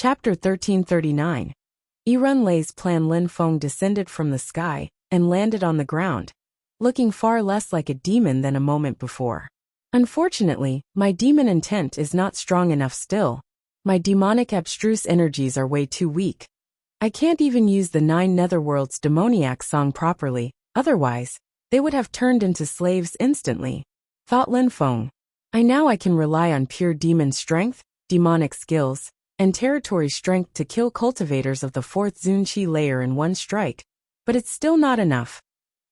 Chapter 1339. Runlei's plan. Lin Feng descended from the sky and landed on the ground, looking far less like a demon than a moment before. Unfortunately, my demon intent is not strong enough still. My demonic abstruse energies are way too weak. I can't even use the 9 netherworld's demoniac song properly, otherwise, they would have turned into slaves instantly, thought Lin Feng. I can rely on pure demon strength, demonic skills, and territory strength to kill cultivators of the 4th Zunqi layer in one strike, but it's still not enough,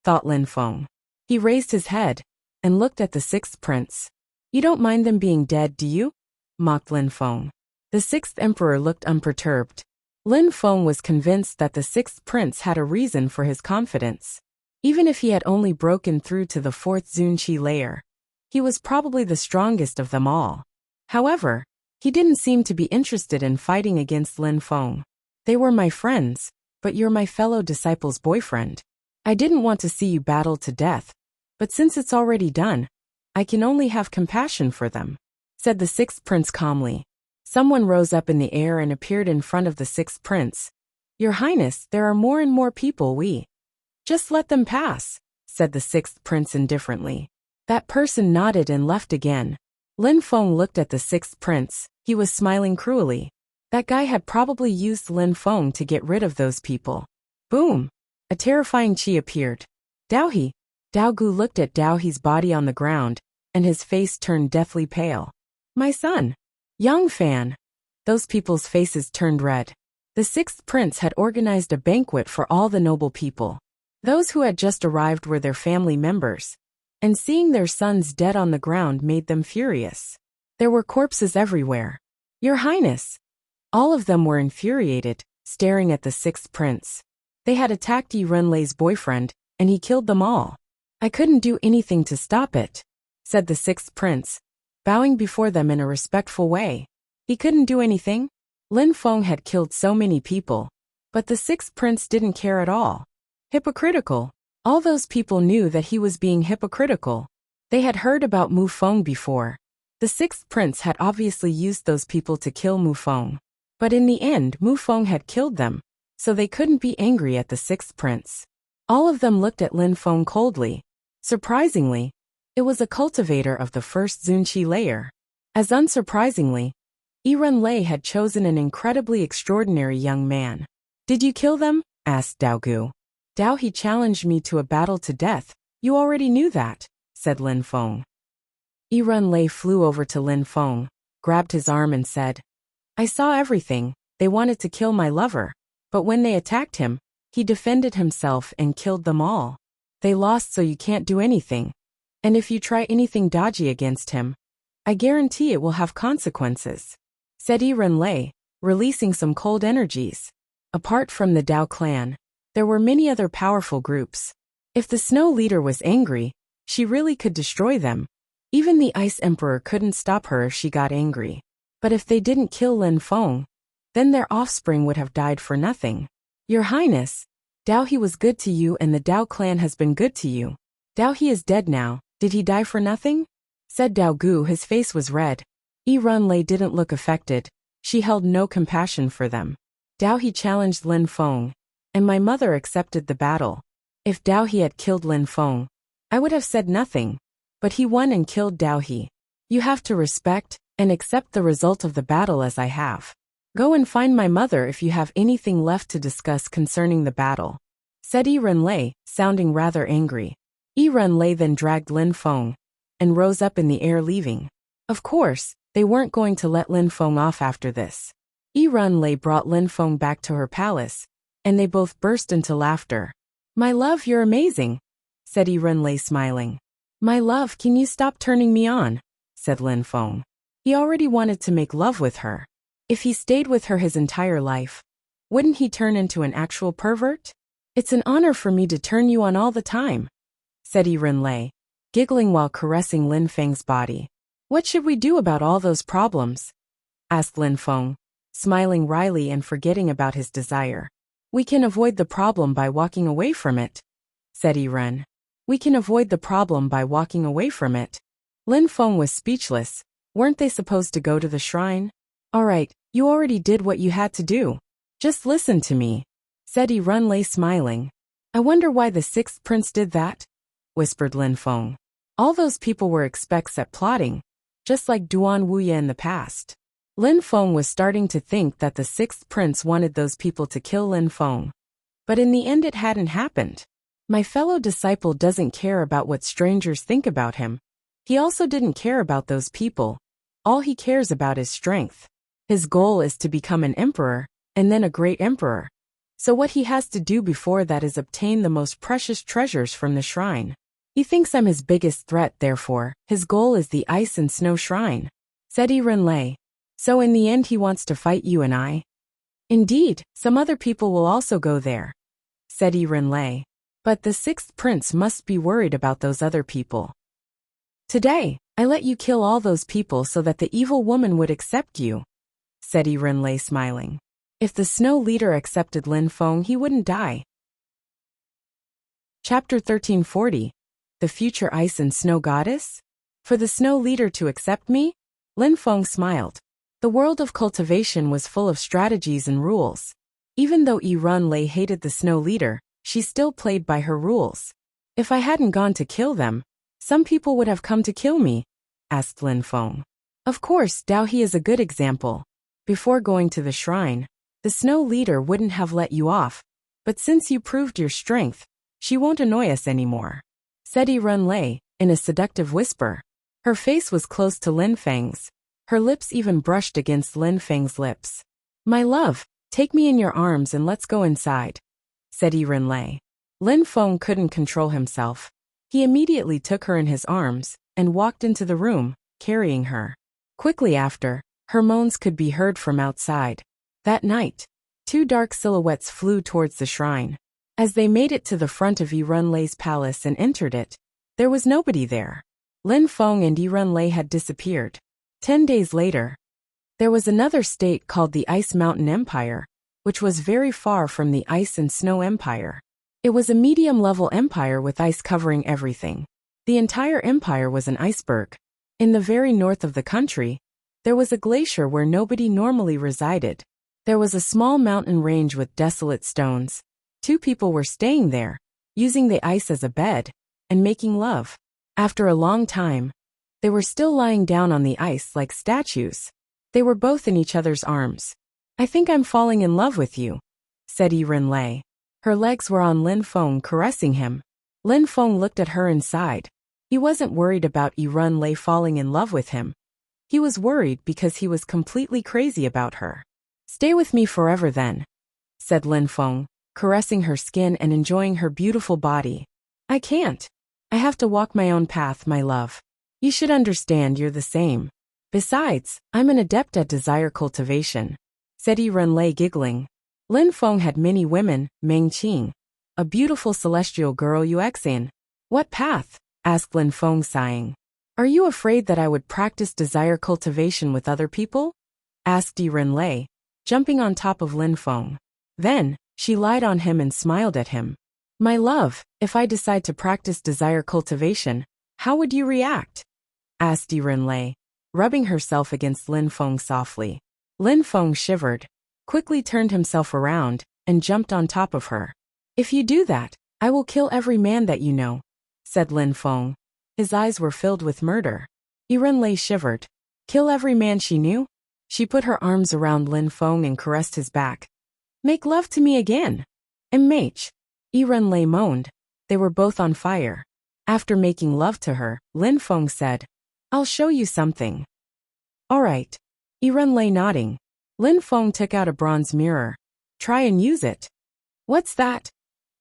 thought Lin Feng. He raised his head and looked at the 6th prince. You don't mind them being dead, do you? Mocked Lin Feng. The 6th emperor looked unperturbed. Lin Feng was convinced that the 6th prince had a reason for his confidence. Even if he had only broken through to the 4th Zunqi layer, he was probably the strongest of them all. However, he didn't seem to be interested in fighting against Lin Feng. They were my friends, but you're my fellow disciple's boyfriend. I didn't want to see you battle to death, but since it's already done, I can only have compassion for them, said the 6th prince calmly. Someone rose up in the air and appeared in front of the 6th prince. Your Highness, there are more and more people. Just let them pass, said the 6th prince indifferently. That person nodded and left again. Lin Feng looked at the 6th prince. He was smiling cruelly. That guy had probably used Lin Feng to get rid of those people. Boom! A terrifying chi appeared. Daohe. Dao Gu looked at Daohe's body on the ground, and his face turned deathly pale. My son. Young Fan. Those people's faces turned red. The 6th prince had organized a banquet for all the noble people. Those who had just arrived were their family members, and seeing their sons dead on the ground made them furious. There were corpses everywhere. Your Highness. All of them were infuriated, staring at the 6th prince. They had attacked Runlei's boyfriend, and he killed them all. I couldn't do anything to stop it, said the 6th prince, bowing before them in a respectful way. He couldn't do anything? Lin Feng had killed so many people, but the 6th prince didn't care at all. Hypocritical. All those people knew that he was being hypocritical. They had heard about Mu Feng before. The 6th prince had obviously used those people to kill Mu Feng. But in the end, Mu Feng had killed them, so they couldn't be angry at the 6th prince. All of them looked at Lin Feng coldly. Surprisingly, it was a cultivator of the 1st Zunqi layer. As unsurprisingly, Runlei had chosen an incredibly extraordinary young man. Did you kill them? Asked Dao Gu. Daohe challenged me to a battle to death. You already knew that, said Lin Feng. Runlei flew over to Lin Feng, grabbed his arm and said, I saw everything. They wanted to kill my lover, but when they attacked him, he defended himself and killed them all. They lost, so you can't do anything. And if you try anything dodgy against him, I guarantee it will have consequences, said Runlei, releasing some cold energies. Apart from the Dao clan, there were many other powerful groups. If the Snow Leader was angry, she really could destroy them. Even the Ice Emperor couldn't stop her if she got angry. But if they didn't kill Lin Feng, then their offspring would have died for nothing. Your Highness, Daohe was good to you and the Dao clan has been good to you. Daohe is dead now. Did he die for nothing? Said Dao Gu. His face was red. Runlei didn't look affected. She held no compassion for them. Daohe challenged Lin Feng, and my mother accepted the battle. If Daohe had killed Lin Feng, I would have said nothing. But he won and killed Daohe. You have to respect and accept the result of the battle as I have. Go and find my mother if you have anything left to discuss concerning the battle, said Runlei, sounding rather angry. Runlei then dragged Lin Feng and rose up in the air, leaving. Of course, they weren't going to let Lin Feng off after this. Runlei brought Lin Feng back to her palace, and they both burst into laughter. My love, you're amazing, said Runlei, smiling. My love, can you stop turning me on? Said Lin Feng. He already wanted to make love with her. If he stayed with her his entire life, wouldn't he turn into an actual pervert? It's an honor for me to turn you on all the time, said Runlei, giggling while caressing Lin Feng's body. What should we do about all those problems? Asked Lin Feng, smiling wryly and forgetting about his desire. We can avoid the problem by walking away from it, said Run. We can avoid the problem by walking away from it. Lin Feng was speechless. Weren't they supposed to go to the shrine? All right, You already did what you had to do. Just listen to me, said Runlei smiling. I wonder why the sixth prince did that, whispered Lin Feng. All those people were experts at plotting, just like Duan Wuya in the past. Lin Feng was starting to think that the sixth prince wanted those people to kill Lin Feng. But in the end it hadn't happened. My fellow disciple doesn't care about what strangers think about him. He also didn't care about those people. All he cares about is strength. His goal is to become an emperor, and then a great emperor. So what he has to do before that is obtain the most precious treasures from the shrine. He thinks I'm his biggest threat, therefore, his goal is the ice and snow shrine, said Runlei. So in the end he wants to fight you and I? Indeed, some other people will also go there, said Runlei. But the sixth prince must be worried about those other people. Today, I let you kill all those people so that the evil woman would accept you, said Runlei smiling. If the snow leader accepted Lin Feng, he wouldn't die. Chapter 1340. The future ice and snow goddess? For the snow leader to accept me? Lin Feng smiled. The world of cultivation was full of strategies and rules. Even though Runlei hated the snow leader, she still played by her rules. If I hadn't gone to kill them, some people would have come to kill me, asked Lin Feng. Of course, Dao He is a good example. Before going to the shrine, the snow leader wouldn't have let you off, but since you proved your strength, she won't annoy us anymore, said Runlei, in a seductive whisper. Her face was close to Lin Feng's. Her lips even brushed against Lin Feng's lips. My love, take me in your arms and let's go inside, said Runlei. Lin Feng couldn't control himself. He immediately took her in his arms and walked into the room, carrying her. Quickly after, her moans could be heard from outside. That night, two dark silhouettes flew towards the shrine. As they made it to the front of Runlei's palace and entered it, there was nobody there. Lin Feng and Runlei had disappeared. 10 days later, there was another state called the Ice Mountain Empire, which was very far from the Ice and Snow Empire. It was a medium-level empire with ice covering everything. The entire empire was an iceberg. In the very north of the country, there was a glacier where nobody normally resided. There was a small mountain range with desolate stones. Two people were staying there, using the ice as a bed, and making love. After a long time, they were still lying down on the ice like statues. They were both in each other's arms. I think I'm falling in love with you, said Runlei. Her legs were on Lin Feng, caressing him. Lin Feng looked at her and sighed. He wasn't worried about Runlei falling in love with him. He was worried because he was completely crazy about her. Stay with me forever then, said Lin Feng, caressing her skin and enjoying her beautiful body. I can't. I have to walk my own path, my love. You should understand you're the same. Besides, I'm an adept at desire cultivation, said Runlei, giggling. Lin Feng had many women, Meng Qing, a beautiful celestial girl Yuexin. What path? Asked Lin Feng, sighing. Are you afraid that I would practice desire cultivation with other people? Asked Runlei, jumping on top of Lin Feng. Then, she lied on him and smiled at him. My love, if I decide to practice desire cultivation, how would you react? Asked Runlei, rubbing herself against Lin Feng softly. Lin Feng shivered, quickly turned himself around, and jumped on top of her. If you do that, I will kill every man that you know, said Lin Feng. His eyes were filled with murder. Runlei shivered. Kill every man she knew? She put her arms around Lin Feng and caressed his back. Make love to me again. MH. Runlei moaned. They were both on fire. After making love to her, Lin Feng said, I'll show you something. All right. Runlei nodding. Lin Feng took out a bronze mirror. Try and use it. What's that?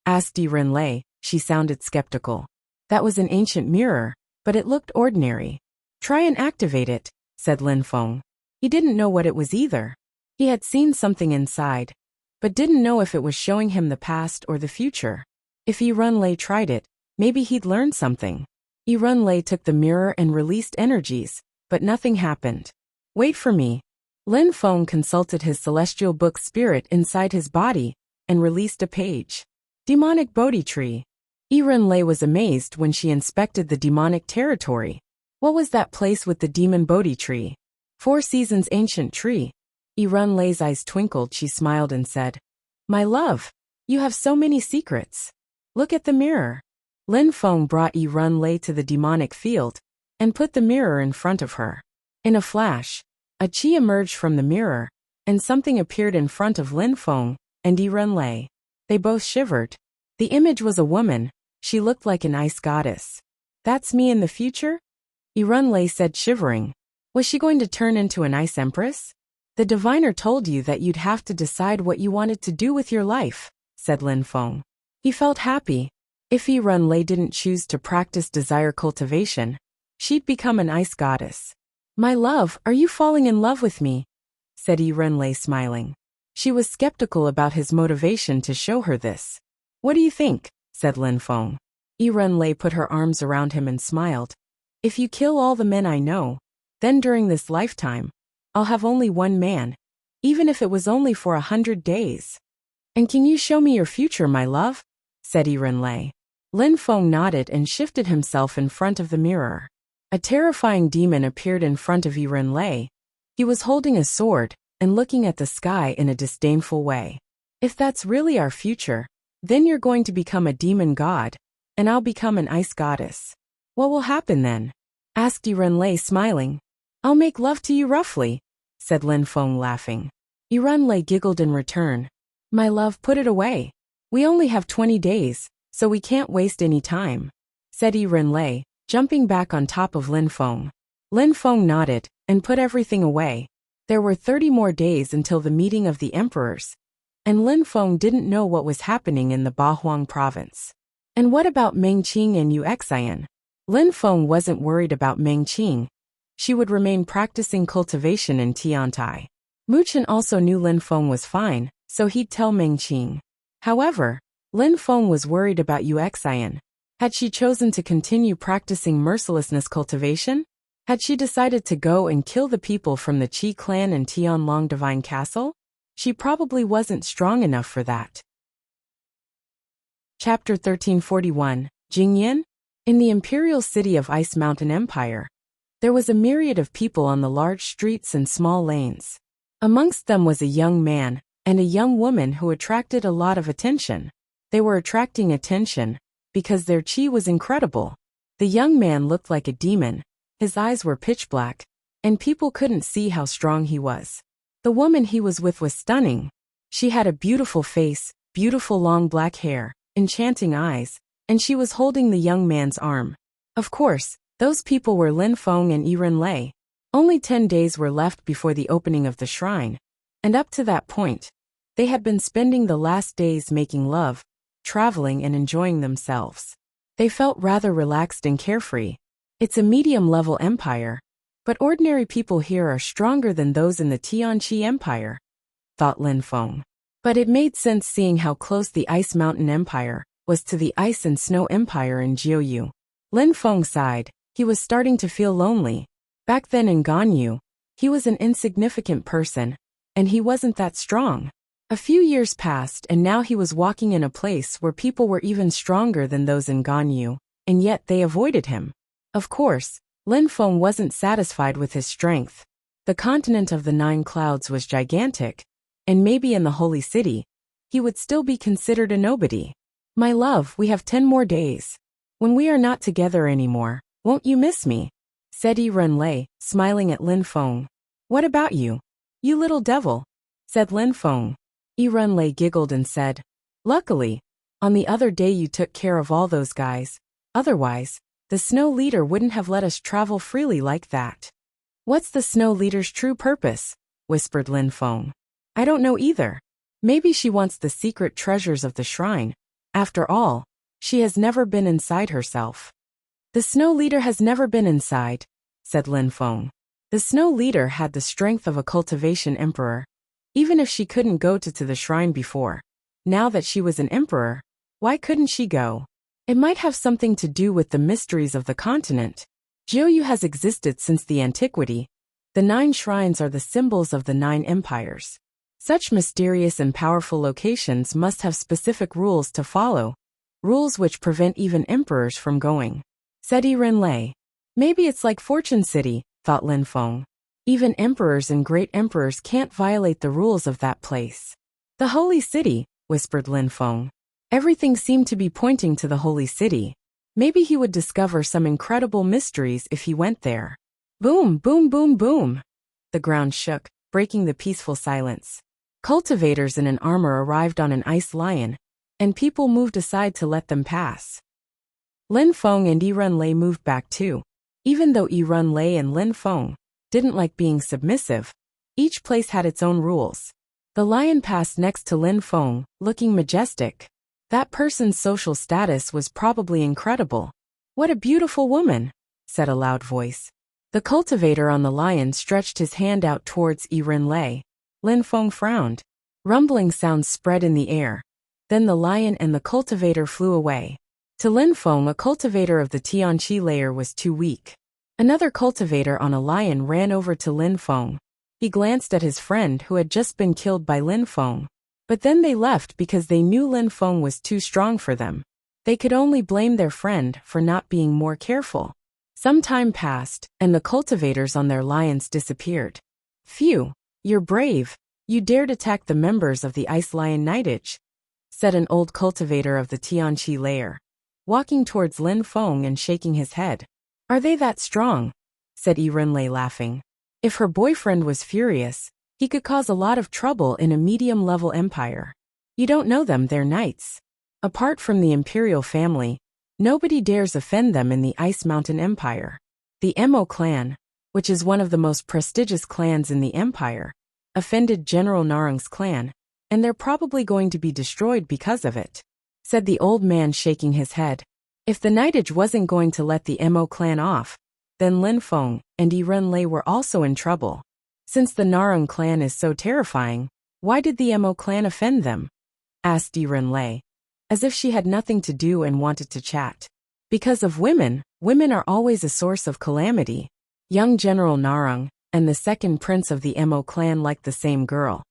Asked Runlei. She sounded skeptical. That was an ancient mirror, but it looked ordinary. Try and activate it, said Lin Feng. He didn't know what it was either. He had seen something inside, but didn't know if it was showing him the past or the future. If Runlei tried it, maybe he'd learn something. Runlei took the mirror and released energies, but nothing happened. Wait for me. Lin Feng consulted his celestial book spirit inside his body and released a page. Demonic Bodhi Tree. Runlei was amazed when she inspected the demonic territory. What was that place with the demon Bodhi Tree? 4 seasons ancient tree. Runlei's eyes twinkled. She smiled and said, "My love, you have so many secrets. Look at the mirror." Lin Feng brought Runlei to the demonic field and put the mirror in front of her. In a flash, a chi emerged from the mirror, and something appeared in front of Lin Feng and Runlei. They both shivered. The image was a woman. She looked like an ice goddess. "That's me in the future?" Runlei said, shivering. Was she going to turn into an ice empress? "The diviner told you that you'd have to decide what you wanted to do with your life," said Lin Feng. He felt happy. If Runlei didn't choose to practice desire cultivation, she'd become an ice goddess. "My love, are you falling in love with me?" said Runlei, smiling. She was skeptical about his motivation to show her this. "What do you think?" said Lin Feng. Runlei put her arms around him and smiled. "If you kill all the men I know, then during this lifetime, I'll have only one man, even if it was only for 100 days. And can you show me your future, my love?" said Runlei. Lin Feng nodded and shifted himself in front of the mirror. A terrifying demon appeared in front of Runlei. He was holding a sword and looking at the sky in a disdainful way. "If that's really our future, then you're going to become a demon god, and I'll become an ice goddess. What will happen then?" asked Runlei, smiling. "I'll make love to you roughly," said Lin Feng, laughing. Runlei giggled in return. "My love, put it away. We only have 20 days, so we can't waste any time," said Runlei, jumping back on top of Lin Feng. Lin Feng nodded and put everything away. There were 30 more days until the meeting of the emperors, and Lin Feng didn't know what was happening in the Bahuang province. And what about Meng Qing and Yuxian? Lin Feng wasn't worried about Meng Qing. She would remain practicing cultivation in Tiantai. Mu Chen also knew Lin Feng was fine, so he'd tell Meng Qing. However, Lin Feng was worried about Yuxian. Had she chosen to continue practicing mercilessness cultivation? Had she decided to go and kill the people from the Qi clan and Tianlong Divine Castle? She probably wasn't strong enough for that. Chapter 1341, Jingyan? In the imperial city of Ice Mountain Empire, there was a myriad of people on the large streets and small lanes. Amongst them was a young man and a young woman who attracted a lot of attention. They were attracting attention because their chi was incredible. The young man looked like a demon. His eyes were pitch black, and people couldn't see how strong he was. The woman he was with was stunning. She had a beautiful face, beautiful long black hair, enchanting eyes, and she was holding the young man's arm. Of course, those people were Lin Feng and Runlei. Only 10 days were left before the opening of the shrine, and up to that point, they had been spending the last days making love, traveling and enjoying themselves. They felt rather relaxed and carefree. It's a medium-level empire, but ordinary people here are stronger than those in the Tianqi Empire, thought Lin Feng. But it made sense seeing how close the Ice Mountain Empire was to the Ice and Snow Empire in Jiuyu. Lin Feng sighed. He was starting to feel lonely. Back then in Ganyu, he was an insignificant person, and he wasn't that strong. A few years passed and now he was walking in a place where people were even stronger than those in Ganyu, and yet they avoided him. Of course, Lin Feng wasn't satisfied with his strength. The continent of the 9 clouds was gigantic, and maybe in the holy city, he would still be considered a nobody. "My love, we have 10 more days. When we are not together anymore, won't you miss me?" said Runlei, smiling at Lin Feng. "What about you? You little devil," said Lin Feng. Runlei giggled and said, "Luckily, on the other day you took care of all those guys. Otherwise, the snow leader wouldn't have let us travel freely like that." "What's the snow leader's true purpose?" whispered Lin Feng. "I don't know either. Maybe she wants the secret treasures of the shrine. After all, she has never been inside herself." "The snow leader has never been inside," said Lin Feng. The snow leader had the strength of a cultivation emperor. Even if she couldn't go to the shrine before, now that she was an emperor, why couldn't she go? It might have something to do with the mysteries of the continent. Jiuyu has existed since the antiquity. The 9 shrines are the symbols of the 9 empires. Such mysterious and powerful locations must have specific rules to follow, rules which prevent even emperors from going, said Runlei. "Maybe it's like Fortune City," thought Lin Feng. Even emperors and great emperors can't violate the rules of that place. The holy city, whispered Lin Feng. Everything seemed to be pointing to the holy city. Maybe he would discover some incredible mysteries if he went there. Boom, boom, boom, boom. The ground shook, breaking the peaceful silence. Cultivators in an armor arrived on an ice lion, and people moved aside to let them pass. Lin Feng and Yi Runlei moved back too. Even though Yi Runlei and Lin Feng didn't like being submissive, each place had its own rules. The lion passed next to Lin Feng, looking majestic. That person's social status was probably incredible. What a beautiful woman, said a loud voice. The cultivator on the lion stretched his hand out towards Yi Runlei. Lin Feng frowned. Rumbling sounds spread in the air. Then the lion and the cultivator flew away. To Lin Feng, a cultivator of the Tianqi layer was too weak. Another cultivator on a lion ran over to Lin Feng. He glanced at his friend who had just been killed by Lin Feng. But then they left because they knew Lin Feng was too strong for them. They could only blame their friend for not being more careful. Some time passed, and the cultivators on their lions disappeared. Phew, you're brave. You dared attack the members of the Ice Lion Knightage, said an old cultivator of the Tianqi layer, walking towards Lin Feng and shaking his head. Are they that strong? Said Yi Runlei laughing. If her boyfriend was furious, he could cause a lot of trouble in a medium-level empire. You don't know them, they're knights. Apart from the imperial family, nobody dares offend them in the Ice Mountain Empire. The Mo clan, which is one of the most prestigious clans in the empire, offended General Narang's clan, and they're probably going to be destroyed because of it, said the old man shaking his head. If the knightage wasn't going to let the Mo clan off, then Lin Feng and Yi Runlei were also in trouble. Since the Narang clan is so terrifying, why did the Mo clan offend them? Asked Yi Runlei, as if she had nothing to do and wanted to chat. Because of women, women are always a source of calamity. Young General Narang and the second prince of the Mo clan like the same girl.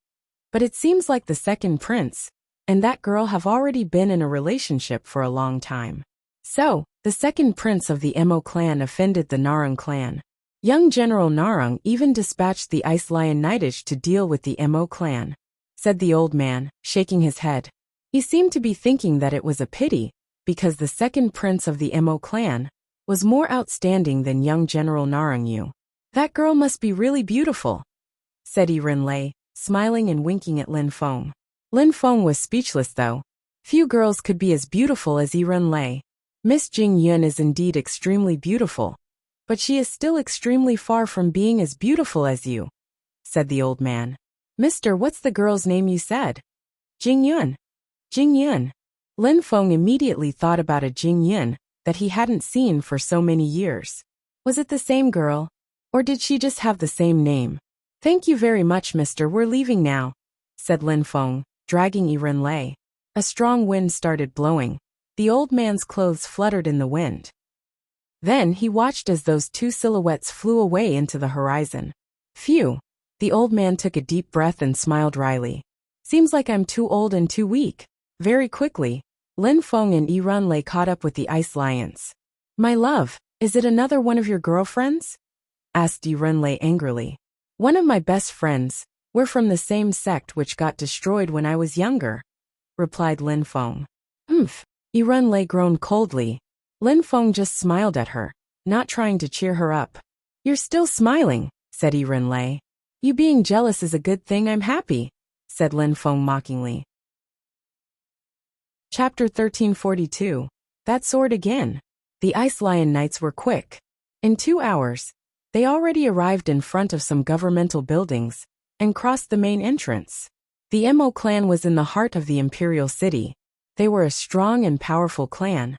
But it seems like the second prince and that girl have already been in a relationship for a long time. So, the second prince of the Mo clan offended the Narang clan. Young General Narang even dispatched the Ice Lion Knightage to deal with the Mo clan, said the old man, shaking his head. He seemed to be thinking that it was a pity, because the second prince of the Mo clan was more outstanding than young General Narang. That girl must be really beautiful, said Yi Runlei, smiling and winking at Lin Feng. Lin Feng was speechless though. Few girls could be as beautiful as Yi Runlei. Miss Jing Yun is indeed extremely beautiful, but she is still extremely far from being as beautiful as you, said the old man. Mister, what's the girl's name you said? Jing Yun. Jing Yun. Lin Feng immediately thought about a Jing Yun that he hadn't seen for so many years. Was it the same girl? Or did she just have the same name? Thank you very much, mister, we're leaving now, said Lin Feng, dragging Yi Runlei. A strong wind started blowing. The old man's clothes fluttered in the wind. Then he watched as those two silhouettes flew away into the horizon. Phew. The old man took a deep breath and smiled wryly. Seems like I'm too old and too weak. Very quickly, Lin Feng and Yi Runlei caught up with the ice lions. My love, is it another one of your girlfriends? Asked Yi Runlei angrily. One of my best friends. We're from the same sect which got destroyed when I was younger, replied Lin Feng. Yi Runlei groaned coldly. Lin Feng just smiled at her, not trying to cheer her up. You're still smiling, said Yi Runlei. You being jealous is a good thing, I'm happy, said Lin Feng mockingly. Chapter 1342. That sword again. The Ice Lion Knights were quick. In 2 hours, they already arrived in front of some governmental buildings and crossed the main entrance. The Mo clan was in the heart of the imperial city. They were a strong and powerful clan,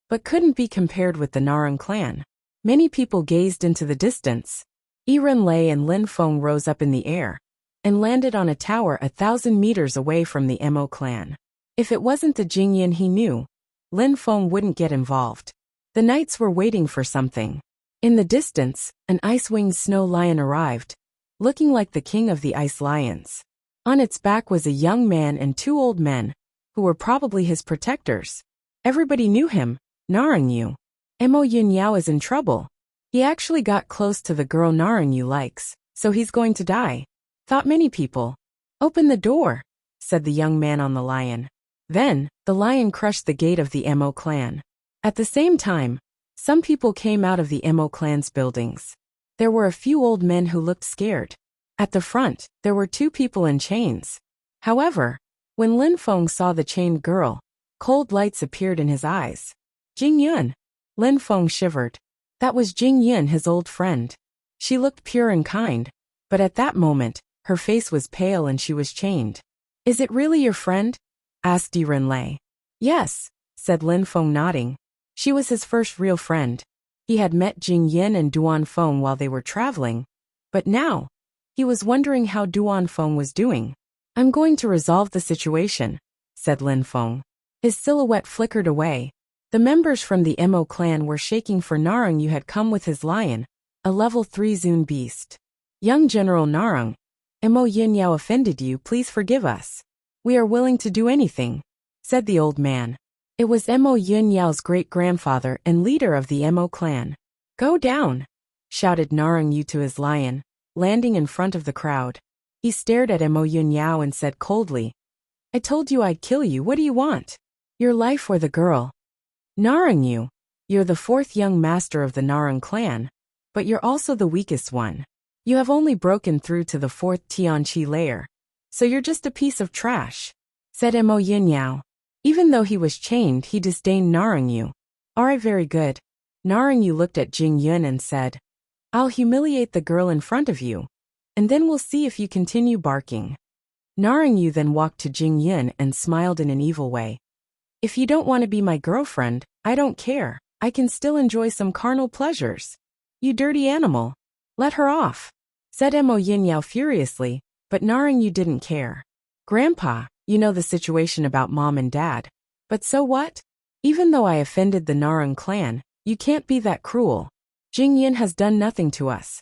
but couldn't be compared with the Narang clan. Many people gazed into the distance. Yi Runlei and Lin Feng rose up in the air and landed on a tower 1,000 meters away from the Mo clan. If it wasn't the Jingyan he knew, Lin Feng wouldn't get involved. The knights were waiting for something. In the distance, an ice-winged snow lion arrived, looking like the king of the ice lions. On its back was a young man and 2 old men, who were probably his protectors. Everybody knew him. Narang Yu. Mo Yunyao is in trouble. He actually got close to the girl Narang Yu likes, So he's going to die, thought many people. Open the door, said the young man on the lion. Then, the lion crushed the gate of the Mo clan. At the same time, some people came out of the Mo clan's buildings. There were a few old men who looked scared. At the front, there were 2 people in chains. However, when Lin Feng saw the chained girl, cold lights appeared in his eyes. Jing Yun. Lin Feng shivered. That was Jing Yun, his old friend. She looked pure and kind, but at that moment, her face was pale and she was chained. Is it really your friend? Asked Yi Renlei. Yes, said Lin Feng nodding. She was his first real friend. He had met Jing Yin and Duan Feng while they were traveling, but now, he was wondering how Duan Feng was doing. I'm going to resolve the situation, said Lin Feng. His silhouette flickered away. The members from the Mo clan were shaking for Narang Yu had come with his lion, a level 3 Zun beast. Young General Narang, Mo Yin Yao offended you, please forgive us. We are willing to do anything, said the old man. It was Mo Yin Yao's great-grandfather and leader of the Mo clan. Go down, shouted Narang Yu to his lion, landing in front of the crowd. He stared at Mo Yin Yao and said coldly, I told you I'd kill you, what do you want? Your life or the girl? Narang Yu, you're the 4th young master of the Narang clan, but you're also the weakest one. You have only broken through to the 4th Tianqi layer, so you're just a piece of trash, said Mo Yin Yao. Even though he was chained, he disdained Narang Yu. Alright, very good. Narang Yu looked at Jing Yun and said, I'll humiliate the girl in front of you, and then we'll see if you continue barking. Narang Yu then walked to Jing Yun and smiled in an evil way. If you don't want to be my girlfriend, I don't care. I can still enjoy some carnal pleasures. You dirty animal. Let her off, said Mo Yin Yao furiously, but Narang Yu didn't care. Grandpa, you know the situation about Mom and Dad. But so what? Even though I offended the Narang clan, you can't be that cruel. Jing Yin has done nothing to us.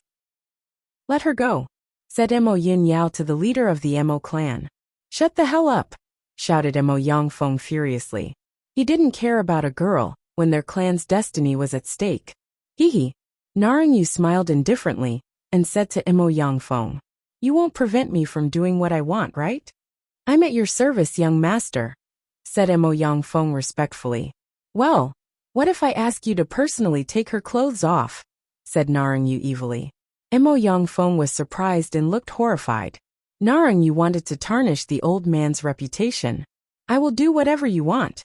Let her go, said Mo Yin Yao to the leader of the Mo clan. Shut the hell up, shouted Mo Yang Feng furiously. He didn't care about a girl when their clan's destiny was at stake. Hee hee. Narang Yu smiled indifferently and said to Mo Yang Feng, You won't prevent me from doing what I want, right? I'm at your service, young master, said Mo Yang Feng respectfully. Well, what if I ask you to personally take her clothes off? Said Narang Yu evilly. Mo Yang Feng was surprised and looked horrified. Narang Yu wanted to tarnish the old man's reputation. I will do whatever you want,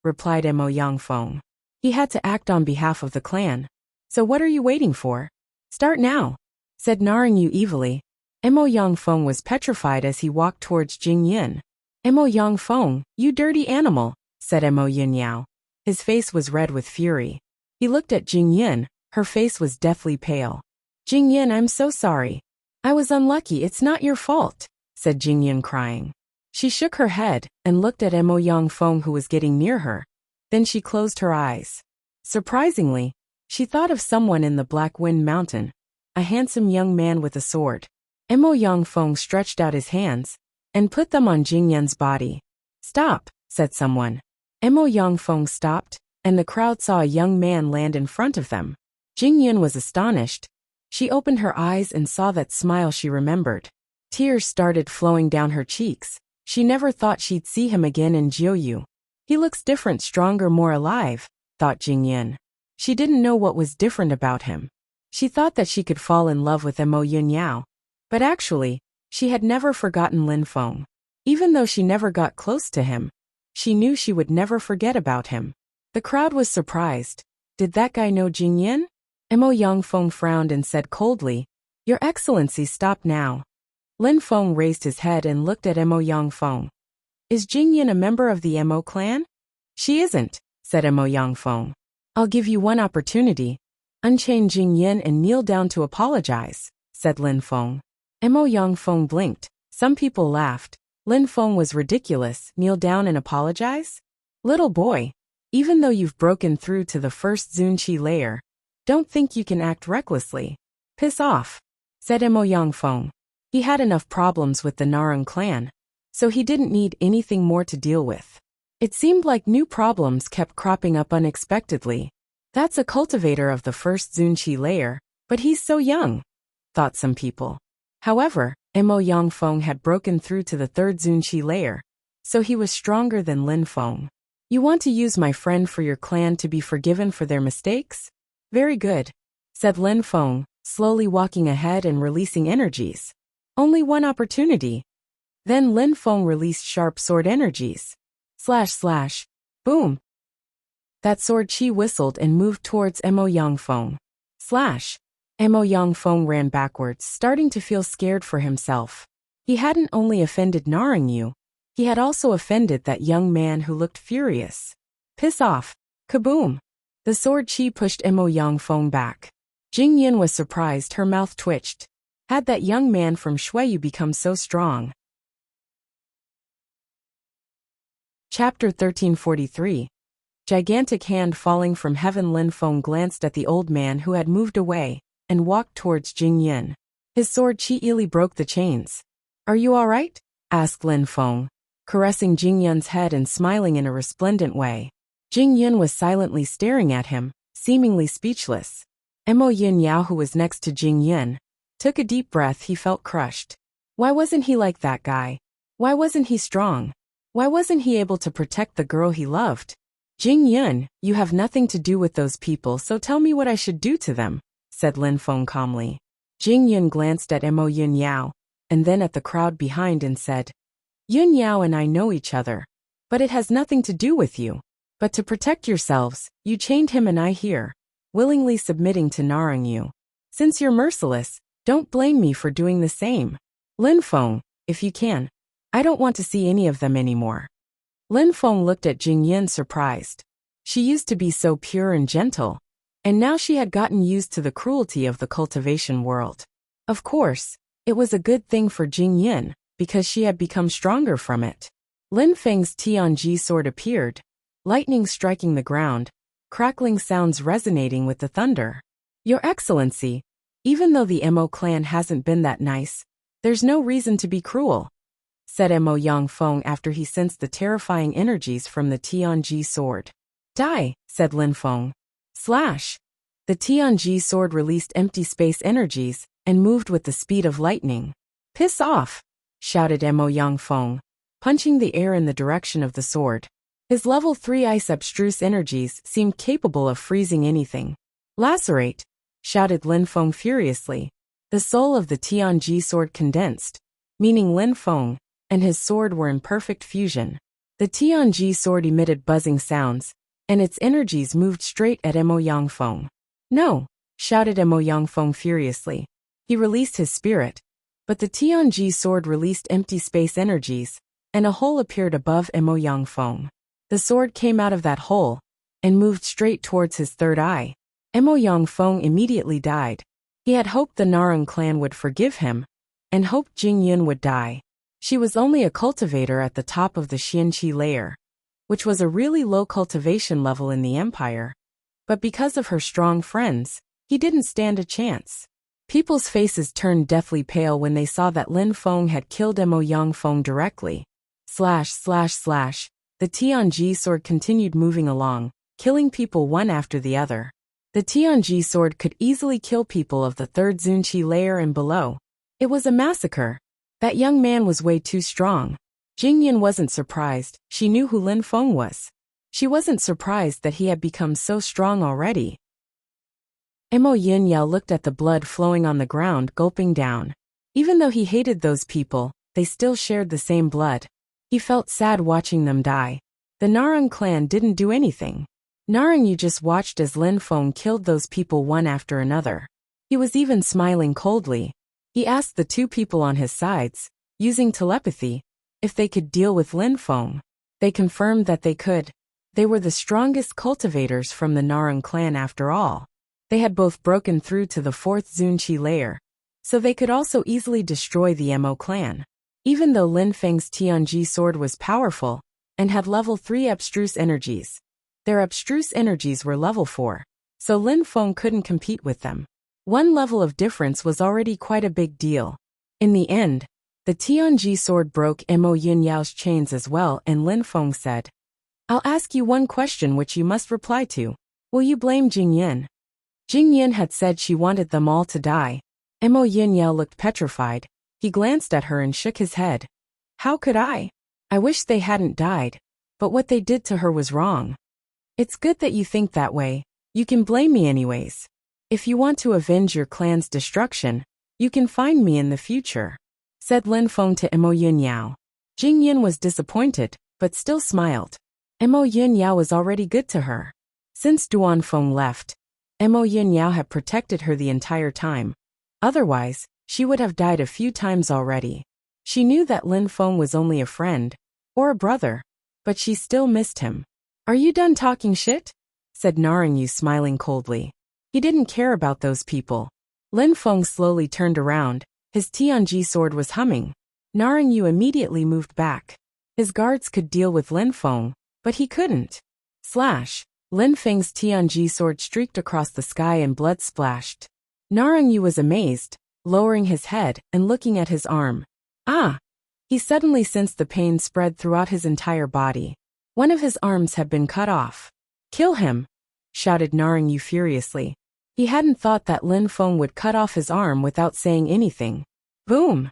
replied Mo Yang Feng. He had to act on behalf of the clan. So what are you waiting for? Start now, said Narang Yu evilly. Mo Yang Feng was petrified as he walked towards Jing Yin. Mo Yang Feng, you dirty animal, said Mo Yin Yao. His face was red with fury. He looked at Jing Yin, her face was deathly pale. Jing Yin, I'm so sorry. I was unlucky, it's not your fault, said Jing Yin crying. She shook her head and looked at Mo Yang Feng who was getting near her. Then she closed her eyes. Surprisingly, she thought of someone in the Black Wind Mountain, a handsome young man with a sword. Mo Yang Feng stretched out his hands and put them on Jing Yin's body. Stop, said someone. Mo Yang Feng stopped, and the crowd saw a young man land in front of them. Jing Yin was astonished. She opened her eyes and saw that smile she remembered. Tears started flowing down her cheeks. She never thought she'd see him again in Jiuyu. He looks different, stronger, more alive, thought Jing Yin. She didn't know what was different about him. She thought that she could fall in love with Mo Yin Yao. But actually, she had never forgotten Lin Feng. Even though she never got close to him, she knew she would never forget about him. The crowd was surprised. Did that guy know Jing Yin? Mo Yang Feng frowned and said coldly, Your Excellency, stop now. Lin Feng raised his head and looked at Mo Yang Feng. Is Jing Yin a member of the Mo clan? She isn't, said Mo Yang Feng. I'll give you one opportunity. Unchain Jing Yin and kneel down to apologize, said Lin Feng. Mo Yang Feng blinked. Some people laughed. Lin Feng was ridiculous. Kneel down and apologize? Little boy, even though you've broken through to the 1st Zunqi layer, don't think you can act recklessly. Piss off, said Mo Yang Feng. He had enough problems with the Narang clan, so he didn't need anything more to deal with. It seemed like new problems kept cropping up unexpectedly. That's a cultivator of the 1st Zunqi layer, but he's so young, thought some people. However, Mo Yangfeng had broken through to the third Zunqi layer, so he was stronger than Lin Feng. You want to use my friend for your clan to be forgiven for their mistakes? Very good, said Lin Feng, slowly walking ahead and releasing energies. Only one opportunity. Then Lin Feng released sharp sword energies. Slash slash. Boom. That sword chi whistled and moved towards Mo Yangfeng. Slash. Mo Yangfeng ran backwards, starting to feel scared for himself. He hadn't only offended Narangyu, he had also offended that young man who looked furious. Piss off. Kaboom. The sword chi pushed Mo Yangfeng back. Jingyan was surprised, her mouth twitched. Had that young man from Shuiyu become so strong? Chapter 1343. Gigantic hand falling from heaven. Lin Feng glanced at the old man who had moved away and walked towards Jingyan. His sword chi easily broke the chains. Are you all right? Asked Lin Feng, caressing Jingyan's head and smiling in a resplendent way. Jingyan was silently staring at him, seemingly speechless. Mo Yinyao, who was next to Jingyan, took a deep breath. He felt crushed. Why wasn't he like that guy? Why wasn't he strong? Why wasn't he able to protect the girl he loved? Jingyan, you have nothing to do with those people, so tell me what I should do to them, said Lin Feng calmly. Jingyan glanced at Mo Yinyao, and then at the crowd behind and said, Yinyao and I know each other, but it has nothing to do with you. But to protect yourselves, you chained him and I here, willingly submitting to Narangyu. Since you're merciless, don't blame me for doing the same. Lin Feng, if you can, I don't want to see any of them anymore. Lin Feng looked at Jingyan surprised. She used to be so pure and gentle, and now she had gotten used to the cruelty of the cultivation world. Of course, it was a good thing for Jingyan, because she had become stronger from it. Lin Feng's Tianji sword appeared, lightning striking the ground, crackling sounds resonating with the thunder. Your Excellency, even though the Mo clan hasn't been that nice, there's no reason to be cruel, said Mo Yangfeng after he sensed the terrifying energies from the Tianji sword. Die, said Lin Feng. Slash. The Tianji sword released empty space energies and moved with the speed of lightning. Piss off, shouted Mo Yangfeng, punching the air in the direction of the sword. His level 3 ice abstruse energies seemed capable of freezing anything. Lacerate, shouted Lin Feng furiously. The soul of the Tianji sword condensed, meaning Lin Feng and his sword were in perfect fusion. The Tianji sword emitted buzzing sounds, and its energies moved straight at Mo Yangfeng. No, shouted Mo Yangfeng furiously. He released his spirit, but the Tianji sword released empty space energies, and a hole appeared above Mo Yangfeng. The sword came out of that hole and moved straight towards his third eye. Mo Yangfeng immediately died. He had hoped the Narang clan would forgive him, and hoped Jingyan would die. She was only a cultivator at the top of the Xianqi layer, which was a really low cultivation level in the empire. But because of her strong friends, he didn't stand a chance. People's faces turned deathly pale when they saw that Lin Feng had killed Mo Yangfeng directly. Slash slash slash. The Tianji sword continued moving along, killing people one after the other. The Tianji sword could easily kill people of the third Zunqi layer and below. It was a massacre. That young man was way too strong. Jingyan wasn't surprised, she knew who Lin Feng was. She wasn't surprised that he had become so strong already. Mo Yinyao looked at the blood flowing on the ground, gulping down. Even though he hated those people, they still shared the same blood. He felt sad watching them die. The Narang clan didn't do anything. Narangyu just watched as Lin Feng killed those people one after another. He was even smiling coldly. He asked the two people on his sides, using telepathy, if they could deal with Lin Feng. They confirmed that they could. They were the strongest cultivators from the Narang clan after all. They had both broken through to the fourth Zunqi layer, so they could also easily destroy the Mo clan. Even though Lin Feng's Tianji sword was powerful and had level 3 abstruse energies, their abstruse energies were level 4, so Lin Feng couldn't compete with them. One level of difference was already quite a big deal. In the end, the Tianji sword broke Mo Yinyao's chains as well, and Lin Feng said, I'll ask you one question which you must reply to. Will you blame Jingyan? Jingyan had said she wanted them all to die, Mo Yin Yao looked petrified. He glanced at her and shook his head. How could I? I wish they hadn't died. But what they did to her was wrong. It's good that you think that way. You can blame me anyways. If you want to avenge your clan's destruction, you can find me in the future, said Lin Feng to Mo Yin Yao. Jing Yun was disappointed, but still smiled. Mo Yin Yao was already good to her. Since Duan Feng left, Mo Yin Yao had protected her the entire time. Otherwise, she would have died a few times already. She knew that Lin Feng was only a friend, or a brother, but she still missed him. Are you done talking shit? Said Naringyu smiling coldly. He didn't care about those people. Lin Feng slowly turned around. His Tianji sword was humming. Naringyu immediately moved back. His guards could deal with Lin Feng, but he couldn't. Slash! Lin Feng's Tianji sword streaked across the sky and blood splashed. Naringyu was amazed, lowering his head and looking at his arm. Ah! He suddenly sensed the pain spread throughout his entire body. One of his arms had been cut off. Kill him! Shouted Naringyu furiously. He hadn't thought that Lin Feng would cut off his arm without saying anything. Boom!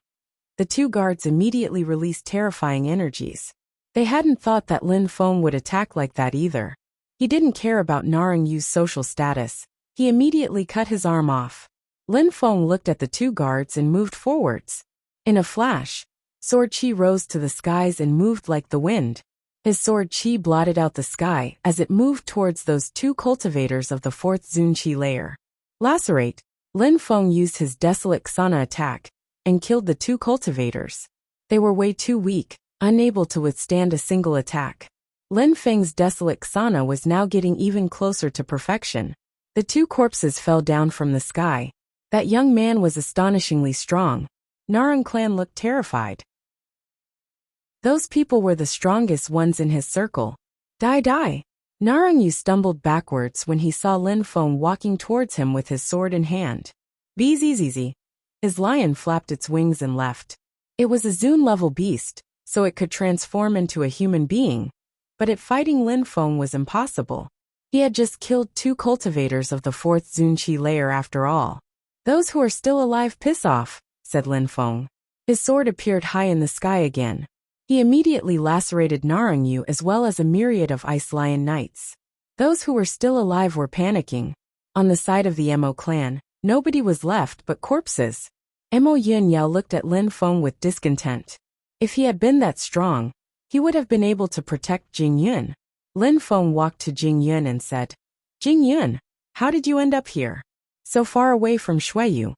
The two guards immediately released terrifying energies. They hadn't thought that Lin Feng would attack like that either. He didn't care about Naringyu's social status. He immediately cut his arm off. Lin Feng looked at the two guards and moved forwards. In a flash, sword chi rose to the skies and moved like the wind. His sword chi blotted out the sky as it moved towards those two cultivators of the fourth Zun Chi layer. Lacerate, Lin Feng used his desolate Xana attack and killed the two cultivators. They were way too weak, unable to withstand a single attack. Lin Feng's desolate Xana was now getting even closer to perfection. The two corpses fell down from the sky. That young man was astonishingly strong. Narang clan looked terrified. Those people were the strongest ones in his circle. Die! Narangyu stumbled backwards when he saw Lin Feng walking towards him with his sword in hand. Bzzz. His lion flapped its wings and left. It was a Zun-level beast, so it could transform into a human being. But fighting Lin Feng was impossible. He had just killed two cultivators of the fourth Zun Chi layer after all. Those who are still alive piss off, said Lin Feng. His sword appeared high in the sky again. He immediately lacerated Narangyu as well as a myriad of Ice Lion Knights. Those who were still alive were panicking. On the side of the Mo clan, nobody was left but corpses. Mo Yin Yao looked at Lin Feng with discontent. If he had been that strong, he would have been able to protect Jing Yun. Lin Feng walked to Jing Yun and said, Jing Yun, how did you end up here? So far away from Shuiyu.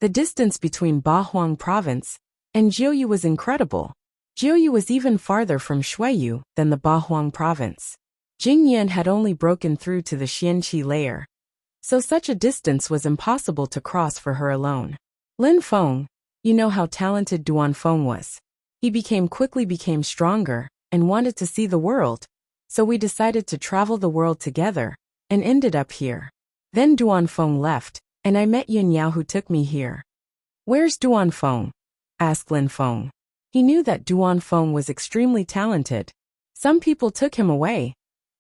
The distance between Bahuang province and Jiuyu was incredible. Jiuyu was even farther from Shuiyu than the Bahuang province. Jing Yun had only broken through to the Xianqi layer, so such a distance was impossible to cross for her alone. Lin Feng, you know how talented Duan Feng was. He quickly became stronger and wanted to see the world, so we decided to travel the world together and ended up here. Then Duan Feng left, and I met Yun Yao who took me here. Where's Duan Feng? Asked Lin Feng. He knew that Duan Feng was extremely talented. Some people took him away,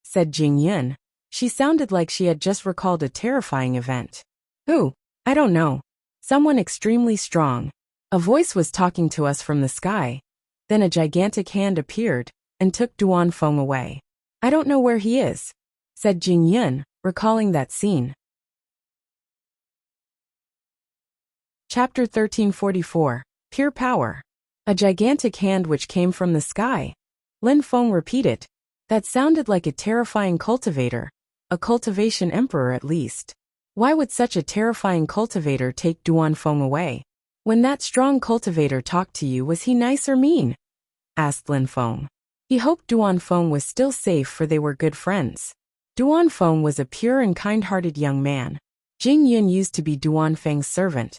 said Jing Yun. She sounded like she had just recalled a terrifying event. Who? I don't know. Someone extremely strong. A voice was talking to us from the sky. Then a gigantic hand appeared and took Duan Feng away. I don't know where he is, said Jing Yun, recalling that scene. Chapter 1344. Pure Power. A gigantic hand which came from the sky. Lin Feng repeated. That sounded like a terrifying cultivator. A cultivation emperor at least. Why would such a terrifying cultivator take Duan Feng away? When that strong cultivator talked to you, was he nice or mean? Asked Lin Feng. He hoped Duan Feng was still safe, for they were good friends. Duan Feng was a pure and kind-hearted young man. Jing Yun used to be Duan Feng's servant,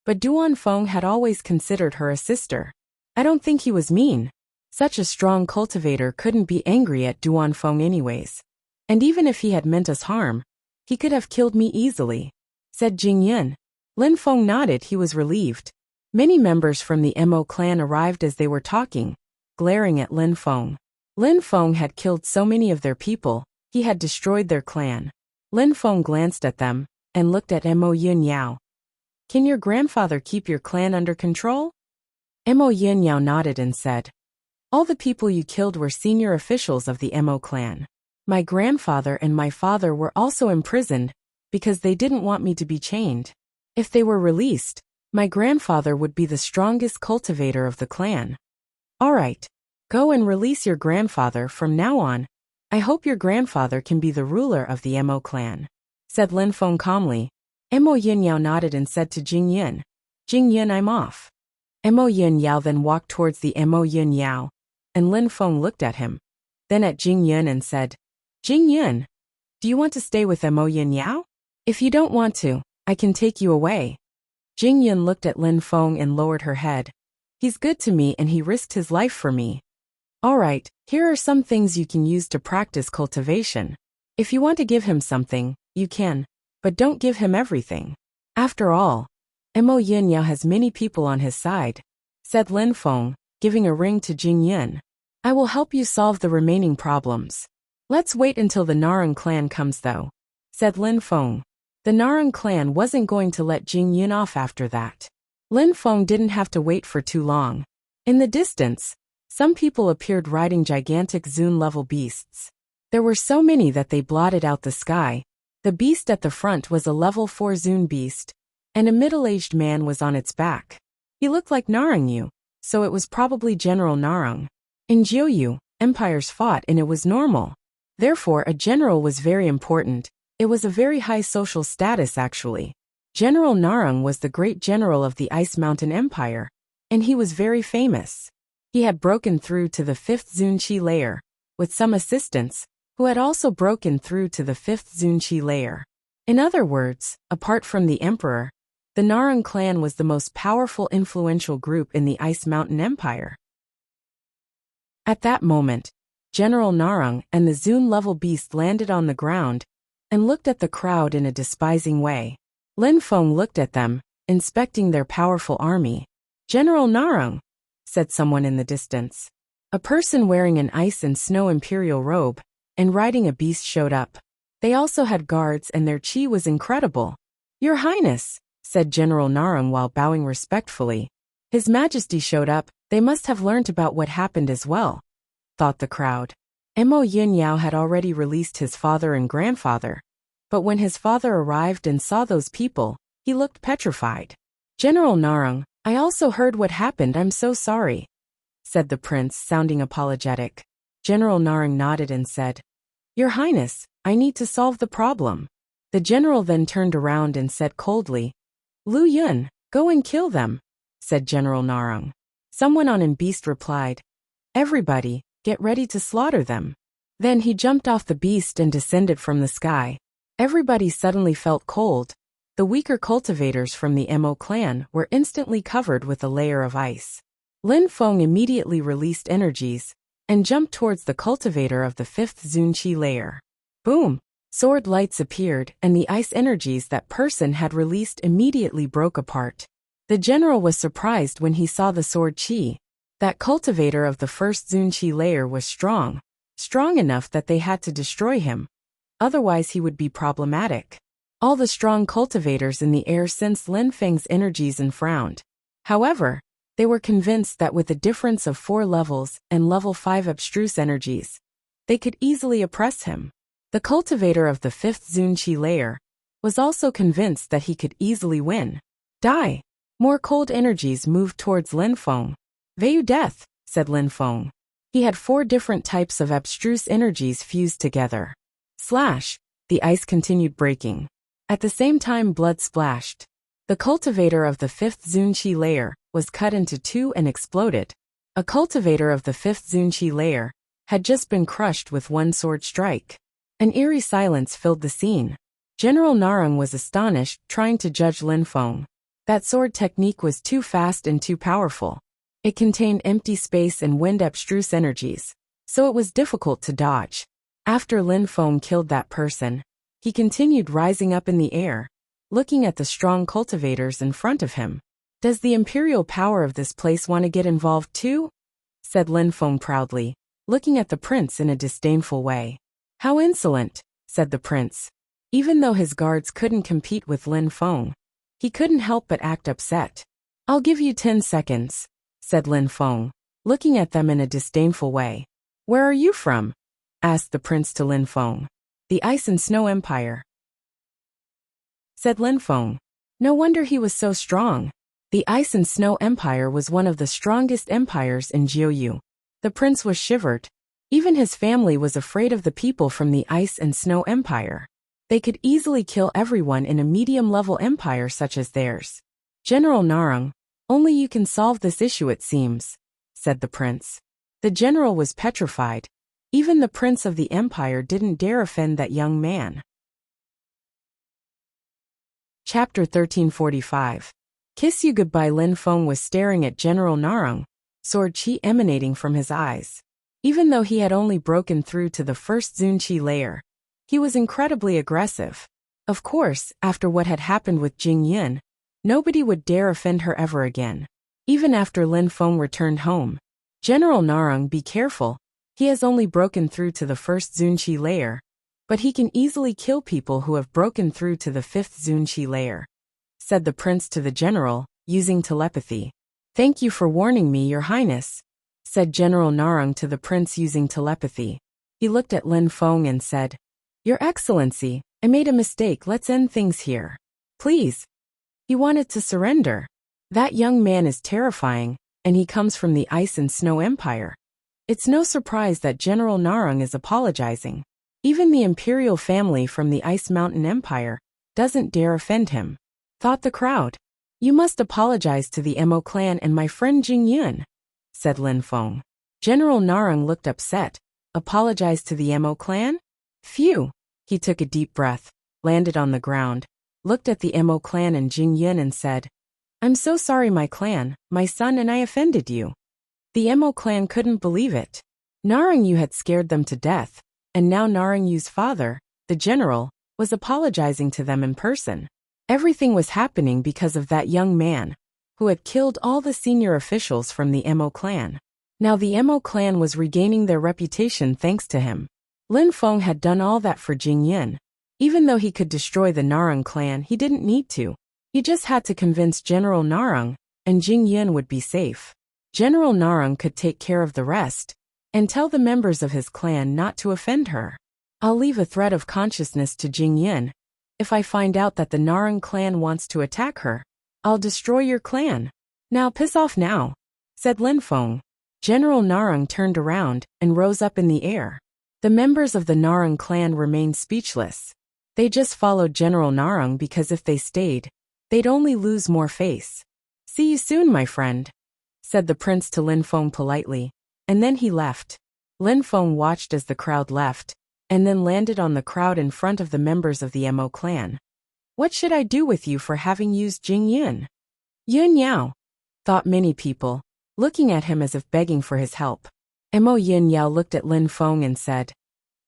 but Duan Feng had always considered her a sister. I don't think he was mean. Such a strong cultivator couldn't be angry at Duan Feng anyways. And even if he had meant us harm, he could have killed me easily, said Jing Yun. Lin Feng nodded. He was relieved. Many members from the Mo clan arrived as they were talking, glaring at Lin Feng. Lin Feng had killed so many of their people, he had destroyed their clan. Lin Feng glanced at them and looked at Mo Yin Yao. Can your grandfather keep your clan under control? Mo Yin Yao nodded and said, all the people you killed were senior officials of the Mo clan. My grandfather and my father were also imprisoned because they didn't want me to be chained. If they were released, my grandfather would be the strongest cultivator of the clan. All right, go and release your grandfather from now on. I hope your grandfather can be the ruler of the Mo clan, said Lin Feng calmly. Mo Yin Yao nodded and said to Jing Yin, Jing Yin, I'm off. Mo Yin Yao then walked towards the Mo Yin Yao, and Lin Feng looked at him, then at Jing Yin and said, Jing Yin, do you want to stay with Mo Yin Yao? If you don't want to, I can take you away. Jing Yin looked at Lin Feng and lowered her head. He's good to me and he risked his life for me. All right, here are some things you can use to practice cultivation. If you want to give him something, you can, but don't give him everything. After all, Mo Yin Yao has many people on his side, said Lin Feng, giving a ring to Jing Yin. I will help you solve the remaining problems. Let's wait until the Narang clan comes though, said Lin Feng. The Narang clan wasn't going to let Jing Yin off after that. Lin Feng didn't have to wait for too long. In the distance, some people appeared riding gigantic Zune-level beasts. There were so many that they blotted out the sky. The beast at the front was a level 4 Zune beast, and a middle-aged man was on its back. He looked like Narang Yu, so it was probably General Narang. In Jiuyu, empires fought and it was normal. Therefore, a general was very important. It was a very high social status actually. General Narang was the great general of the Ice Mountain Empire, and he was very famous. He had broken through to the 5th Zunqi layer, with some assistants, who had also broken through to the 5th Zunqi layer. In other words, apart from the emperor, the Narang clan was the most powerful influential group in the Ice Mountain Empire. At that moment, General Narang and the Zune-level beast landed on the ground and looked at the crowd in a despising way. Lin Feng looked at them, inspecting their powerful army. General Narang, said someone in the distance. A person wearing an ice and snow imperial robe and riding a beast showed up. They also had guards and their chi was incredible. Your Highness, said General Narang while bowing respectfully. His Majesty showed up, they must have learnt about what happened as well, thought the crowd. Mo Yin Yao had already released his father and grandfather, but when his father arrived and saw those people, he looked petrified. General Narang, I also heard what happened, I'm so sorry, said the prince, sounding apologetic. General Narang nodded and said, Your Highness, I need to solve the problem. The general then turned around and said coldly, Lu Yun, go and kill them, said General Narang. Someone on a beast replied, Everybody, get ready to slaughter them. Then he jumped off the beast and descended from the sky. Everybody suddenly felt cold. The weaker cultivators from the Mo clan were instantly covered with a layer of ice. Lin Feng immediately released energies and jumped towards the cultivator of the 5th Zunqi layer. Boom! Sword lights appeared and the ice energies that person had released immediately broke apart. The general was surprised when he saw the sword chi. That cultivator of the 1st Zunqi layer was strong enough that they had to destroy him. Otherwise he would be problematic. All the strong cultivators in the air sensed Lin Feng's energies and frowned. However, they were convinced that with a difference of 4 levels and level 5 abstruse energies, they could easily oppress him. The cultivator of the 5th Zunqi layer was also convinced that he could easily win. Die! More cold energies moved towards Lin Feng. Vayu death, said Lin Feng. He had 4 different types of abstruse energies fused together. Slash! The ice continued breaking. At the same time blood splashed. The cultivator of the 5th Zunqi layer was cut into 2 and exploded. A cultivator of the 5th Zunqi layer had just been crushed with 1 sword strike. An eerie silence filled the scene. General Narang was astonished, trying to judge Lin Feng. That sword technique was too fast and too powerful. It contained empty space and wind abstruse energies, so it was difficult to dodge. After Lin Feng killed that person, he continued rising up in the air, looking at the strong cultivators in front of him. Does the imperial power of this place want to get involved too? Said Lin Feng proudly, looking at the prince in a disdainful way. How insolent, said the prince. Even though his guards couldn't compete with Lin Feng, He couldn't help but act upset. "I'll give you 10 seconds," said Lin Feng, looking at them in a disdainful way. "Where are you from?" asked the prince to Lin Feng. "The Ice and Snow Empire," said Lin Feng. No wonder he was so strong. The Ice and Snow Empire was one of the strongest empires in Jiuyu. The prince was shivered. Even his family was afraid of the people from the Ice and Snow Empire. They could easily kill everyone in a medium-level empire such as theirs. "General Narang, only you can solve this issue it seems," said the prince. The general was petrified. Even the prince of the empire didn't dare offend that young man. Chapter 1345. Kiss You Goodbye. Lin Feng was staring at General Narang, sword qi emanating from his eyes. Even though he had only broken through to the first Zun Qi layer, he was incredibly aggressive. Of course, after what had happened with Jing Yun, nobody would dare offend her ever again. Even after Lin Feng returned home. "General Narang, be careful. He has only broken through to the first Zun Qi layer, but he can easily kill people who have broken through to the 5th Zun Qi layer," said the prince to the general, using telepathy. "Thank you for warning me, Your Highness," said General Narang to the prince using telepathy. He looked at Lin Feng and said, "Your Excellency, I made a mistake. Let's end things here. Please." He wanted to surrender. That young man is terrifying, and he comes from the Ice and Snow Empire. It's no surprise that General Narang is apologizing. Even the imperial family from the Ice Mountain Empire doesn't dare offend him, thought the crowd. "You must apologize to the Mo clan and my friend Jing Yun," said Lin Feng. General Narang looked upset. "Apologize to the Mo clan? Phew." He took a deep breath, landed on the ground, looked at the Mo clan and Jing Yun and said, "I'm so sorry my clan, my son and I offended you." The Mo clan couldn't believe it. Narang Yu had scared them to death, and now Narang Yu's father, the general, was apologizing to them in person. Everything was happening because of that young man, who had killed all the senior officials from the Mo clan. Now the Mo clan was regaining their reputation thanks to him. Lin Feng had done all that for Jing Yun. Even though he could destroy the Narang clan, he didn't need to. He just had to convince General Narang, and Jing Yun would be safe. General Narang could take care of the rest, and tell the members of his clan not to offend her. "I'll leave a thread of consciousness to Jing Yun. If I find out that the Narang clan wants to attack her, I'll destroy your clan. Now piss off now," said Lin Feng. General Narang turned around and rose up in the air. The members of the Narang clan remained speechless. They just followed General Narang because if they stayed, they'd only lose more face. "See you soon, my friend," said the prince to Lin Feng politely, and then he left. Lin Feng watched as the crowd left, and then landed on the crowd in front of the members of the Mo clan. "What should I do with you for having used Jing Yun?" "Yun Yao," thought many people, looking at him as if begging for his help. Mo Yin Yao looked at Lin Feng and said,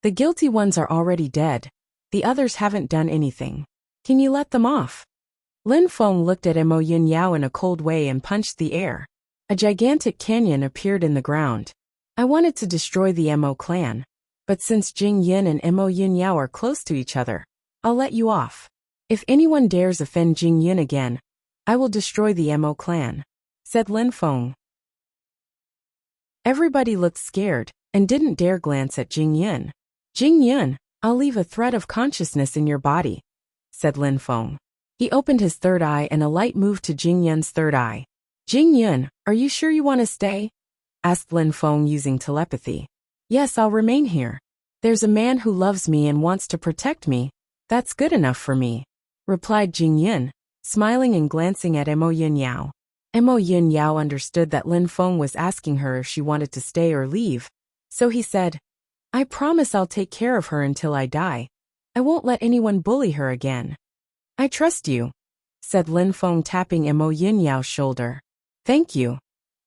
"The guilty ones are already dead. The others haven't done anything. Can you let them off?" Lin Feng looked at Mo Yin Yao in a cold way and punched the air. A gigantic canyon appeared in the ground. "I wanted to destroy the Mo clan, but since Jing Yun and Mo Yin Yao are close to each other, I'll let you off. If anyone dares offend Jing Yun again, I will destroy the Mo clan," said Lin Feng. Everybody looked scared and didn't dare glance at Jing Yun. "Jing Yun, I'll leave a thread of consciousness in your body," said Lin Feng. He opened his third eye and a light moved to Jing Yun's third eye. "Jing Yun, are you sure you want to stay?" asked Lin Feng using telepathy. "Yes, I'll remain here. There's a man who loves me and wants to protect me. That's good enough for me," replied Jing Yun, smiling and glancing at Mo Yin Yao. Mo Yin Yao understood that Lin Feng was asking her if she wanted to stay or leave, so he said, "I promise I'll take care of her until I die. I won't let anyone bully her again." "I trust you," said Lin Feng, tapping Mo Yin Yao's shoulder. "Thank you,"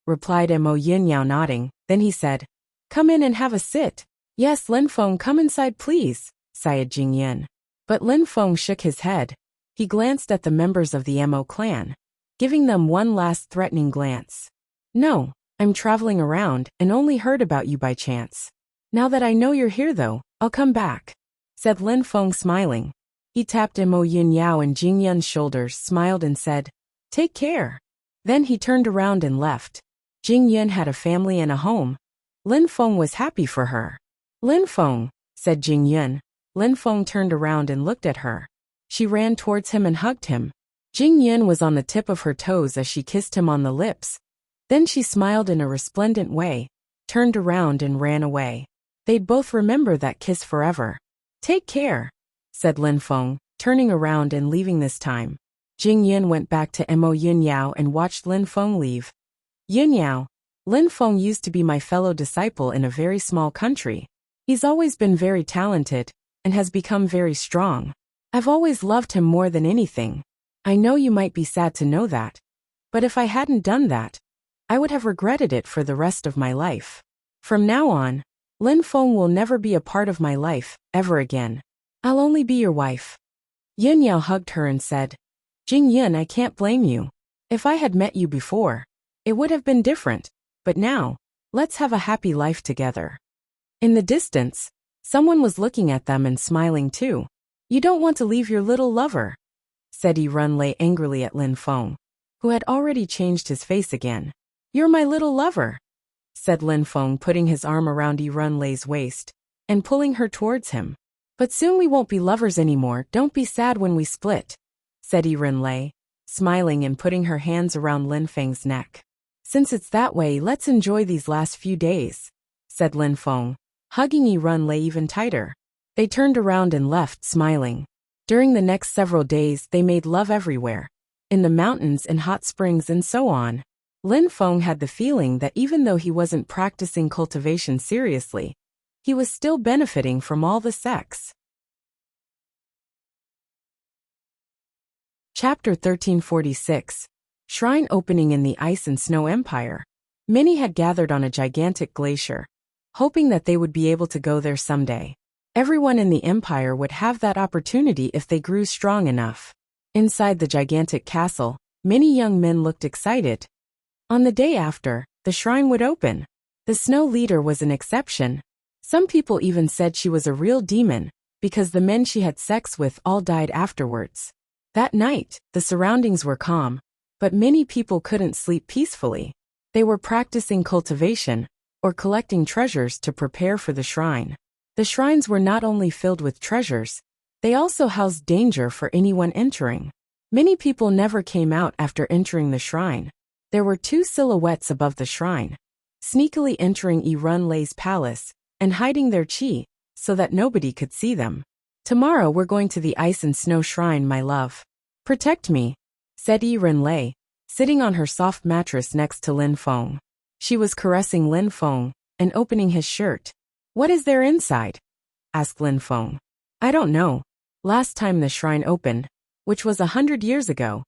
replied Mo Yin Yao, nodding. Then he said, "Come in and have a sit." "Yes, Lin Feng, come inside please," sighed Jing Yun. But Lin Feng shook his head. He glanced at the members of the Mo clan, giving them one last threatening glance. "No, I'm traveling around and only heard about you by chance. Now that I know you're here though, I'll come back," said Lin Feng, smiling. He tapped Mo Yunyao and Jing Yun's shoulders, smiled and said, "Take care." Then he turned around and left. Jing Yun had a family and a home. Lin Feng was happy for her. "Lin Feng," said Jing Yun. Lin Feng turned around and looked at her. She ran towards him and hugged him. Jing Yun was on the tip of her toes as she kissed him on the lips. Then she smiled in a resplendent way, turned around and ran away. They'd both remember that kiss forever. "Take care," said Lin Feng, turning around and leaving this time. Jing Yun went back to Mo Yunyao and watched Lin Feng leave. "Yunyao, Lin Feng used to be my fellow disciple in a very small country. He's always been very talented and has become very strong. I've always loved him more than anything. I know you might be sad to know that, but if I hadn't done that, I would have regretted it for the rest of my life. From now on, Lin Feng will never be a part of my life, ever again. I'll only be your wife." Yunyao hugged her and said, "Jing Yun, I can't blame you. If I had met you before, it would have been different, but now, let's have a happy life together." In the distance, someone was looking at them and smiling too. "You don't want to leave your little lover," said Yi Runlei angrily at Lin Feng, who had already changed his face again. "You're my little lover," said Lin Feng, putting his arm around Yi Runlei's waist and pulling her towards him. "But soon we won't be lovers anymore. Don't be sad when we split," said Yi Runlei, smiling and putting her hands around Lin Feng's neck. "Since it's that way, let's enjoy these last few days," said Lin Feng, hugging Yi Runlei even tighter. They turned around and left, smiling. During the next several days, they made love everywhere, in the mountains and hot springs and so on. Lin Feng had the feeling that even though he wasn't practicing cultivation seriously, he was still benefiting from all the sex. Chapter 1346. Shrine opening in the Ice and Snow Empire. Many had gathered on a gigantic glacier, hoping that they would be able to go there someday. Everyone in the empire would have that opportunity if they grew strong enough. Inside the gigantic castle, many young men looked excited. On the day after, the shrine would open. The snow leader was an exception. Some people even said she was a real demon, because the men she had sex with all died afterwards. That night, the surroundings were calm, but many people couldn't sleep peacefully. They were practicing cultivation, or collecting treasures to prepare for the shrine. The shrines were not only filled with treasures, they also housed danger for anyone entering. Many people never came out after entering the shrine. There were two silhouettes above the shrine, sneakily entering Yi Runlei's palace and hiding their qi so that nobody could see them. "Tomorrow we're going to the Ice and Snow Shrine, my love. Protect me," said Yi Runlei, sitting on her soft mattress next to Lin Feng. She was caressing Lin Feng and opening his shirt. "What is there inside?" asked Lin Feng. "I don't know. Last time the shrine opened, which was 100 years ago,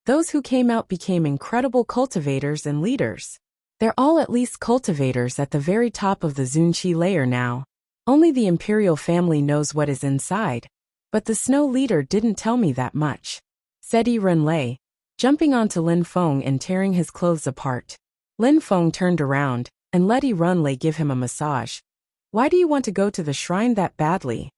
those who came out became incredible cultivators and leaders. They're all at least cultivators at the very top of the Zunqi layer now. Only the imperial family knows what is inside, but the snow leader didn't tell me that much," said Yi Runlei, jumping onto Lin Feng and tearing his clothes apart. Lin Feng turned around and let Yi Runlei give him a massage. "Why do you want to go to the shrine that badly?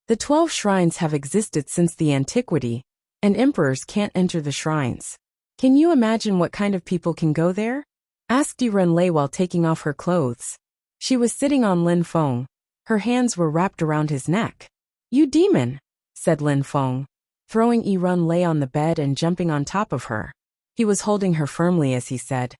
The 12 shrines have existed since the antiquity, and emperors can't enter the shrines. Can you imagine what kind of people can go there?" asked Yi Runlei while taking off her clothes. She was sitting on Lin Feng. Her hands were wrapped around his neck. "You demon," said Lin Feng, throwing Yi Runlei on the bed and jumping on top of her. He was holding her firmly as he said,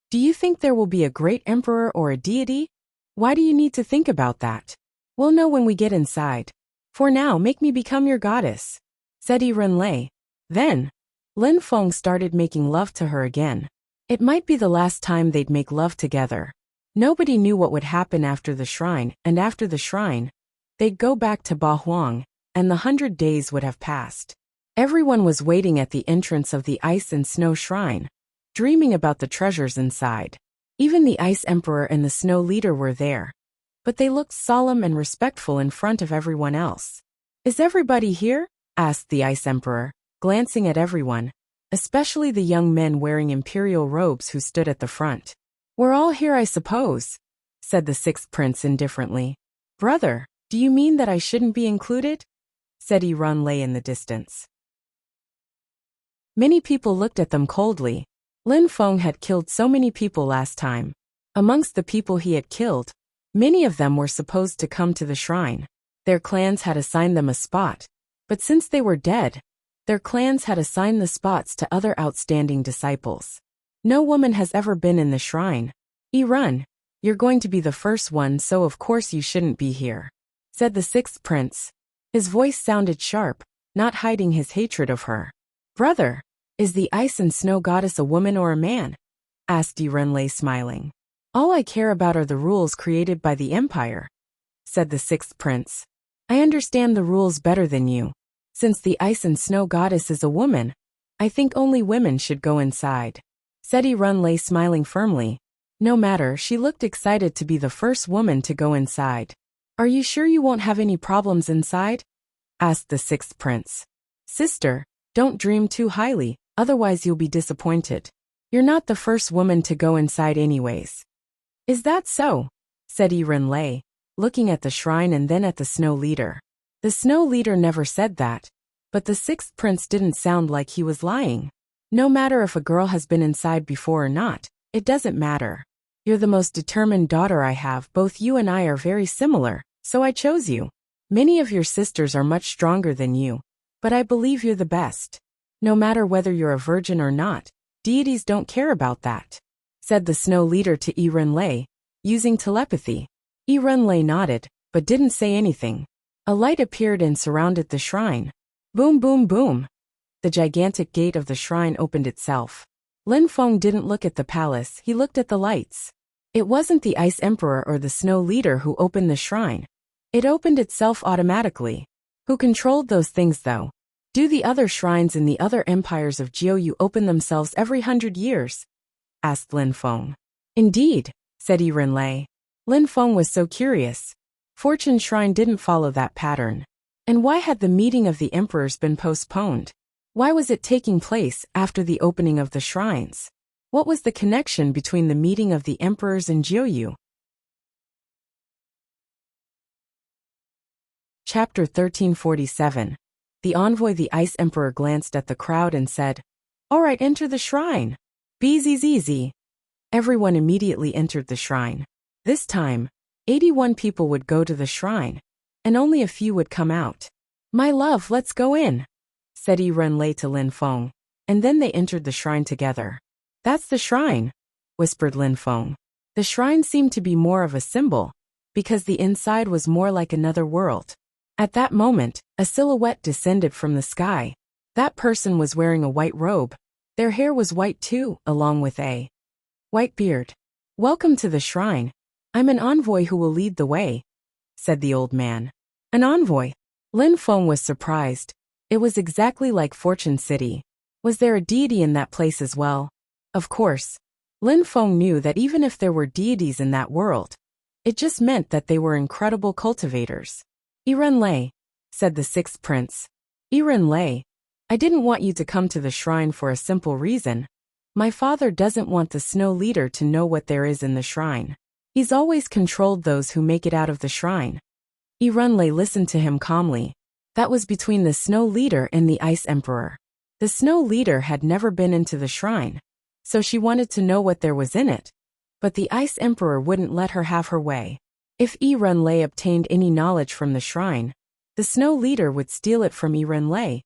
"Do you think there will be a great emperor or a deity? Why do you need to think about that? We'll know when we get inside. For now, make me become your goddess," said Yi Runlei. Then, Lin Feng started making love to her again. It might be the last time they'd make love together. Nobody knew what would happen after the shrine, and after the shrine, they'd go back to Ba Huang, and the 100 days would have passed. Everyone was waiting at the entrance of the Ice and Snow Shrine, dreaming about the treasures inside. Even the Ice Emperor and the Snow Leader were there, but they looked solemn and respectful in front of everyone else. "Is everybody here?" asked the Ice Emperor, glancing at everyone, especially the young men wearing imperial robes who stood at the front. "We're all here, I suppose," said the 6th prince indifferently. "Brother, do you mean that I shouldn't be included?" said Run Lei in the distance. Many people looked at them coldly. Lin Feng had killed so many people last time. Amongst the people he had killed, many of them were supposed to come to the shrine. Their clans had assigned them a spot. But since they were dead, their clans had assigned the spots to other outstanding disciples. No woman has ever been in the shrine. Run, you're going to be the first one, so of course you shouldn't be here, said the sixth prince. His voice sounded sharp, not hiding his hatred of her. Brother, is the ice and snow goddess a woman or a man? Asked Run Lei, smiling. All I care about are the rules created by the empire, said the sixth prince. I understand the rules better than you. Since the ice and snow goddess is a woman, I think only women should go inside, said Run Lei, smiling firmly. No matter, she looked excited to be the first woman to go inside. Are you sure you won't have any problems inside? Asked the sixth prince. Sister, don't dream too highly, otherwise you'll be disappointed. You're not the first woman to go inside anyways. Is that so? Said Run Lei, looking at the shrine and then at the snow leader. The snow leader never said that, but the sixth prince didn't sound like he was lying. No matter if a girl has been inside before or not, it doesn't matter. You're the most determined daughter I have. Both you and I are very similar, so I chose you. Many of your sisters are much stronger than you, but I believe you're the best. No matter whether you're a virgin or not, deities don't care about that, said the snow leader to Run Lei, using telepathy. Run Lei nodded, but didn't say anything. A light appeared and surrounded the shrine. Boom, boom, boom. The gigantic gate of the shrine opened itself. Lin Feng didn't look at the palace, he looked at the lights. It wasn't the Ice Emperor or the Snow Leader who opened the shrine. It opened itself automatically. Who controlled those things though? Do the other shrines in the other empires of Jiuyu open themselves every 100 years? Asked Lin Feng. Indeed, said Run Lei. Lin Feng was so curious. Fortune Shrine didn't follow that pattern. And why had the meeting of the emperors been postponed? Why was it taking place after the opening of the shrines? What was the connection between the meeting of the emperors and Jiuyu? Chapter 1347. The envoy the Ice Emperor glanced at the crowd and said, All right, enter the shrine. Easy. Everyone immediately entered the shrine. This time, 81 people would go to the shrine, and only a few would come out. My love, let's go in, said Run Lei to Lin Feng, and then they entered the shrine together. That's the shrine, whispered Lin Feng. The shrine seemed to be more of a symbol, because the inside was more like another world. At that moment, a silhouette descended from the sky. That person was wearing a white robe. Their hair was white too, along with a white beard. Welcome to the shrine. I'm an envoy who will lead the way, said the old man. An envoy? Lin Feng was surprised. It was exactly like Fortune City. Was there a deity in that place as well? Of course. Lin Feng knew that even if there were deities in that world, it just meant that they were incredible cultivators. Run Lei, said the sixth prince. Run Lei, I didn't want you to come to the shrine for a simple reason. My father doesn't want the Snow Leader to know what there is in the shrine. He's always controlled those who make it out of the shrine. Run Lei listened to him calmly. That was between the Snow Leader and the Ice Emperor. The Snow Leader had never been into the shrine, so she wanted to know what there was in it. But the Ice Emperor wouldn't let her have her way. If Run Lei obtained any knowledge from the shrine, the Snow Leader would steal it from Run Lei,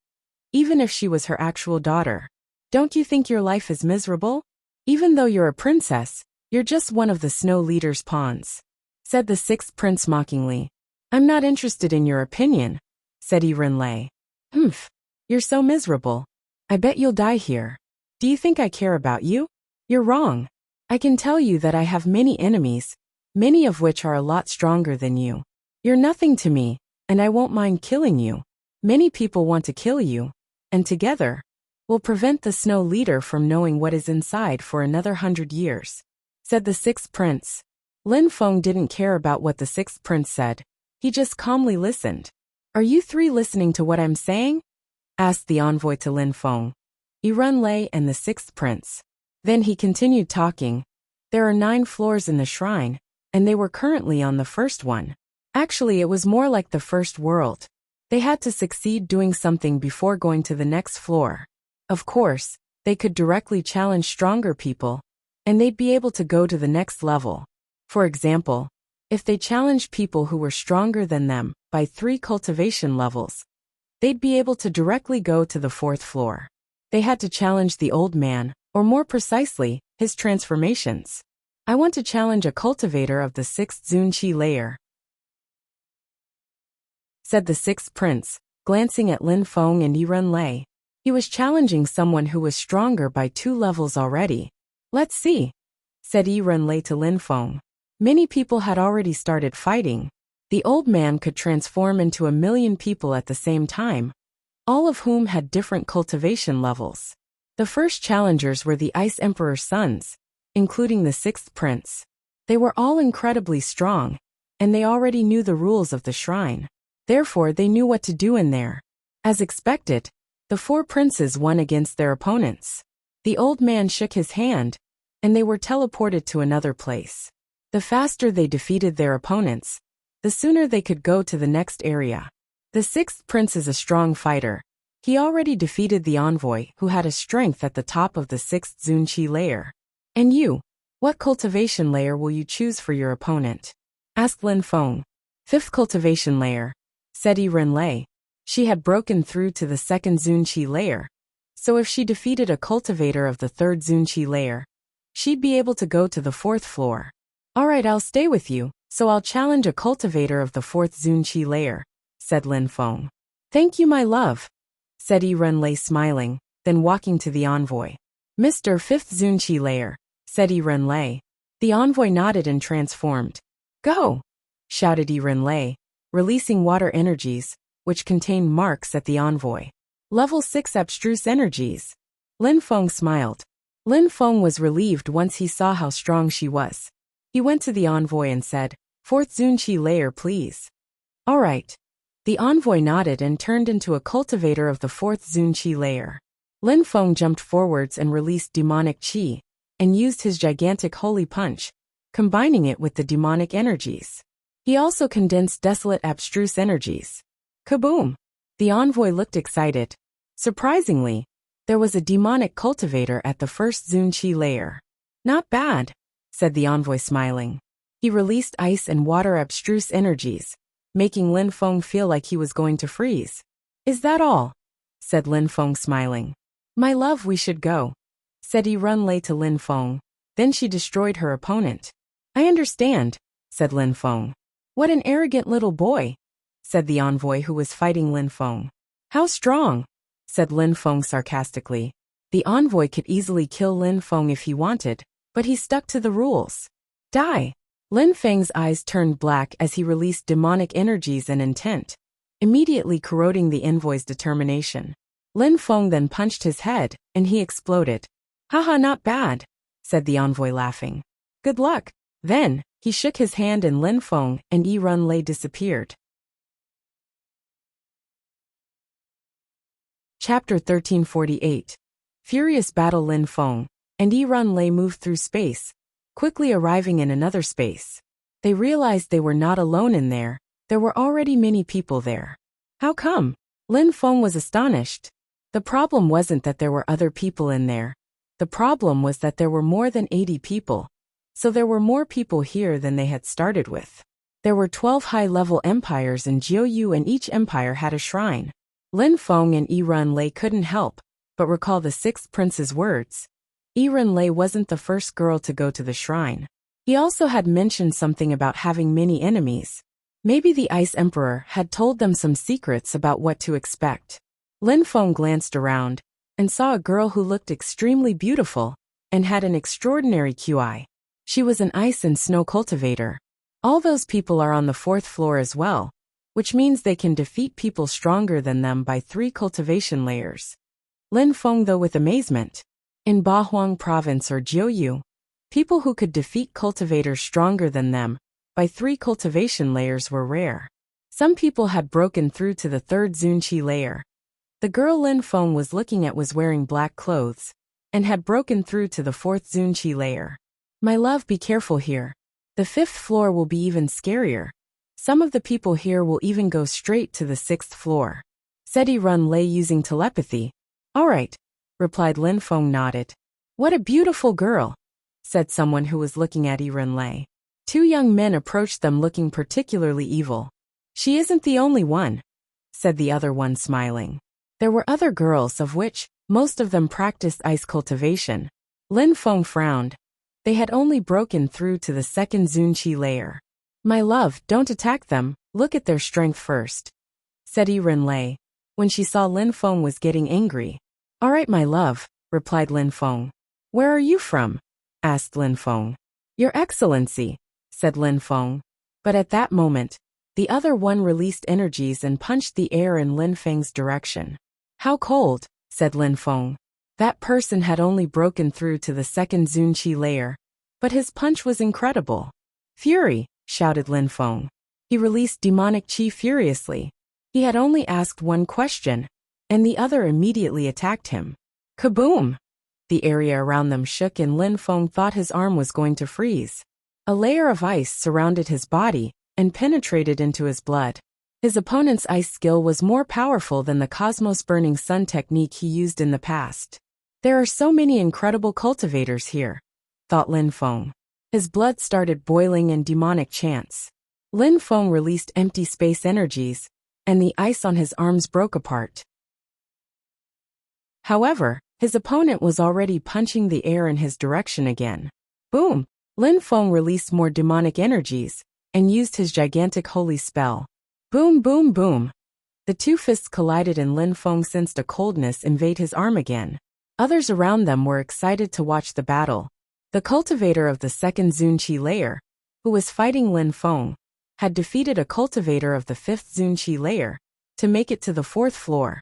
even if she was her actual daughter. Don't you think your life is miserable? Even though you're a princess, you're just one of the Snow Leader's pawns, said the sixth prince mockingly. I'm not interested in your opinion, said Run Lei. Humph, you're so miserable. I bet you'll die here. Do you think I care about you? You're wrong. I can tell you that I have many enemies, many of which are a lot stronger than you. You're nothing to me, and I won't mind killing you. Many people want to kill you, and together, we'll prevent the Snow Leader from knowing what is inside for another 100 years, said the sixth prince. Lin Feng didn't care about what the sixth prince said. He just calmly listened. Are you three listening to what I'm saying? Asked the envoy to Lin Feng, Run Lei and the sixth prince. Then he continued talking. There are 9 floors in the shrine, and they were currently on the first one. Actually, it was more like the first world. They had to succeed doing something before going to the next floor. Of course, they could directly challenge stronger people, and they'd be able to go to the next level. For example, if they challenged people who were stronger than them by 3 cultivation levels, they'd be able to directly go to the 4th floor. They had to challenge the old man, or more precisely, his transformations. I want to challenge a cultivator of the 6th Zunqi layer, said the 6th prince, glancing at Lin Feng and Yirun Lei. He was challenging someone who was stronger by 2 levels already. Let's see, said Yirun Lei to Lin Feng. Many people had already started fighting. The old man could transform into 1,000,000 people at the same time, all of whom had different cultivation levels. The first challengers were the Ice Emperor's sons, including the 6th prince. They were all incredibly strong, and they already knew the rules of the shrine. Therefore, they knew what to do in there. As expected, the 4 princes won against their opponents. The old man shook his hand, and they were teleported to another place. The faster they defeated their opponents, the sooner they could go to the next area. The 6th prince is a strong fighter. He already defeated the envoy who had a strength at the top of the 6th Zunqi layer. And you, what cultivation layer will you choose for your opponent? Asked Lin Feng. 5th cultivation layer, said Yirun Lei. She had broken through to the 2nd Zunqi layer, so if she defeated a cultivator of the 3rd Zunqi layer, she'd be able to go to the 4th floor. Alright, I'll stay with you, so I'll challenge a cultivator of the 4th Zunqi layer, said Lin Feng. Thank you, my love, said Yirun Lei smiling, then walking to the envoy. Mr. 5th Zunqi layer, said Yirun Lei. The envoy nodded and transformed. Go, shouted Yirun Lei, releasing water energies, which contained marks at the envoy. Level 6 abstruse energies. Lin Feng smiled. Lin Feng was relieved once he saw how strong she was. He went to the envoy and said, 4th Zunqi layer, please. All right. The envoy nodded and turned into a cultivator of the 4th Zunqi layer. Lin Feng jumped forwards and released demonic qi, and used his gigantic holy punch, combining it with the demonic energies. He also condensed desolate abstruse energies. Kaboom! The envoy looked excited. Surprisingly, there was a demonic cultivator at the 1st Zunqi layer. Not bad, said the envoy smiling. He released ice and water abstruse energies, making Lin Feng feel like he was going to freeze. Is that all? Said Lin Feng smiling. My love, we should go, said Yirun Lei to Lin Feng. Then she destroyed her opponent. I understand, said Lin Feng. What an arrogant little boy, said the envoy who was fighting Lin Feng. How strong, said Lin Feng sarcastically. The envoy could easily kill Lin Feng if he wanted, but he stuck to the rules. Die! Lin Feng's eyes turned black as he released demonic energies and intent, immediately corroding the envoy's determination. Lin Feng then punched his head, and he exploded. Haha, not bad, said the envoy laughing. Good luck. Then, he shook his hand and Lin Feng and Yirun Lei disappeared. Chapter 1348. Furious battle. Lin Feng and Yirun Lei moved through space, quickly arriving in another space. They realized they were not alone in there. There were already many people there. How come? Lin Feng was astonished. The problem wasn't that there were other people in there. The problem was that there were more than 80 people. So there were more people here than they had started with. There were 12 high-level empires in Jiuyu, and each empire had a shrine. Lin Feng and Yirun Lei couldn't help but recall the 6th prince's words. Yirun Lei wasn't the first girl to go to the shrine. He also had mentioned something about having many enemies. Maybe the Ice Emperor had told them some secrets about what to expect. Lin Feng glanced around and saw a girl who looked extremely beautiful and had an extraordinary QI. She was an ice and snow cultivator. All those people are on the 4th floor as well, which means they can defeat people stronger than them by 3 cultivation layers. Lin Feng, though, with amazement. In Bahuang province or Jiuyu, people who could defeat cultivators stronger than them by 3 cultivation layers were rare. Some people had broken through to the 3rd Zunqi layer. The girl Lin Feng was looking at was wearing black clothes and had broken through to the 4th Zunqi layer. My love, be careful here. The 5th floor will be even scarier, Some of the people here will even go straight to the 6th floor, said Run Lei using telepathy. All right, replied Lin Feng nodded. What a beautiful girl, said someone who was looking at Run Lei. Two young men approached them looking particularly evil. She isn't the only one, said the other one smiling. There were other girls of which, most of them practiced ice cultivation. Lin Feng frowned. They had only broken through to the 2nd Zunqi layer. My love, don't attack them, look at their strength first, said Run Lei, when she saw Lin Feng was getting angry. All right, my love, replied Lin Feng. Where are you from? Asked Lin Feng. Your Excellency, said Lin Feng. But at that moment, the other one released energies and punched the air in Lin Feng's direction. How cold, said Lin Feng. That person had only broken through to the 2nd Zunqi layer, but his punch was incredible. Fury, shouted Lin Feng. He released demonic chi furiously. He had only asked one question, and the other immediately attacked him. Kaboom! The area around them shook and Lin Feng thought his arm was going to freeze. A layer of ice surrounded his body and penetrated into his blood. His opponent's ice skill was more powerful than the Cosmos Burning Sun technique he used in the past. There are so many incredible cultivators here, thought Lin Feng. His blood started boiling in demonic chants. Lin Feng released empty space energies, and the ice on his arms broke apart. However, his opponent was already punching the air in his direction again. Boom! Lin Feng released more demonic energies, and used his gigantic holy spell. Boom, boom, boom! The two fists collided and Lin Feng sensed a coldness invade his arm again. Others around them were excited to watch the battle. The cultivator of the 2nd Zunqi layer, who was fighting Lin Feng, had defeated a cultivator of the 5th Zunqi layer to make it to the 4th floor.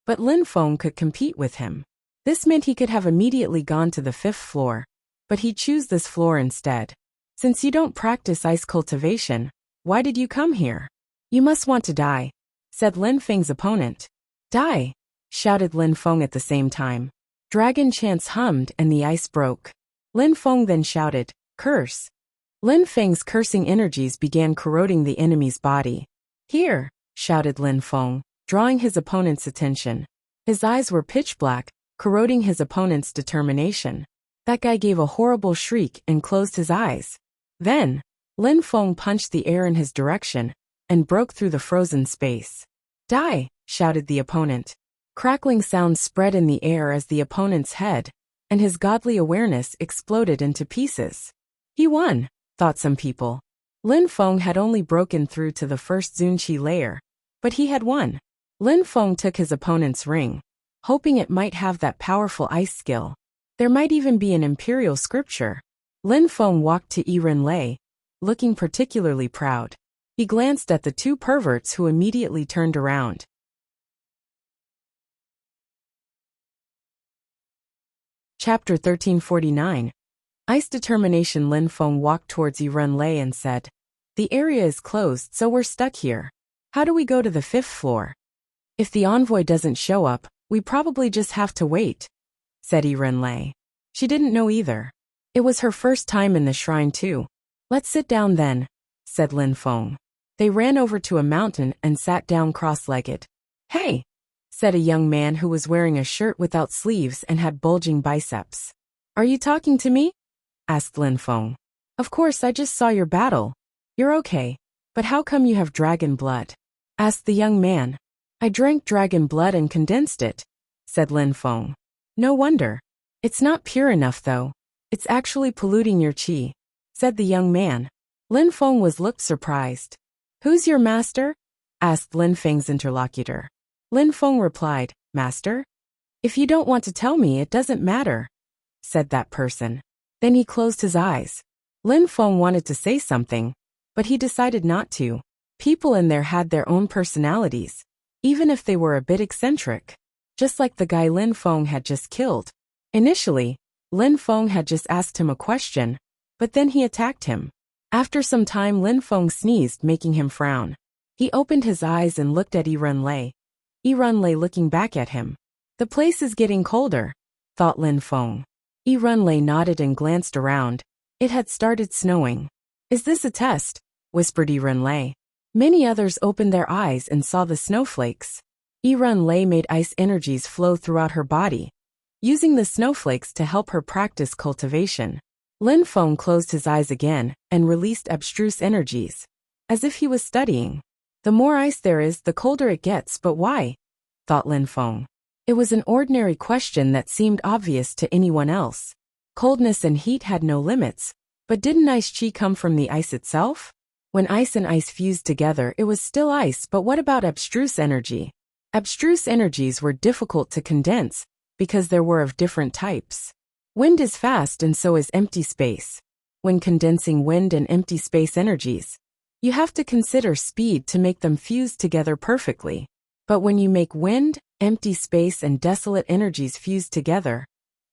But Lin Feng could compete with him. This meant he could have immediately gone to the 5th floor, but he chose this floor instead. Since you don't practice ice cultivation, why did you come here? You must want to die, said Lin Feng's opponent. Die! Shouted Lin Feng at the same time. Dragon chants hummed and the ice broke. Lin Feng then shouted, curse. Lin Feng's cursing energies began corroding the enemy's body. Here, shouted Lin Feng, drawing his opponent's attention. His eyes were pitch black, corroding his opponent's determination. That guy gave a horrible shriek and closed his eyes. Then, Lin Feng punched the air in his direction and broke through the frozen space. Die, shouted the opponent. Crackling sounds spread in the air as the opponent's head and his godly awareness exploded into pieces. He won, thought some people. Lin Feng had only broken through to the 1st Zunqi layer, but he had won. Lin Feng took his opponent's ring, hoping it might have that powerful ice skill. There might even be an imperial scripture. Lin Feng walked to Run Lei, looking particularly proud. He glanced at the two perverts who immediately turned around. Chapter 1349. Ice Determination. Lin Feng walked towards Run Lei and said, the area is closed, so we're stuck here. How do we go to the 5th floor? If the envoy doesn't show up, we probably just have to wait, said Run Lei. She didn't know either. It was her first time in the shrine too. Let's sit down then, said Lin Feng. They ran over to a mountain and sat down cross-legged. Hey, said a young man who was wearing a shirt without sleeves and had bulging biceps. Are you talking to me? Asked Lin Feng. Of course, I just saw your battle. You're okay, but how come you have dragon blood? Asked the young man. I drank dragon blood and condensed it, said Lin Feng. No wonder. It's not pure enough though. It's actually polluting your qi, said the young man. Lin Feng looked surprised. Who's your master? Asked Lin Feng's interlocutor. Lin Feng replied, Master? If you don't want to tell me, it doesn't matter, said that person. Then he closed his eyes. Lin Feng wanted to say something, but he decided not to. People in there had their own personalities, even if they were a bit eccentric. Just like the guy Lin Feng had just killed. Initially, Lin Feng had just asked him a question, but then he attacked him. After some time, Lin Feng sneezed, making him frown. He opened his eyes and looked at Run Lei. Run Lei looking back at him. The place is getting colder, thought Lin Feng. Run Lei nodded and glanced around. It had started snowing. Is this a test? Whispered Run Lei. Many others opened their eyes and saw the snowflakes. Lei made ice energies flow throughout her body, using the snowflakes to help her practice cultivation. Lin Feng closed his eyes again and released abstruse energies, as if he was studying. The more ice there is, the colder it gets, but why? Thought Lin Feng. It was an ordinary question that seemed obvious to anyone else. Coldness and heat had no limits, but didn't ice chi come from the ice itself? When ice and ice fused together, it was still ice, but what about abstruse energy? Abstruse energies were difficult to condense, because there were of different types. Wind is fast and so is empty space. When condensing wind and empty space energies, you have to consider speed to make them fuse together perfectly. But when you make wind, empty space and desolate energies fuse together,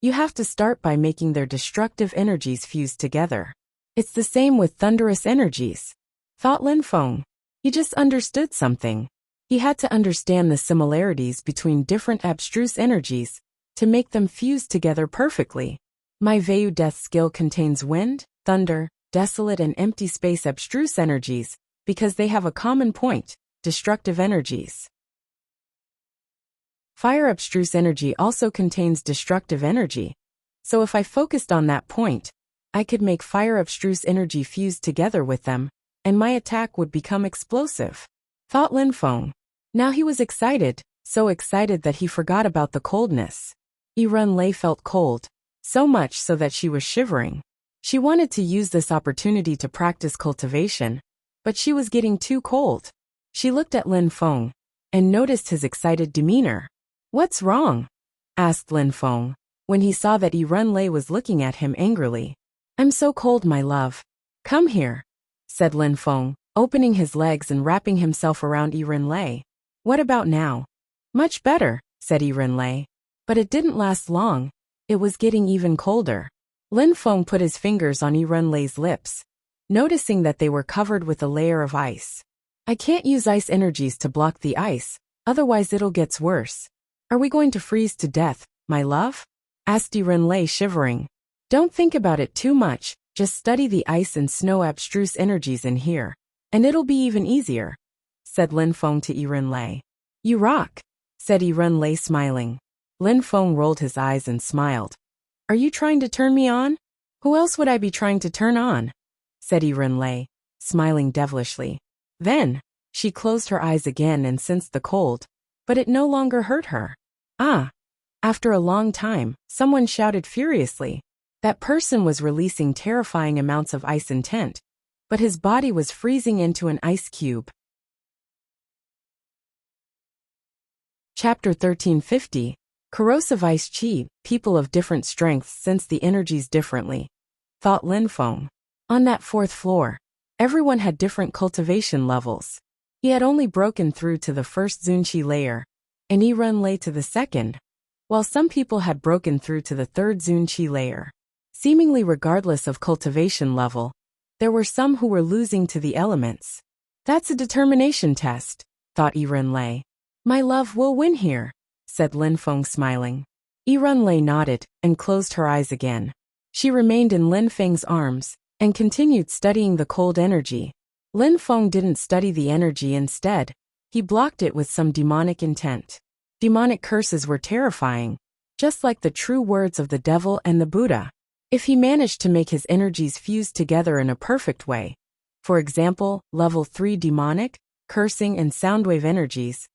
you have to start by making their destructive energies fuse together. It's the same with thunderous energies, thought Lin Feng. He just understood something. He had to understand the similarities between different abstruse energies to make them fuse together perfectly. My Vayu Death skill contains wind, thunder, desolate and empty space abstruse energies because they have a common point, destructive energies. Fire abstruse energy also contains destructive energy, so if I focused on that point, I could make fire abstruse energy fuse together with them, and my attack would become explosive, thought Lin Feng. Now he was excited, so excited that he forgot about the coldness. Lei felt cold, so much so that she was shivering. She wanted to use this opportunity to practice cultivation, but she was getting too cold. She looked at Lin Feng and noticed his excited demeanor. "What's wrong?" asked Lin Feng, when he saw that Lei was looking at him angrily. "I'm so cold, my love. Come here," said Lin Feng, opening his legs and wrapping himself around Lei. "What about now?" "Much better," said Lei. But it didn't last long. It was getting even colder. Lin Feng put his fingers on Lei's lips, noticing that they were covered with a layer of ice. "I can't use ice energies to block the ice, otherwise it'll get worse. Are we going to freeze to death, my love?" asked Lei, shivering. "Don't think about it too much, just study the ice and snow abstruse energies in here, and it'll be even easier," said Lin Feng to Lei. "You rock," said Lei, smiling. Lin Feng rolled his eyes and smiled. "Are you trying to turn me on? Who else would I be trying to turn on?" said Lei, smiling devilishly. Then, she closed her eyes again and sensed the cold, but it no longer hurt her. Ah! After a long time, someone shouted furiously. That person was releasing terrifying amounts of ice intent, but his body was freezing into an ice cube. Chapter 1350. Corrosive Ice Chi, people of different strengths sense the energies differently, thought Lin Feng. On that fourth floor, everyone had different cultivation levels. He had only broken through to the first Zunqi layer, and Lei to the second, while some people had broken through to the third Zunqi layer. Seemingly regardless of cultivation level, there were some who were losing to the elements. "That's a determination test," thought Lei. "My love will win here," said Lin Feng, smiling. Lei nodded and closed her eyes again. She remained in Lin Feng's arms and continued studying the cold energy. Lin Feng didn't study the energy instead. He blocked it with some demonic intent. Demonic curses were terrifying, just like the true words of the devil and the Buddha. If he managed to make his energies fuse together in a perfect way, for example, level 3 demonic, cursing and soundwave energies,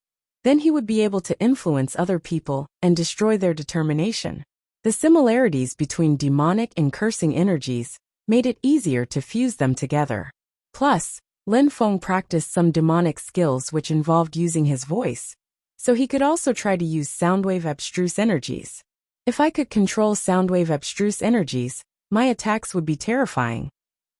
then he would be able to influence other people and destroy their determination. The similarities between demonic and cursing energies made it easier to fuse them together. Plus, Lin Feng practiced some demonic skills which involved using his voice, so he could also try to use soundwave abstruse energies. If I could control soundwave abstruse energies, my attacks would be terrifying,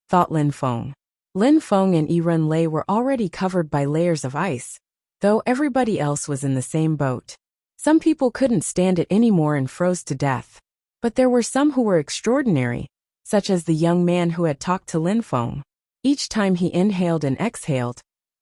thought Lin Feng. Lin Feng and Lei were already covered by layers of ice, though everybody else was in the same boat. Some people couldn't stand it anymore and froze to death. But there were some who were extraordinary, such as the young man who had talked to Lin Feng. Each time he inhaled and exhaled,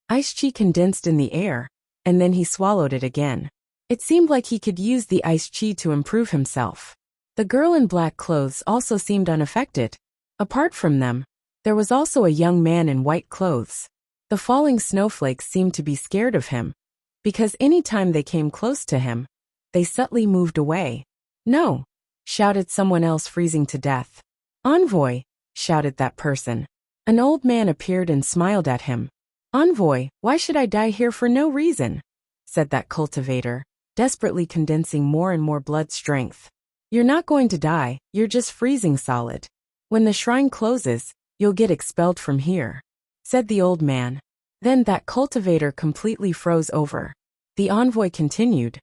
ice chi condensed in the air, and then he swallowed it again. It seemed like he could use the ice chi to improve himself. The girl in black clothes also seemed unaffected. Apart from them, there was also a young man in white clothes. The falling snowflakes seemed to be scared of him, because any time they came close to him, they subtly moved away. "No!" shouted someone else, freezing to death. "Envoy!" shouted that person. An old man appeared and smiled at him. "Envoy, why should I die here for no reason?" said that cultivator, desperately condensing more and more blood strength. "You're not going to die, you're just freezing solid. When the shrine closes, you'll get expelled from here," said the old man. Then that cultivator completely froze over. The envoy continued,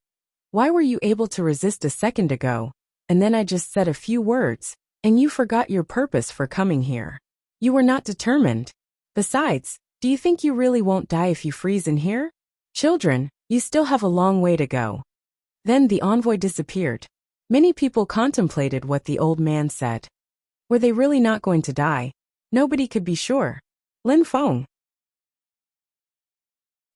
"Why were you able to resist a second ago? And then I just said a few words, and you forgot your purpose for coming here. You were not determined. Besides, do you think you really won't die if you freeze in here? Children, you still have a long way to go." Then the envoy disappeared. Many people contemplated what the old man said. Were they really not going to die? Nobody could be sure. "Lin Feng,"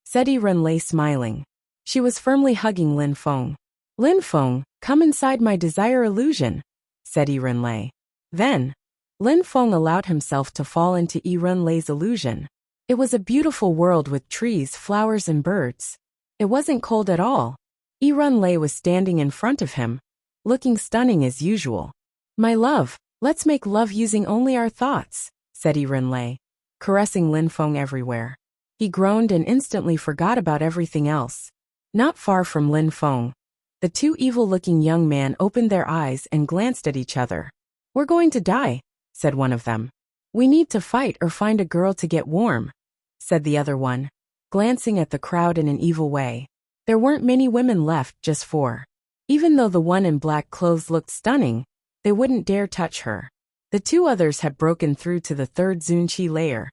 said Renlei, smiling. She was firmly hugging Lin Feng. "Lin Feng, come inside my desire illusion," said Renlei. Then, Lin Feng allowed himself to fall into Renlei's illusion. It was a beautiful world with trees, flowers, and birds. It wasn't cold at all. Renlei was standing in front of him, looking stunning as usual. "My love, let's make love using only our thoughts," said Renlei, caressing Lin Feng everywhere. He groaned and instantly forgot about everything else. Not far from Lin Feng, the two evil-looking young men opened their eyes and glanced at each other. "We're going to die," said one of them. "We need to fight or find a girl to get warm," said the other one, glancing at the crowd in an evil way. There weren't many women left, just 4. Even though the one in black clothes looked stunning, they wouldn't dare touch her. The 2 others had broken through to the 3rd Zunqi layer,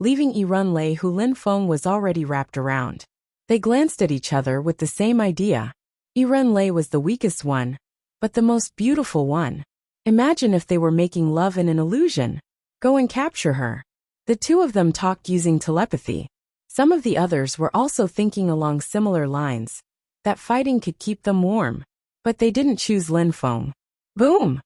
leaving Renlei, who Lin Feng was already wrapped around. They glanced at each other with the same idea. Renlei was the weakest one, but the most beautiful one. Imagine if they were making love in an illusion. Go and capture her. The 2 of them talked using telepathy. Some of the others were also thinking along similar lines, that fighting could keep them warm. But they didn't choose Lin Feng. Boom!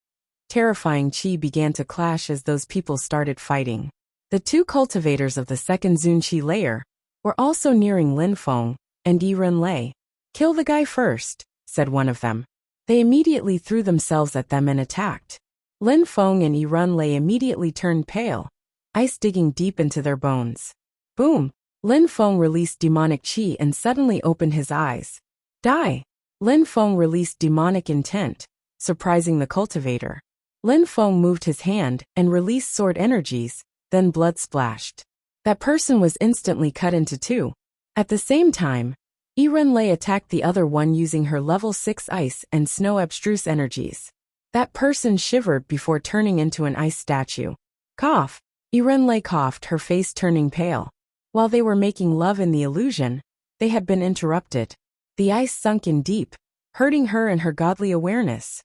Terrifying qi began to clash as those people started fighting. The 2 cultivators of the 2nd Zunqi layer were also nearing Lin Feng and Renlei. "Kill the guy first," said one of them. They immediately threw themselves at them and attacked. Lin Feng and Renlei immediately turned pale, ice digging deep into their bones. Boom! Lin Feng released demonic qi and suddenly opened his eyes. Die! Lin Feng released demonic intent, surprising the cultivator. Lin Feng moved his hand and released sword energies, then blood splashed. That person was instantly cut into 2. At the same time, Renlei attacked the other one using her level 6 ice and snow abstruse energies. That person shivered before turning into an ice statue. Cough! Renlei coughed, her face turning pale. While they were making love in the illusion, they had been interrupted. The ice sunk in deep, hurting her and her godly awareness.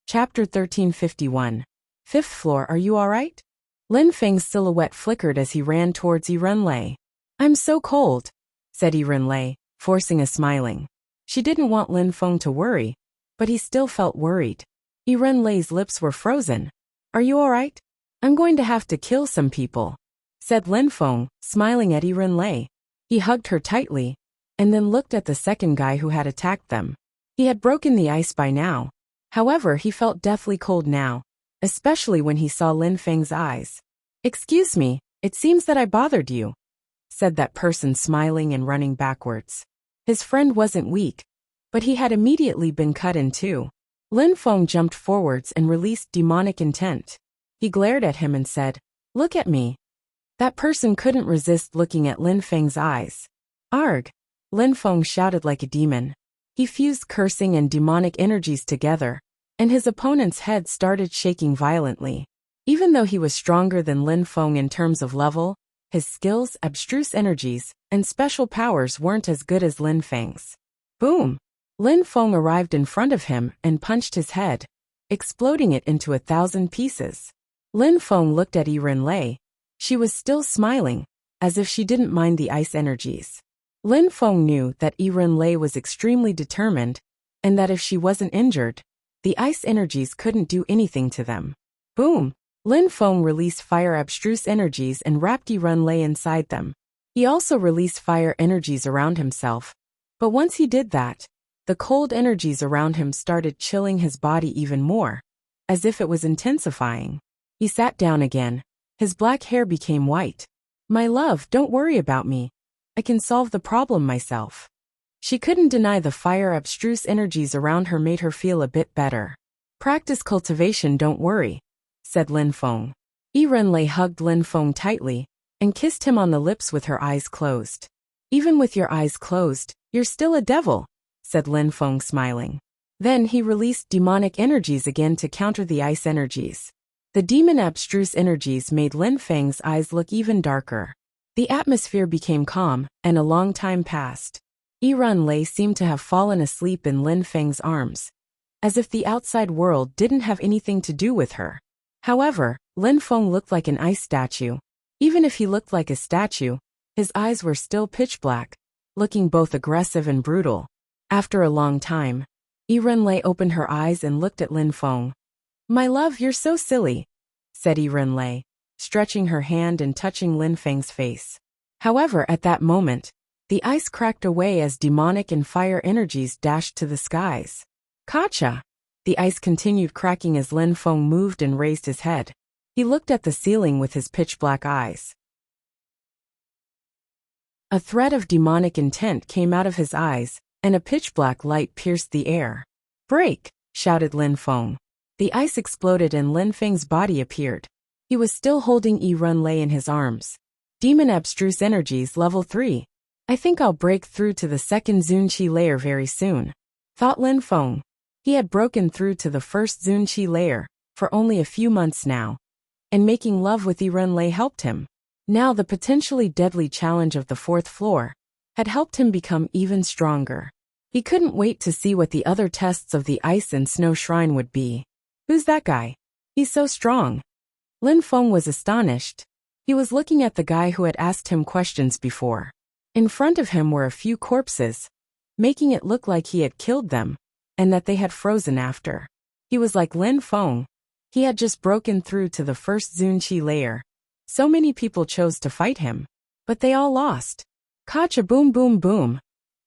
Chapter 1351. 5th floor, are you alright? Lin Feng's silhouette flickered as he ran towards Renlei. "I'm so cold," said Renlei, forcing a smiling. She didn't want Lin Feng to worry, but he still felt worried. Renlei's lips were frozen. "Are you alright? I'm going to have to kill some people," said Lin Feng, smiling at Renlei. He hugged her tightly, and then looked at the second guy who had attacked them. He had broken the ice by now. However, he felt deathly cold now, especially when he saw Lin Feng's eyes. "Excuse me, it seems that I bothered you," said that person, smiling and running backwards. His friend wasn't weak, but he had immediately been cut in 2. Lin Feng jumped forwards and released demonic intent. He glared at him and said, "Look at me." That person couldn't resist looking at Lin Feng's eyes. "Arg!" Lin Feng shouted like a demon. He fused cursing and demonic energies together, and his opponent's head started shaking violently. Even though he was stronger than Lin Feng in terms of level, his skills, abstruse energies, and special powers weren't as good as Lin Feng's. Boom! Lin Feng arrived in front of him and punched his head, exploding it into 1,000 pieces. Lin Feng looked at Renlei. She was still smiling, as if she didn't mind the ice energies. Lin Feng knew that Renlei was extremely determined, and that if she wasn't injured, the ice energies couldn't do anything to them. Boom! Lin Feng released fire abstruse energies and wrapped Run Lei inside them. He also released fire energies around himself. But once he did that, the cold energies around him started chilling his body even more, as if it was intensifying. He sat down again. His black hair became white. "My love, don't worry about me. I can solve the problem myself." She couldn't deny the fire abstruse energies around her made her feel a bit better. "Practice cultivation, don't worry," said Lin Feng. Run Lei hugged Lin Feng tightly and kissed him on the lips with her eyes closed. "Even with your eyes closed, you're still a devil," said Lin Feng, smiling. Then he released demonic energies again to counter the ice energies. The demon abstruse energies made Lin Feng's eyes look even darker. The atmosphere became calm, and a long time passed. Run Lei seemed to have fallen asleep in Lin Feng's arms, as if the outside world didn't have anything to do with her. However, Lin Feng looked like an ice statue. Even if he looked like a statue, his eyes were still pitch black, looking both aggressive and brutal. After a long time, Run Lei opened her eyes and looked at Lin Feng. "My love, you're so silly," said Run Lei, stretching her hand and touching Lin Feng's face. However, at that moment, the ice cracked away as demonic and fire energies dashed to the skies. "Kacha!" The ice continued cracking as Lin Feng moved and raised his head. He looked at the ceiling with his pitch-black eyes. A thread of demonic intent came out of his eyes, and a pitch-black light pierced the air. "Break!" shouted Lin Feng. The ice exploded and Lin Feng's body appeared. He was still holding Run Lei in his arms. "Demon abstruse energies level 3. I think I'll break through to the second Zunqi layer very soon," thought Lin Feng. He had broken through to the first Zunqi layer for only a few months now, and making love with Run Lei helped him. Now the potentially deadly challenge of the 4th floor had helped him become even stronger. He couldn't wait to see what the other tests of the Ice and Snow Shrine would be. "Who's that guy? He's so strong." Lin Feng was astonished. He was looking at the guy who had asked him questions before. In front of him were a few corpses, making it look like he had killed them, and that they had frozen after. He was like Lin Feng. He had just broken through to the first Zunqi layer. So many people chose to fight him, but they all lost. Kacha boom boom boom.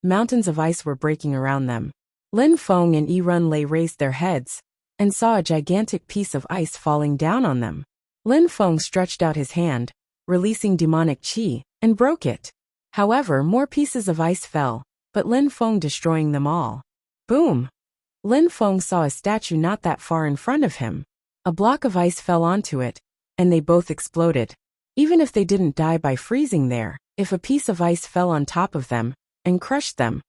Mountains of ice were breaking around them. Lin Feng and Run Lei raised their heads and saw a gigantic piece of ice falling down on them. Lin Feng stretched out his hand, releasing demonic qi, and broke it. However, more pieces of ice fell, but Lin Feng destroying them all. Boom! Lin Feng saw a statue not that far in front of him. A block of ice fell onto it, and they both exploded. Even if they didn't die by freezing there, if a piece of ice fell on top of them and crushed them,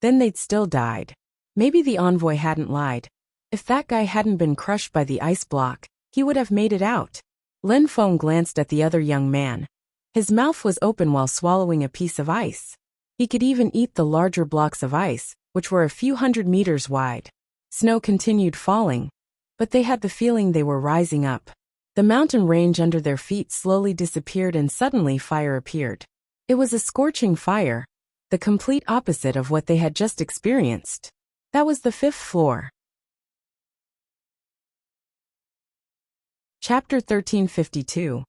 then they'd still died. Maybe the envoy hadn't lied. If that guy hadn't been crushed by the ice block, he would have made it out. Lin Feng glanced at the other young man. His mouth was open while swallowing a piece of ice. He could even eat the larger blocks of ice, which were a few hundred meters wide. Snow continued falling, but they had the feeling they were rising up. The mountain range under their feet slowly disappeared and suddenly fire appeared. It was a scorching fire, the complete opposite of what they had just experienced. That was the 5th floor. Chapter 1352.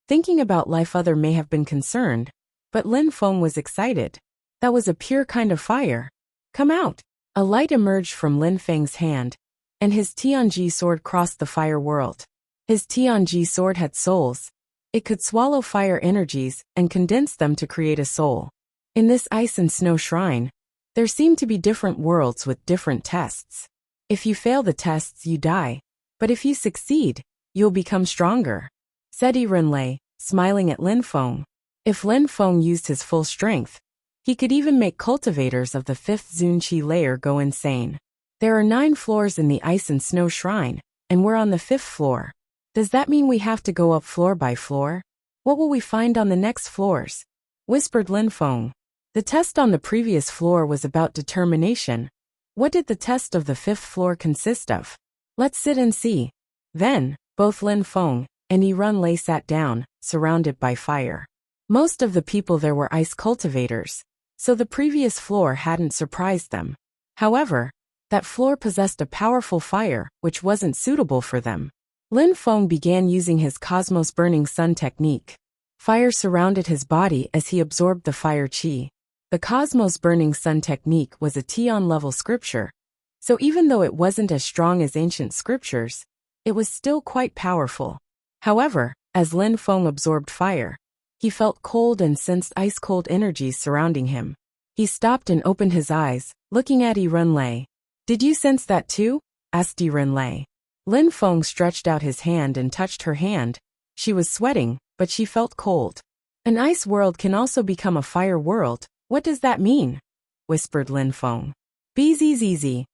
Thinking about life, other may have been concerned, but Lin Feng was excited. That was a pure kind of fire. "Come out!" A light emerged from Lin Feng's hand, and his Tianji sword crossed the fire world. His Tianji sword had souls. It could swallow fire energies and condense them to create a soul. In this Ice and Snow Shrine, there seemed to be different worlds with different tests. If you fail the tests, you die, but if you succeed, you'll become stronger, said Run Lei, smiling at Lin Feng. If Lin Feng used his full strength, he could even make cultivators of the 5th Zunqi layer go insane. There are 9 floors in the Ice and Snow Shrine, and we're on the 5th floor. Does that mean we have to go up floor by floor? What will we find on the next floors? Whispered Lin Feng. The test on the previous floor was about determination. What did the test of the 5th floor consist of? Let's sit and see. Then, both Lin Feng and Run Lei sat down, surrounded by fire. Most of the people there were ice cultivators, so the previous floor hadn't surprised them. However, that floor possessed a powerful fire which wasn't suitable for them. Lin Feng began using his Cosmos Burning Sun technique. Fire surrounded his body as he absorbed the fire chi. The Cosmos Burning Sun technique was a Tian-level scripture, so even though it wasn't as strong as ancient scriptures, it was still quite powerful. However, as Lin Feng absorbed fire, he felt cold and sensed ice-cold energies surrounding him. He stopped and opened his eyes, looking at Yi Runlei. "Did you sense that too?" asked Yi Runlei. Lin Feng stretched out his hand and touched her hand. She was sweating, but she felt cold. "An ice world can also become a fire world. What does that mean?" whispered Lin Feng. "Bzzz."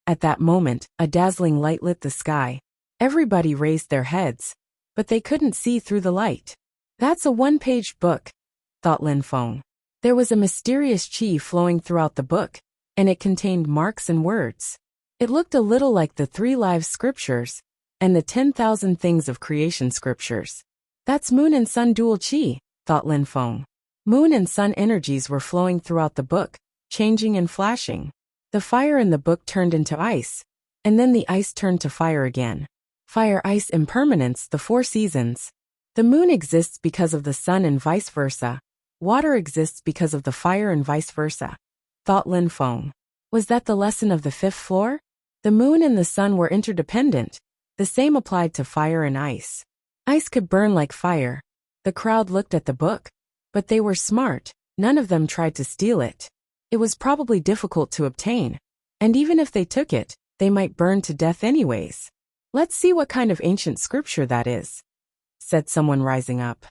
At that moment, a dazzling light lit the sky. Everybody raised their heads, but they couldn't see through the light. "That's a one-page book," thought Lin Feng. There was a mysterious chi flowing throughout the book, and it contained marks and words. It looked a little like the 3 Lives scriptures and the 10,000 Things of Creation scriptures. "That's moon and sun dual chi," thought Lin Feng. Moon and sun energies were flowing throughout the book, changing and flashing. The fire in the book turned into ice, and then the ice turned to fire again. Fire, ice, impermanence, the 4 seasons. The moon exists because of the sun and vice versa. Water exists because of the fire and vice versa, thought Lin Feng. Was that the lesson of the 5th floor? The moon and the sun were interdependent. The same applied to fire and ice. Ice could burn like fire. The crowd looked at the book, but they were smart. None of them tried to steal it. It was probably difficult to obtain, and even if they took it, they might burn to death anyways. "Let's see what kind of ancient scripture that is," said someone rising up.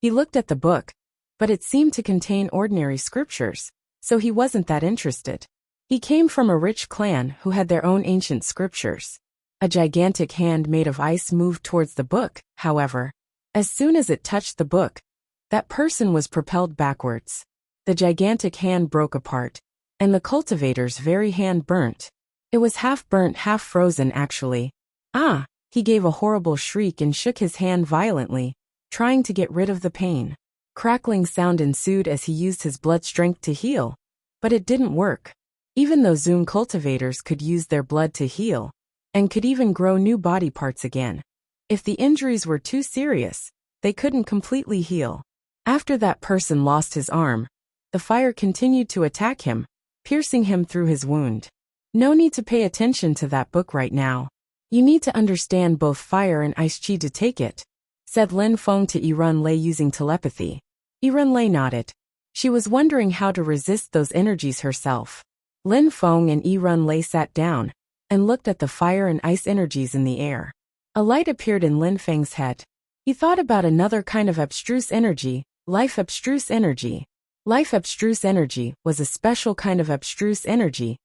He looked at the book, but it seemed to contain ordinary scriptures, so he wasn't that interested. He came from a rich clan who had their own ancient scriptures. A gigantic hand made of ice moved towards the book, however. As soon as it touched the book, that person was propelled backwards. The gigantic hand broke apart, and the cultivator's very hand burnt. It was half burnt, half frozen actually. "Ah!" He gave a horrible shriek and shook his hand violently, trying to get rid of the pain. Crackling sound ensued as he used his blood strength to heal, but it didn't work. Even though Zoom cultivators could use their blood to heal, and could even grow new body parts again, if the injuries were too serious, they couldn't completely heal. After that person lost his arm, the fire continued to attack him, piercing him through his wound. "No need to pay attention to that book right now. You need to understand both fire and ice chi to take it," said Lin Feng to Yi Runlei using telepathy. Yi Runlei nodded. She was wondering how to resist those energies herself. Lin Feng and Yi Runlei sat down and looked at the fire and ice energies in the air. A light appeared in Lin Feng's head. He thought about another kind of abstruse energy, life abstruse energy. Life abstruse energy was a special kind of abstruse energy.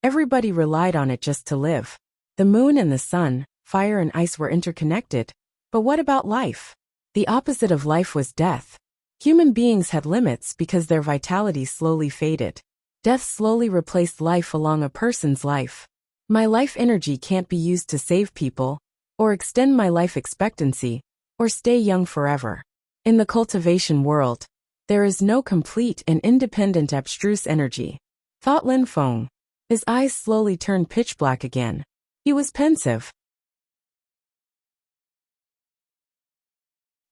Everybody relied on it just to live. The moon and the sun, fire and ice were interconnected. But what about life? The opposite of life was death. Human beings had limits because their vitality slowly faded. Death slowly replaced life along a person's life. My life energy can't be used to save people, or extend my life expectancy, or stay young forever. In the cultivation world, there is no complete and independent abstruse energy, thought Lin Feng. His eyes slowly turned pitch black again. He was pensive.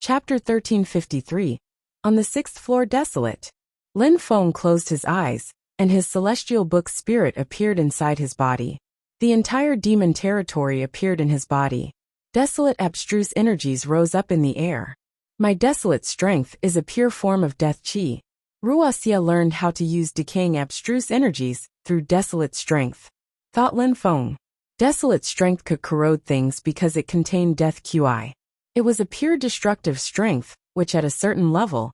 Chapter 1353. On the 6th floor desolate. Lin Feng closed his eyes, and his celestial book spirit appeared inside his body. The entire demon territory appeared in his body. Desolate abstruse energies rose up in the air. My desolate strength is a pure form of death chi. Wuxia learned how to use decaying abstruse energies through desolate strength, thought Lin Feng. Desolate strength could corrode things because it contained death qi. It was a pure destructive strength, which at a certain level,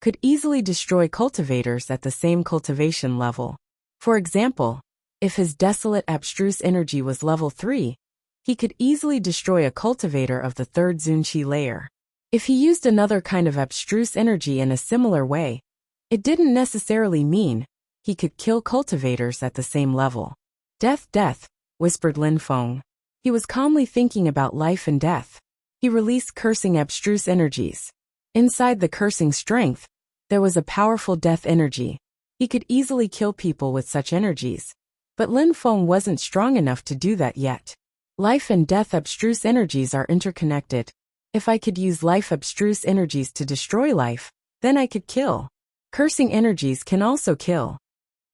could easily destroy cultivators at the same cultivation level. For example, if his desolate abstruse energy was level 3, he could easily destroy a cultivator of the 3rd Zunqi layer. If he used another kind of abstruse energy in a similar way, it didn't necessarily mean he could kill cultivators at the same level. "Death, death," whispered Lin Feng. He was calmly thinking about life and death. He released cursing abstruse energies. Inside the cursing strength, there was a powerful death energy. He could easily kill people with such energies. But Lin Feng wasn't strong enough to do that yet. Life and death abstruse energies are interconnected. If I could use life abstruse energies to destroy life, then I could kill. Cursing energies can also kill.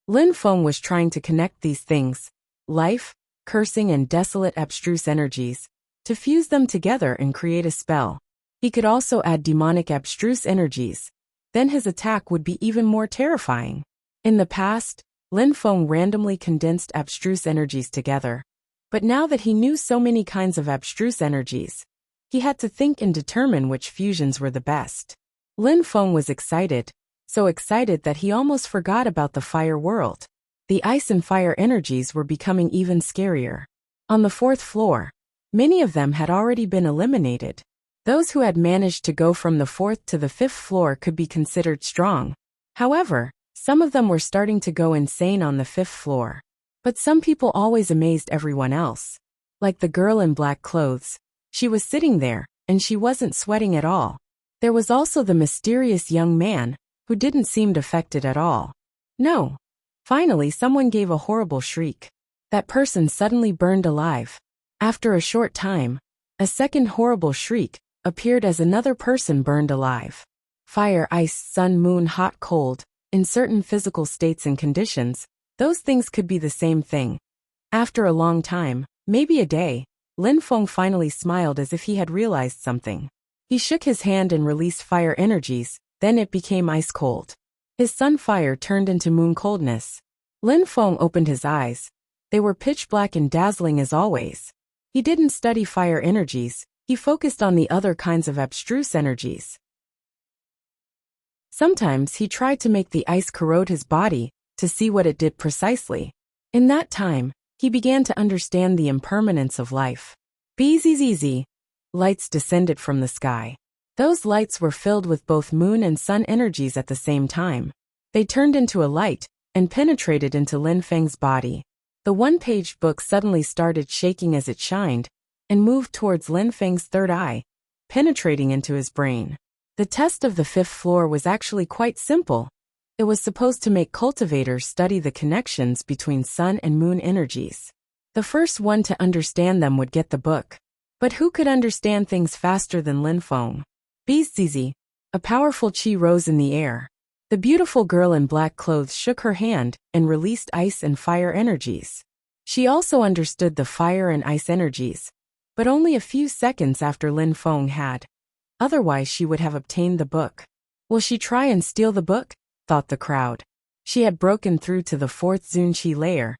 Lin Feng was trying to connect these things, life, cursing and desolate abstruse energies, to fuse them together and create a spell. He could also add demonic abstruse energies. Then his attack would be even more terrifying. In the past, Lin Feng randomly condensed abstruse energies together. But now that he knew so many kinds of abstruse energies, he had to think and determine which fusions were the best. Lin Feng was excited, so excited that he almost forgot about the fire world. The ice and fire energies were becoming even scarier. On the 4th floor, many of them had already been eliminated. Those who had managed to go from the 4th to the 5th floor could be considered strong. However, some of them were starting to go insane on the 5th floor. But some people always amazed everyone else. Like the girl in black clothes. She was sitting there, and she wasn't sweating at all. There was also the mysterious young man, who didn't seem affected at all. No. Finally, someone gave a horrible shriek. That person suddenly burned alive. After a short time, a second horrible shriek appeared as another person burned alive. Fire, ice, sun, moon, hot, cold. In certain physical states and conditions, those things could be the same thing. After a long time, maybe a day, Lin Feng finally smiled as if he had realized something. He shook his hand and released fire energies, then it became ice cold. His sun fire turned into moon coldness. Lin Feng opened his eyes. They were pitch black and dazzling as always. He didn't study fire energies, he focused on the other kinds of abstruse energies. Sometimes he tried to make the ice corrode his body, to see what it did precisely. In that time, he began to understand the impermanence of life. Bzzz. Lights descended from the sky. Those lights were filled with both moon and sun energies at the same time. They turned into a light, and penetrated into Lin Feng's body. The one-page book suddenly started shaking as it shined, and moved towards Lin Feng's third eye, penetrating into his brain. The test of the 5th floor was actually quite simple. It was supposed to make cultivators study the connections between sun and moon energies. The first one to understand them would get the book. But who could understand things faster than Lin Feng? Bzzz. A powerful chi rose in the air. The beautiful girl in black clothes shook her hand and released ice and fire energies. She also understood the fire and ice energies, but only a few seconds after Lin Feng had. Otherwise she would have obtained the book. Will she try and steal the book? Thought the crowd. She had broken through to the 4th Zunqi layer,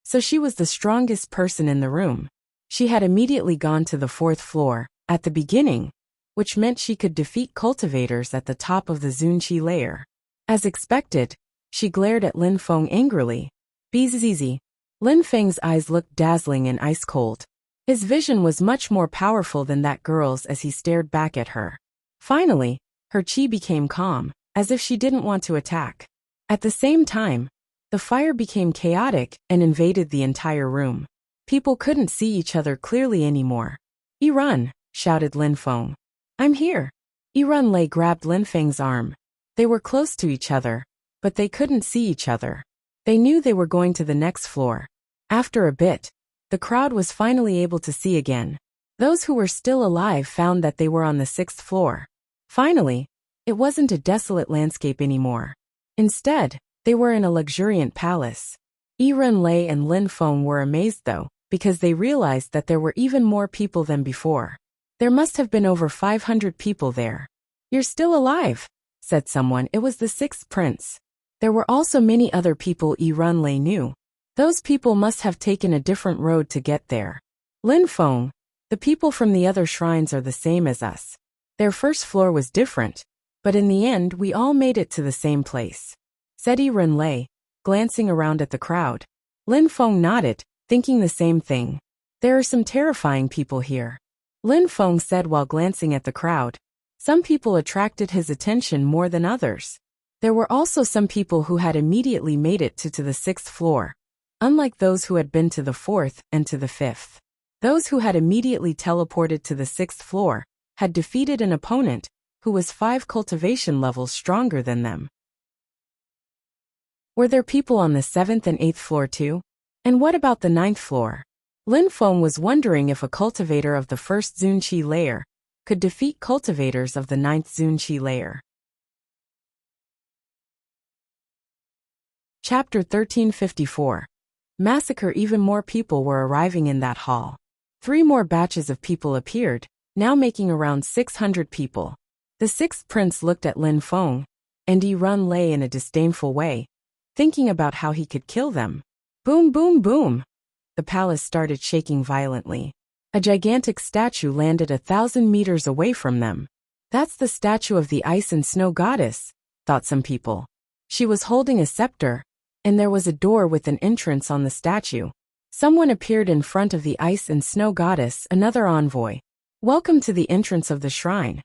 so she was the strongest person in the room. She had immediately gone to the 4th floor, at the beginning, which meant she could defeat cultivators at the top of the Zunqi layer. As expected, she glared at Lin Feng angrily. Bzzz. Lin Feng's eyes looked dazzling and ice-cold. His vision was much more powerful than that girl's as he stared back at her. Finally, her chi became calm, as if she didn't want to attack. At the same time, the fire became chaotic and invaded the entire room. People couldn't see each other clearly anymore. "Run!" shouted Lin Feng. "I'm here." Lei grabbed Lin Feng's arm. They were close to each other, but they couldn't see each other. They knew they were going to the next floor. After a bit, the crowd was finally able to see again. Those who were still alive found that they were on the 6th floor. Finally, it wasn't a desolate landscape anymore. Instead, they were in a luxuriant palace. Lei and Lin Feng were amazed though, because they realized that there were even more people than before. There must have been over 500 people there. "You're still alive," said someone. It was the 6th prince. There were also many other people Lei knew. Those people must have taken a different road to get there. "Lin Feng, the people from the other shrines are the same as us. Their first floor was different, but in the end we all made it to the same place," said Lei, glancing around at the crowd. Lin Feng nodded, thinking the same thing. "There are some terrifying people here," Lin Feng said while glancing at the crowd. Some people attracted his attention more than others. There were also some people who had immediately made it to the 6th floor, unlike those who had been to the 4th and to the 5th. Those who had immediately teleported to the 6th floor had defeated an opponent who was 5 cultivation levels stronger than them. Were there people on the 7th and 8th floor too? And what about the 9th floor? Lin Feng was wondering if a cultivator of the first Zunqi layer could defeat cultivators of the ninth Zunqi layer. Chapter 1354. Massacre. Even more people were arriving in that hall. 3 more batches of people appeared, now making around 600 people. The 6th prince looked at Lin Feng, and Yi Run lay in a disdainful way, thinking about how he could kill them. Boom, boom, boom! The palace started shaking violently. A gigantic statue landed 1,000 meters away from them. That's the statue of the ice and snow goddess, thought some people. She was holding a scepter, and there was a door with an entrance on the statue. Someone appeared in front of the ice and snow goddess, another envoy. Welcome to the entrance of the shrine,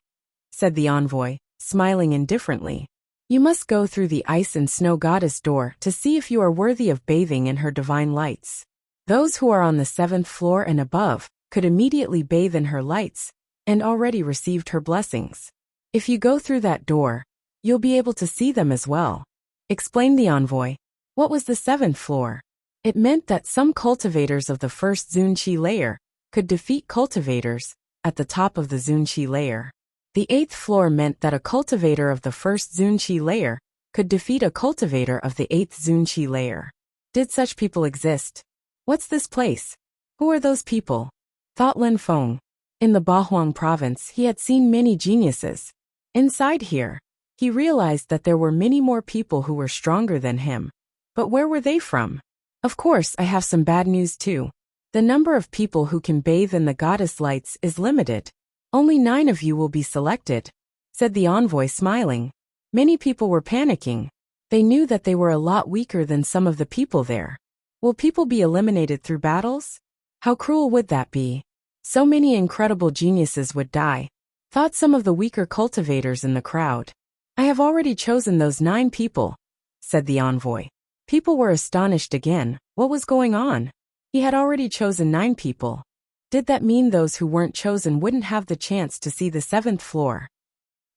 said the envoy, smiling indifferently. You must go through the ice and snow goddess door to see if you are worthy of bathing in her divine lights. Those who are on the 7th floor and above could immediately bathe in her lights and already received her blessings. If you go through that door, you'll be able to see them as well, explained the envoy. What was the 7th floor? It meant that some cultivators of the first Zunqi layer could defeat cultivators at the top of the Zunqi layer. The 8th floor meant that a cultivator of the first Zunqi layer could defeat a cultivator of the 8th Zunqi layer. Did such people exist? What's this place? Who are those people? Thought Lin Feng. In the Bahuang province, he had seen many geniuses. Inside here, he realized that there were many more people who were stronger than him. But where were they from? Of course, I have some bad news too. The number of people who can bathe in the goddess lights is limited. Only 9 of you will be selected, said the envoy, smiling. Many people were panicking. They knew that they were a lot weaker than some of the people there. Will people be eliminated through battles? How cruel would that be? So many incredible geniuses would die, thought some of the weaker cultivators in the crowd. I have already chosen those 9 people, said the envoy. People were astonished again. What was going on? He had already chosen 9 people. Did that mean those who weren't chosen wouldn't have the chance to see the 7th floor?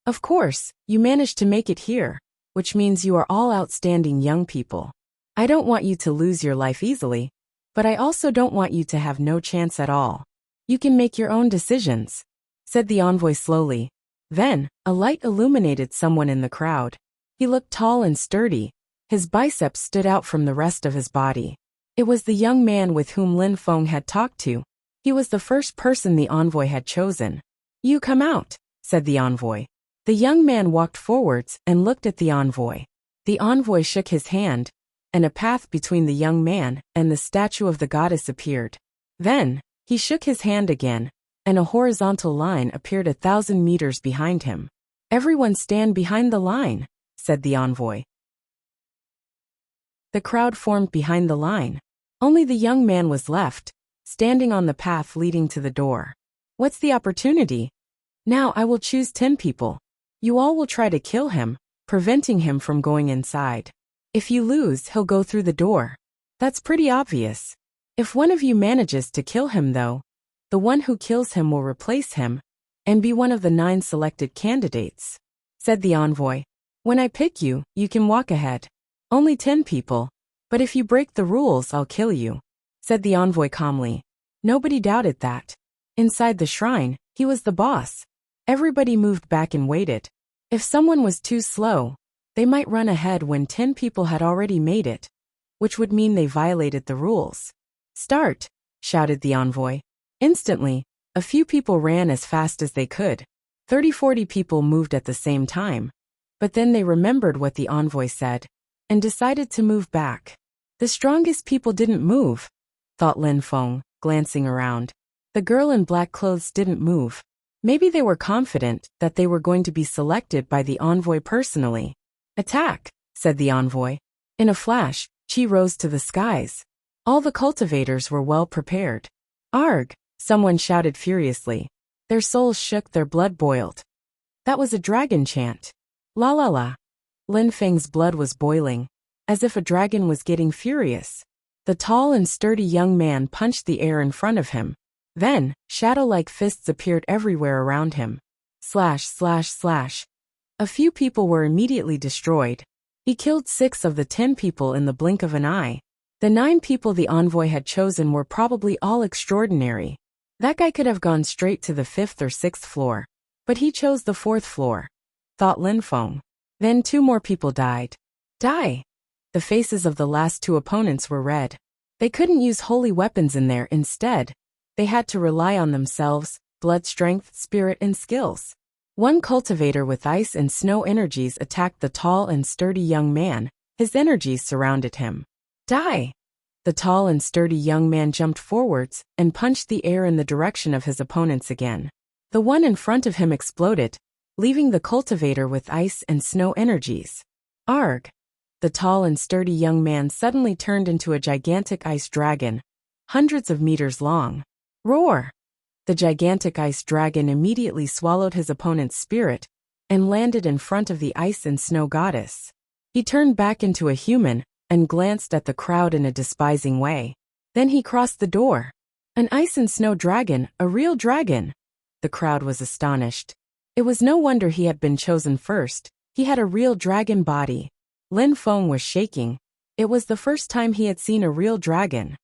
Of course, you managed to make it here, which means you are all outstanding young people. I don't want you to lose your life easily, but I also don't want you to have no chance at all. You can make your own decisions, said the envoy slowly. Then, a light illuminated someone in the crowd. He looked tall and sturdy. His biceps stood out from the rest of his body. It was the young man with whom Lin Feng had talked to. He was the first person the envoy had chosen. You come out, said the envoy. The young man walked forwards and looked at the envoy. The envoy shook his hand, and a path between the young man and the statue of the goddess appeared. Then, he shook his hand again, and a horizontal line appeared 1,000 meters behind him. Everyone stand behind the line, said the envoy. The crowd formed behind the line. Only the young man was left, standing on the path leading to the door. What's the opportunity? Now I will choose 10 people. You all will try to kill him, preventing him from going inside. If you lose, he'll go through the door. That's pretty obvious. If one of you manages to kill him though, the one who kills him will replace him and be one of the 9 selected candidates, said the envoy. When I pick you, you can walk ahead. Only 10 people, but if you break the rules, I'll kill you, said the envoy calmly. Nobody doubted that. Inside the shrine, he was the boss. Everybody moved back and waited. If someone was too slow, they might run ahead when 10 people had already made it, which would mean they violated the rules. Start, shouted the envoy. Instantly, a few people ran as fast as they could. 30-40 people moved at the same time. But then they remembered what the envoy said and decided to move back. The strongest people didn't move, thought Lin Feng, glancing around. The girl in black clothes didn't move. Maybe they were confident that they were going to be selected by the envoy personally. Attack, said the envoy. In a flash, Qi rose to the skies. All the cultivators were well prepared. Arg, someone shouted furiously. Their souls shook, their blood boiled. That was a dragon chant. La la la. Lin Feng's blood was boiling, as if a dragon was getting furious. The tall and sturdy young man punched the air in front of him. Then, shadow-like fists appeared everywhere around him. Slash, slash, slash. A few people were immediately destroyed. He killed 6 of the 10 people in the blink of an eye. The 9 people the envoy had chosen were probably all extraordinary. That guy could have gone straight to the 5th or 6th floor. But he chose the 4th floor, thought Lin Feng. Then 2 more people died. Die! The faces of the last 2 opponents were red. They couldn't use holy weapons in there. Instead, they had to rely on themselves, blood strength, spirit, and skills. One cultivator with ice and snow energies attacked the tall and sturdy young man. His energies surrounded him. Die! The tall and sturdy young man jumped forwards and punched the air in the direction of his opponents again. The one in front of him exploded, leaving the cultivator with ice and snow energies. Arg! The tall and sturdy young man suddenly turned into a gigantic ice dragon, hundreds of meters long. Roar! The gigantic ice dragon immediately swallowed his opponent's spirit and landed in front of the ice and snow goddess. He turned back into a human and glanced at the crowd in a despising way. Then he crossed the door. An ice and snow dragon, a real dragon! The crowd was astonished. It was no wonder he had been chosen first. He had a real dragon body. Lin Feng was shaking. It was the first time he had seen a real dragon.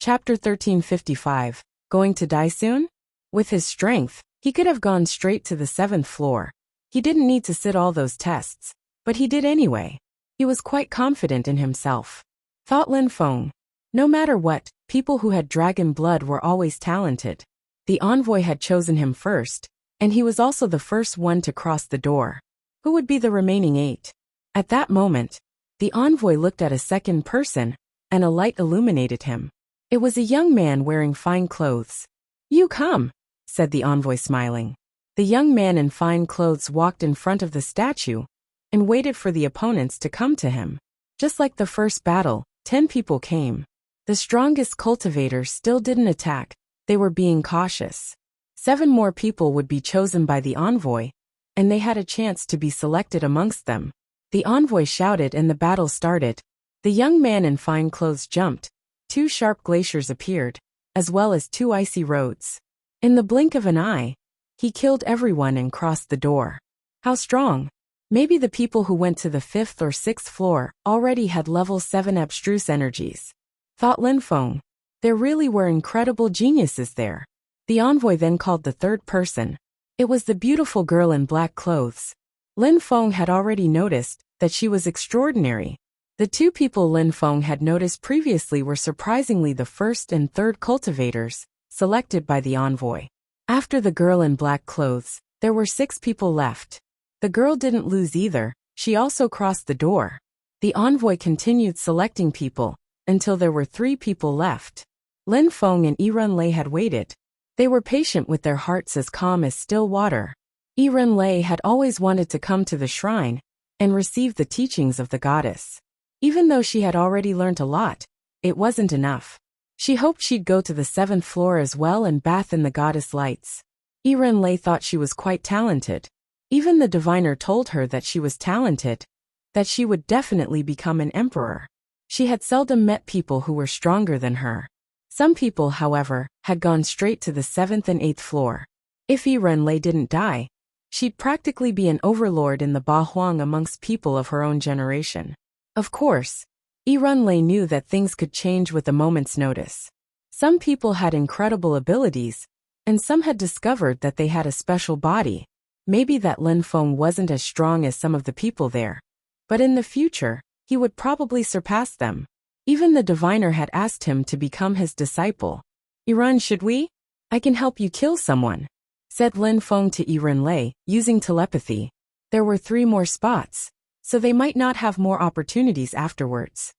Chapter 1355. Going to die soon? With his strength, he could have gone straight to the 7th floor. He didn't need to sit all those tests, but he did anyway. He was quite confident in himself. Thought Lin Feng. No matter what, people who had dragon blood were always talented. The envoy had chosen him first, and he was also the first one to cross the door. Who would be the remaining 8? At that moment, the envoy looked at a second person, and a light illuminated him. It was a young man wearing fine clothes. You come, said the envoy smiling. The young man in fine clothes walked in front of the statue and waited for the opponents to come to him. Just like the first battle, 10 people came. The strongest cultivators still didn't attack. They were being cautious. 7 more people would be chosen by the envoy, and they had a chance to be selected amongst them. The envoy shouted and the battle started. The young man in fine clothes jumped. 2 sharp glaciers appeared, as well as 2 icy roads. In the blink of an eye, he killed everyone and crossed the door. How strong! Maybe the people who went to the 5th or 6th floor already had level 7 abstruse energies. Thought Lin Feng. There really were incredible geniuses there. The envoy then called the 3rd person. It was the beautiful girl in black clothes. Lin Feng had already noticed that she was extraordinary. The 2 people Lin Feng had noticed previously were surprisingly the 1st and 3rd cultivators, selected by the envoy. After the girl in black clothes, there were 6 people left. The girl didn't lose either. She also crossed the door. The envoy continued selecting people until there were 3 people left. Lin Feng and Yiren Lei had waited. They were patient with their hearts as calm as still water. Yiren Lei had always wanted to come to the shrine and receive the teachings of the goddess. Even though she had already learned a lot, it wasn't enough. She hoped she'd go to the 7th floor as well and bath in the goddess lights. Yiren Lei thought she was quite talented. Even the diviner told her that she was talented, that she would definitely become an emperor. She had seldom met people who were stronger than her. Some people, however, had gone straight to the 7th and 8th floor. If Yiren Lei didn't die, she'd practically be an overlord in the Ba Huang amongst people of her own generation. Of course, Yiren Lei knew that things could change with a moment's notice. Some people had incredible abilities, and some had discovered that they had a special body. Maybe that Lin Feng wasn't as strong as some of the people there. But in the future, he would probably surpass them. Even the diviner had asked him to become his disciple. Yiren, should we? I can help you kill someone, said Lin Feng to Yiren Lei, using telepathy. There were 3 more spots, so they might not have more opportunities afterwards.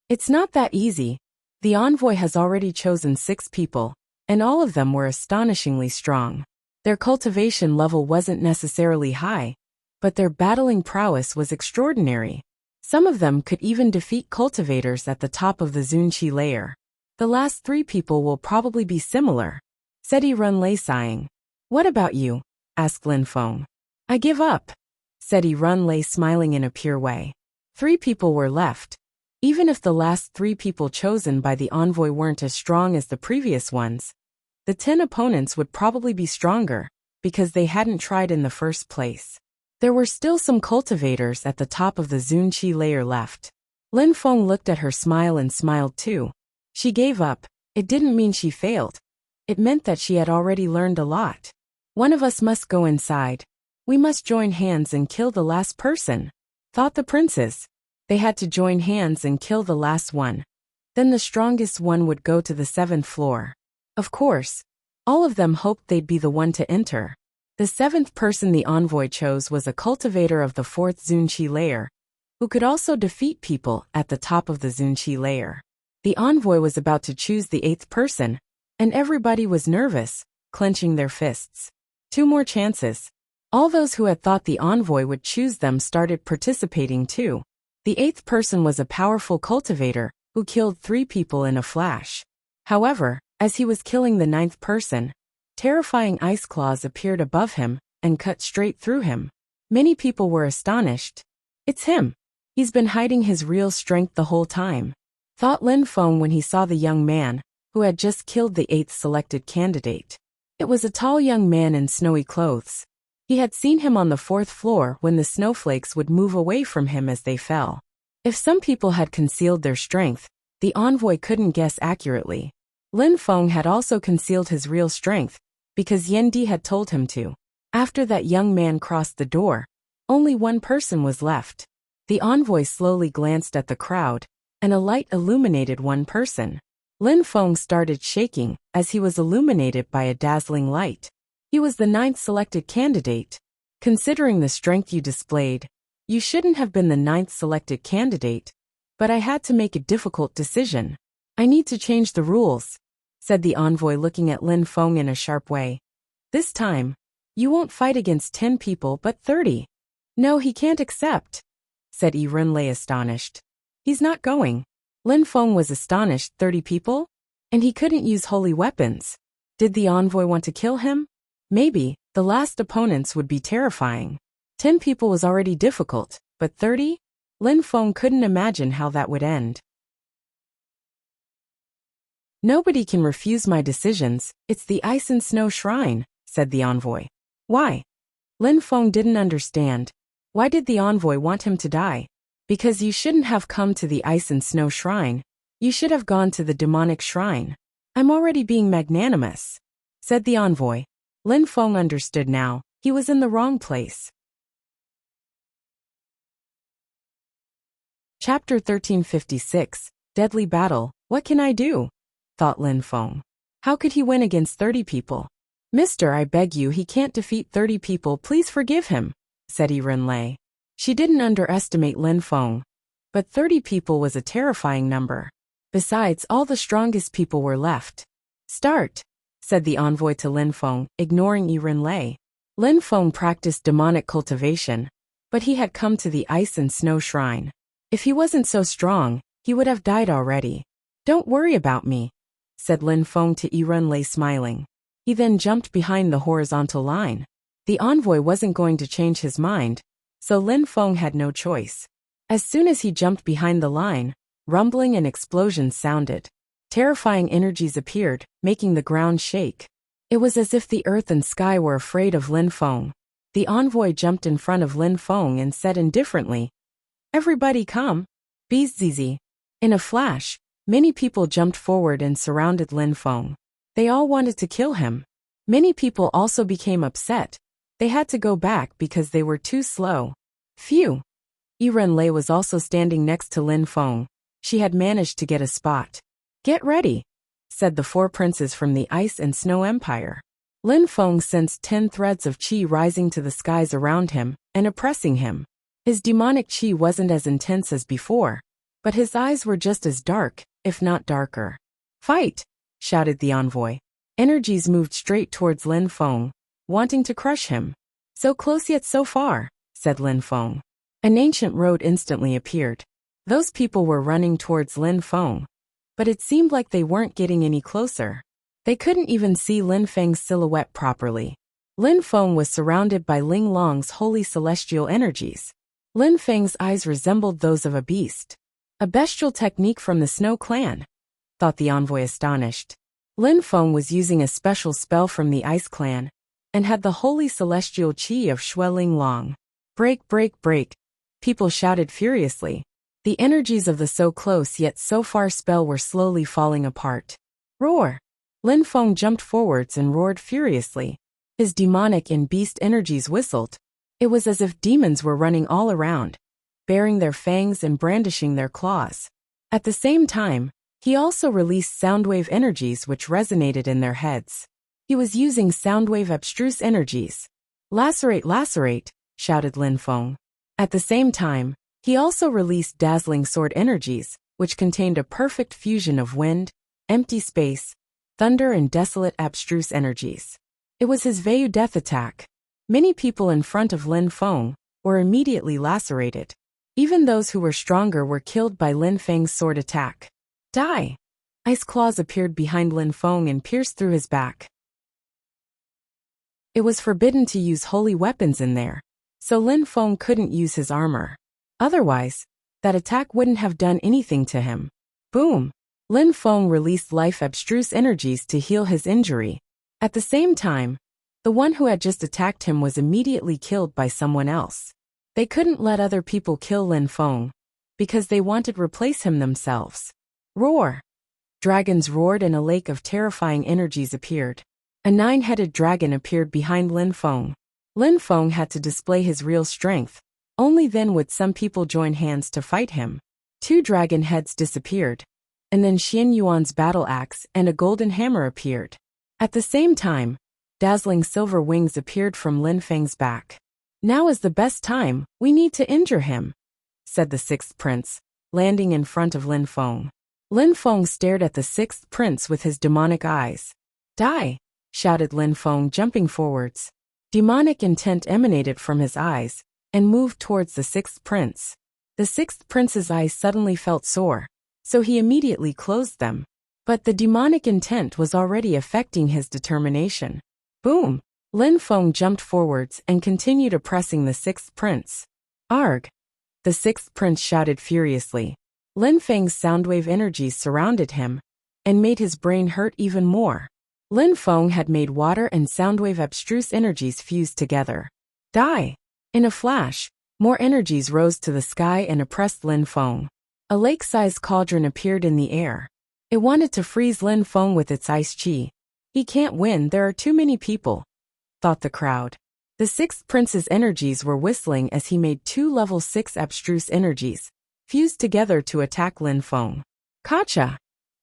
It's not that easy. The envoy has already chosen 6 people, and all of them were astonishingly strong. Their cultivation level wasn't necessarily high, but their battling prowess was extraordinary. Some of them could even defeat cultivators at the top of the Zunqi layer. The last 3 people will probably be similar, said Yiren Lei sighing. What about you? Asked Lin Feng. I give up, said Yiren Lei smiling in a pure way. 3 people were left. Even if the last 3 people chosen by the envoy weren't as strong as the previous ones, the 10 opponents would probably be stronger, because they hadn't tried in the first place. There were still some cultivators at the top of the Zunqi layer left. Lin Feng looked at her smile and smiled too. She gave up. It didn't mean she failed. It meant that she had already learned a lot. One of us must go inside. We must join hands and kill the last person, thought the princes. They had to join hands and kill the last one. Then the strongest one would go to the 7th floor. Of course, all of them hoped they'd be the one to enter. The 7th person the envoy chose was a cultivator of the 4th Zunqi layer, who could also defeat people at the top of the Zunqi layer. The envoy was about to choose the 8th person, and everybody was nervous, clenching their fists. 2 more chances. All those who had thought the envoy would choose them started participating too. The 8th person was a powerful cultivator who killed 3 people in a flash. However, as he was killing the 9th person, terrifying ice claws appeared above him and cut straight through him. Many people were astonished. It's him. He's been hiding his real strength the whole time, thought Lin Feng when he saw the young man who had just killed the 8th selected candidate. It was a tall young man in snowy clothes. He had seen him on the 4th floor when the snowflakes would move away from him as they fell. If some people had concealed their strength, the envoy couldn't guess accurately. Lin Feng had also concealed his real strength, because Yan Di had told him to. After that young man crossed the door, only one person was left. The envoy slowly glanced at the crowd, and a light illuminated one person. Lin Feng started shaking as he was illuminated by a dazzling light. He was the 9th selected candidate. Considering the strength you displayed, you shouldn't have been the 9th selected candidate, but I had to make a difficult decision. I need to change the rules, said the envoy looking at Lin Feng in a sharp way. This time, you won't fight against 10 people but 30. No, he can't accept, said Yi Runlei astonished. He's not going. Lin Feng was astonished. 30 people? And he couldn't use holy weapons. Did the envoy want to kill him? Maybe. The last opponents would be terrifying. 10 people was already difficult, but 30? Lin Feng couldn't imagine how that would end. Nobody can refuse my decisions. It's the ice and snow shrine, said the envoy. Why? Lin Feng didn't understand. Why did the envoy want him to die? Because you shouldn't have come to the ice and snow shrine. You should have gone to the demonic shrine. I'm already being magnanimous, said the envoy. Lin Feng understood now. He was in the wrong place. Chapter 1356, Deadly Battle. What can I do? Thought Lin Feng. How could he win against 30 people? Mister, I beg you, he can't defeat 30 people. Please forgive him, said Yi Runlei. She didn't underestimate Lin Feng, but 30 people was a terrifying number. Besides, all the strongest people were left. Start, said the envoy to Lin Feng, ignoring Yi Runlei. Lin Feng practiced demonic cultivation, but he had come to the ice and snow shrine. If he wasn't so strong, he would have died already. Don't worry about me, said Lin Feng to Yi Runlei, smiling. He then jumped behind the horizontal line. The envoy wasn't going to change his mind, so Lin Feng had no choice. As soon as he jumped behind the line, rumbling and explosions sounded. Terrifying energies appeared, making the ground shake. It was as if the earth and sky were afraid of Lin Feng. The envoy jumped in front of Lin Feng and said indifferently, "Everybody come. Bzzz." In a flash, many people jumped forward and surrounded Lin Feng. They all wanted to kill him. Many people also became upset. They had to go back because they were too slow. Phew. Yi Runlei was also standing next to Lin Feng. She had managed to get a spot. Get ready, said the 4 princes from the Ice and Snow Empire. Lin Feng sensed 10 threads of qi rising to the skies around him and oppressing him. His demonic qi wasn't as intense as before, but his eyes were just as dark, if not darker. Fight, shouted the envoy. Energies moved straight towards Lin Feng, wanting to crush him. So close yet so far, said Lin Feng. An ancient road instantly appeared. Those people were running towards Lin Feng, but it seemed like they weren't getting any closer. They couldn't even see Lin Feng's silhouette properly. Lin Feng was surrounded by Ling Long's holy celestial energies. Lin Feng's eyes resembled those of a beast. A bestial technique from the Snow Clan, thought the envoy, astonished. Lin Feng was using a special spell from the Ice Clan, and had the holy celestial qi of Shui Ling Long. Break, break, break. People shouted furiously. The energies of the so close yet so far spell were slowly falling apart. Roar! Lin Feng jumped forwards and roared furiously. His demonic and beast energies whistled. It was as if demons were running all around, baring their fangs and brandishing their claws. At the same time, he also released soundwave energies which resonated in their heads. He was using soundwave abstruse energies. Lacerate, lacerate, shouted Lin Feng. At the same time, he also released dazzling sword energies, which contained a perfect fusion of wind, empty space, thunder and desolate abstruse energies. It was his Vayu death attack. Many people in front of Lin Feng were immediately lacerated. Even those who were stronger were killed by Lin Feng's sword attack. Die! Ice claws appeared behind Lin Feng and pierced through his back. It was forbidden to use holy weapons in there, so Lin Feng couldn't use his armor. Otherwise, that attack wouldn't have done anything to him. Boom! Lin Feng released life abstruse energies to heal his injury. At the same time, the one who had just attacked him was immediately killed by someone else. They couldn't let other people kill Lin Feng, because they wanted to replace him themselves. Roar! Dragons roared and a lake of terrifying energies appeared. A 9-headed dragon appeared behind Lin Feng. Lin Feng had to display his real strength. Only then would some people join hands to fight him. 2 dragon heads disappeared, and then Xian Yuan's battle axe and a golden hammer appeared. At the same time, dazzling silver wings appeared from Lin Feng's back. Now is the best time, we need to injure him, said the 6th prince, landing in front of Lin Feng. Lin Feng stared at the 6th prince with his demonic eyes. Die! Shouted Lin Feng, jumping forwards. Demonic intent emanated from his eyes and moved towards the 6th prince. The 6th prince's eyes suddenly felt sore, so he immediately closed them. But the demonic intent was already affecting his determination. Boom! Lin Feng jumped forwards and continued oppressing the 6th prince. Arg! The 6th prince shouted furiously. Lin Feng's soundwave energies surrounded him and made his brain hurt even more. Lin Feng had made water and soundwave abstruse energies fuse together. Die! In a flash, more energies rose to the sky and oppressed Lin Feng. A lake-sized cauldron appeared in the air. It wanted to freeze Lin Feng with its ice chi. He can't win, there are too many people, thought the crowd. The 6th prince's energies were whistling as he made 2 level 6 abstruse energies, fused together to attack Lin Feng. Kacha!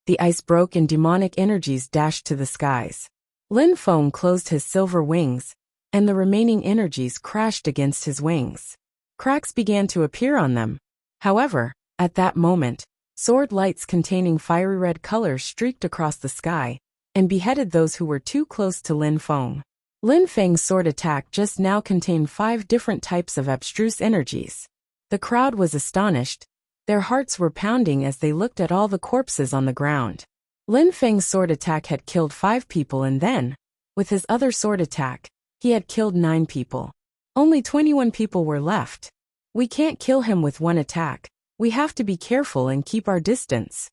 The ice broke and demonic energies dashed to the skies. Lin Feng closed his silver wings, and the remaining energies crashed against his wings. Cracks began to appear on them. However, at that moment, sword lights containing fiery red colors streaked across the sky and beheaded those who were too close to Lin Feng. Lin Feng's sword attack just now contained 5 different types of abstruse energies. The crowd was astonished. Their hearts were pounding as they looked at all the corpses on the ground. Lin Feng's sword attack had killed 5 people, and then, with his other sword attack, he had killed 9 people. Only 21 people were left. We can't kill him with one attack. We have to be careful and keep our distance.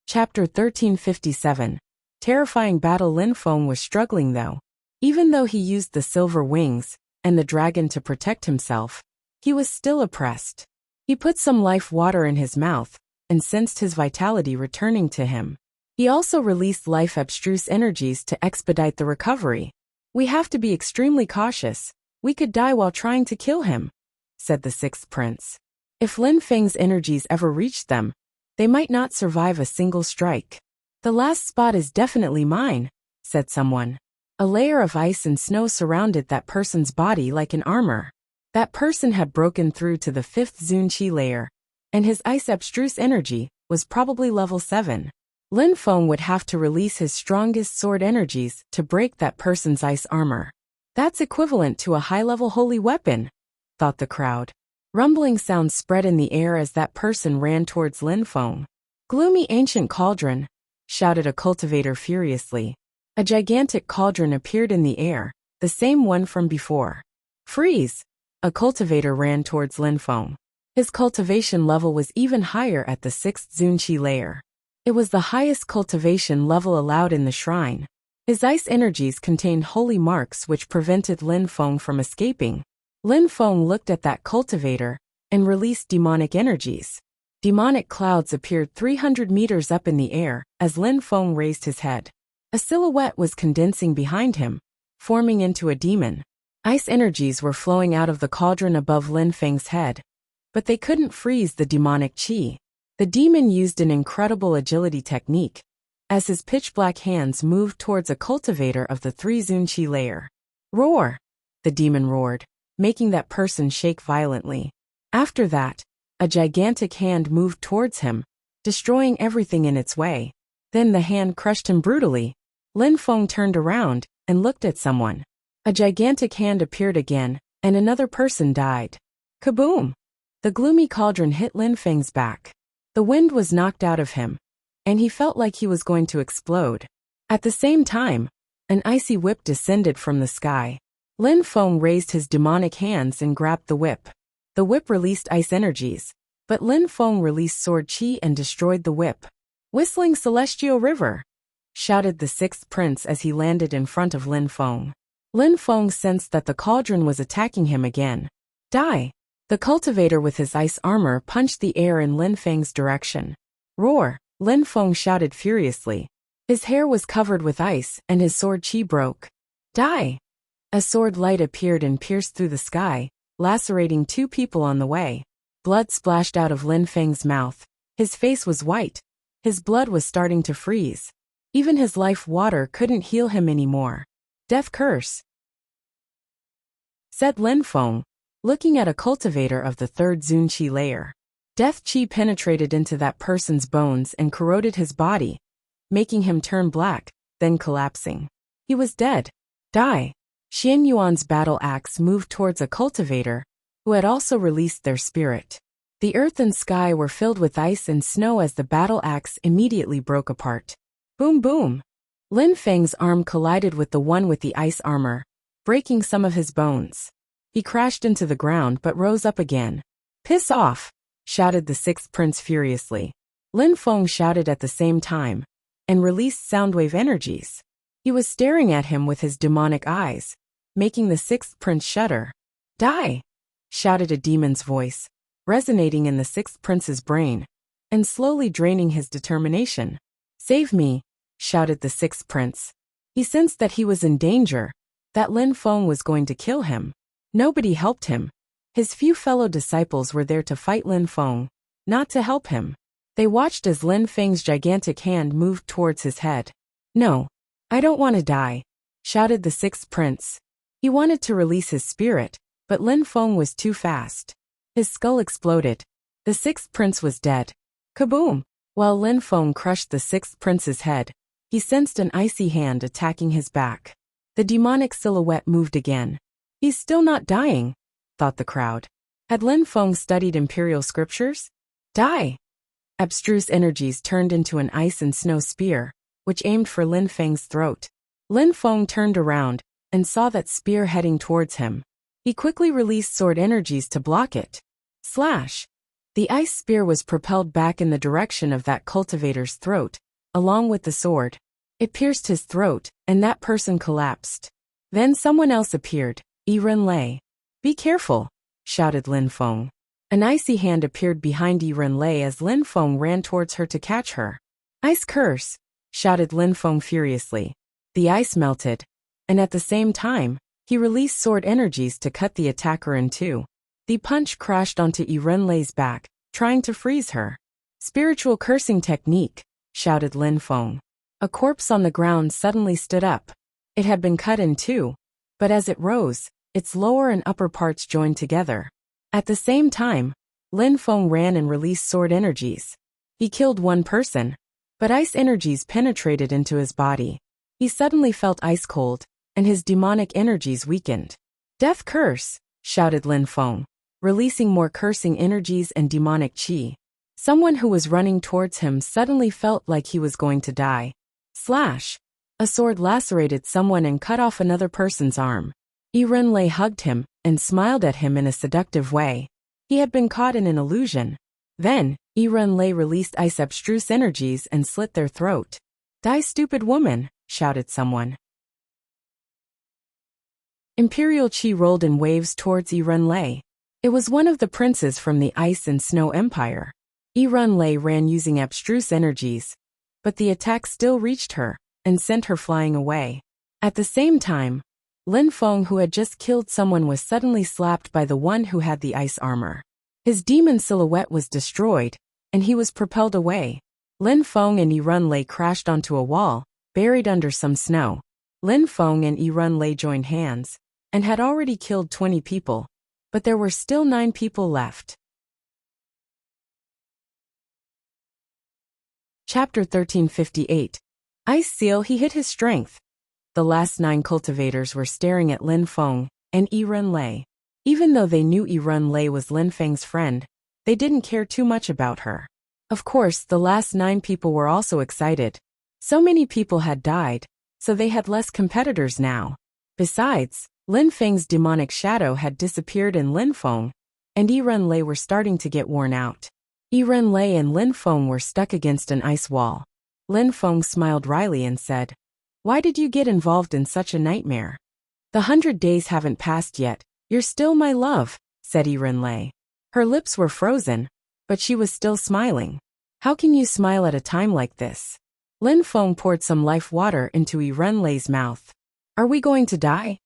Chapter 1357. Terrifying battle. Lin Feng was struggling though. Even though he used the silver wings and the dragon to protect himself, he was still oppressed. He put some life water in his mouth and sensed his vitality returning to him. He also released life abstruse energies to expedite the recovery. We have to be extremely cautious. We could die while trying to kill him, said the 6th prince. If Lin Feng's energies ever reached them, they might not survive a single strike. The last spot is definitely mine, said someone. A layer of ice and snow surrounded that person's body like an armor. That person had broken through to the 5th Zunqi layer, and his ice abstruse energy was probably level 7. Lin Feng would have to release his strongest sword energies to break that person's ice armor. That's equivalent to a high-level holy weapon, thought the crowd. Rumbling sounds spread in the air as that person ran towards Lin Feng. Gloomy ancient cauldron, shouted a cultivator furiously. A gigantic cauldron appeared in the air, the same one from before. Freeze! A cultivator ran towards Lin Feng. His cultivation level was even higher at the 6th Zunqi layer. It was the highest cultivation level allowed in the shrine. His ice energies contained holy marks which prevented Lin Feng from escaping. Lin Feng looked at that cultivator and released demonic energies. Demonic clouds appeared 300 meters up in the air as Lin Feng raised his head. A silhouette was condensing behind him, forming into a demon. Ice energies were flowing out of the cauldron above Lin Feng's head, but they couldn't freeze the demonic qi. The demon used an incredible agility technique, as his pitch-black hands moved towards a cultivator of the 3 Zun Qi layer. Roar! The demon roared, making that person shake violently. After that, a gigantic hand moved towards him, destroying everything in its way. Then the hand crushed him brutally. Lin Feng turned around and looked at someone. A gigantic hand appeared again, and another person died. Kaboom! The gloomy cauldron hit Lin Feng's back. The wind was knocked out of him, and he felt like he was going to explode. At the same time, an icy whip descended from the sky. Lin Feng raised his demonic hands and grabbed the whip. The whip released ice energies, but Lin Feng released sword qi and destroyed the whip. Whistling Celestial River! Shouted the 6th prince as he landed in front of Lin Feng. Lin Feng sensed that the cauldron was attacking him again. Die! The cultivator with his ice armor punched the air in Lin Feng's direction. Roar! Lin Feng shouted furiously. His hair was covered with ice and his sword qi broke. Die! A sword light appeared and pierced through the sky, lacerating 2 people on the way. Blood splashed out of Lin Feng's mouth. His face was white. His blood was starting to freeze. Even his life water couldn't heal him anymore. Death curse! Said Lin Feng, looking at a cultivator of the 3rd Zun Qi layer. Death qi penetrated into that person's bones and corroded his body, making him turn black, then collapsing. He was dead. Die! Xian Yuan's battle axe moved towards a cultivator, who had also released their spirit. The earth and sky were filled with ice and snow as the battle axe immediately broke apart. Boom boom! Lin Feng's arm collided with the one with the ice armor, breaking some of his bones. He crashed into the ground but rose up again. Piss off! Shouted the 6th prince furiously. Lin Feng shouted at the same time, and released soundwave energies. He was staring at him with his demonic eyes, making the 6th prince shudder. Die! Shouted a demon's voice, resonating in the 6th prince's brain, and slowly draining his determination. Save me! Shouted the 6th prince. He sensed that he was in danger, that Lin Feng was going to kill him. Nobody helped him. His few fellow disciples were there to fight Lin Feng, not to help him. They watched as Lin Feng's gigantic hand moved towards his head. No, I don't want to die, shouted the 6th prince. He wanted to release his spirit, but Lin Feng was too fast. His skull exploded. The 6th prince was dead. Kaboom! While Lin Feng crushed the 6th prince's head, he sensed an icy hand attacking his back. The demonic silhouette moved again. He's still not dying, thought the crowd. Had Lin Feng studied imperial scriptures? Die! Abstruse energies turned into an ice and snow spear, which aimed for Lin Feng's throat. Lin Feng turned around and saw that spear heading towards him. He quickly released sword energies to block it. Slash! The ice spear was propelled back in the direction of that cultivator's throat, along with the sword. It pierced his throat, and that person collapsed. Then someone else appeared, Yiren Lei. Be careful, shouted Lin Feng. An icy hand appeared behind Yiren Lei as Lin Feng ran towards her to catch her. Ice curse, shouted Lin Feng furiously. The ice melted, and at the same time, he released sword energies to cut the attacker in two. The punch crashed onto Yiren Lei's back, trying to freeze her. Spiritual cursing technique, shouted Lin Feng. A corpse on the ground suddenly stood up. It had been cut in two, but as it rose, its lower and upper parts joined together. At the same time, Lin Feng ran and released sword energies. He killed one person, but ice energies penetrated into his body. He suddenly felt ice cold, and his demonic energies weakened. Death curse, shouted Lin Feng, releasing more cursing energies and demonic qi. Someone who was running towards him suddenly felt like he was going to die. Slash! A sword lacerated someone and cut off another person's arm. Yiren Lei hugged him and smiled at him in a seductive way. He had been caught in an illusion. Then, Yiren Lei released ice abstruse energies and slit their throat. Die, stupid woman, shouted someone. Imperial chi rolled in waves towards Lei. It was one of the princes from the Ice and Snow Empire. Lei ran using abstruse energies, but the attack still reached her and sent her flying away. At the same time, Lin Feng, who had just killed someone, was suddenly slapped by the one who had the ice armor. His demon silhouette was destroyed, and he was propelled away. Lin Feng and Lei crashed onto a wall, buried under some snow. Lin Feng and Lei joined hands, and had already killed 20 people, but there were still 9 people left. Chapter 1358. Ice Seal. He hid his strength. The last 9 cultivators were staring at Lin Feng and Lei. Even though they knew Lei was Lin Feng's friend, they didn't care too much about her. Of course, the last 9 people were also excited. So many people had died, so they had less competitors now. Besides, Lin Feng's demonic shadow had disappeared and Lin Feng and Lei were starting to get worn out. Lei and Lin Feng were stuck against an ice wall. Lin Feng smiled wryly and said, "Why did you get involved in such a nightmare? The 100 days haven't passed yet. You're still my love," said Lei. Her lips were frozen, but she was still smiling. "How can you smile at a time like this?" Lin Feng poured some life water into Lei's mouth. "Are we going to die?"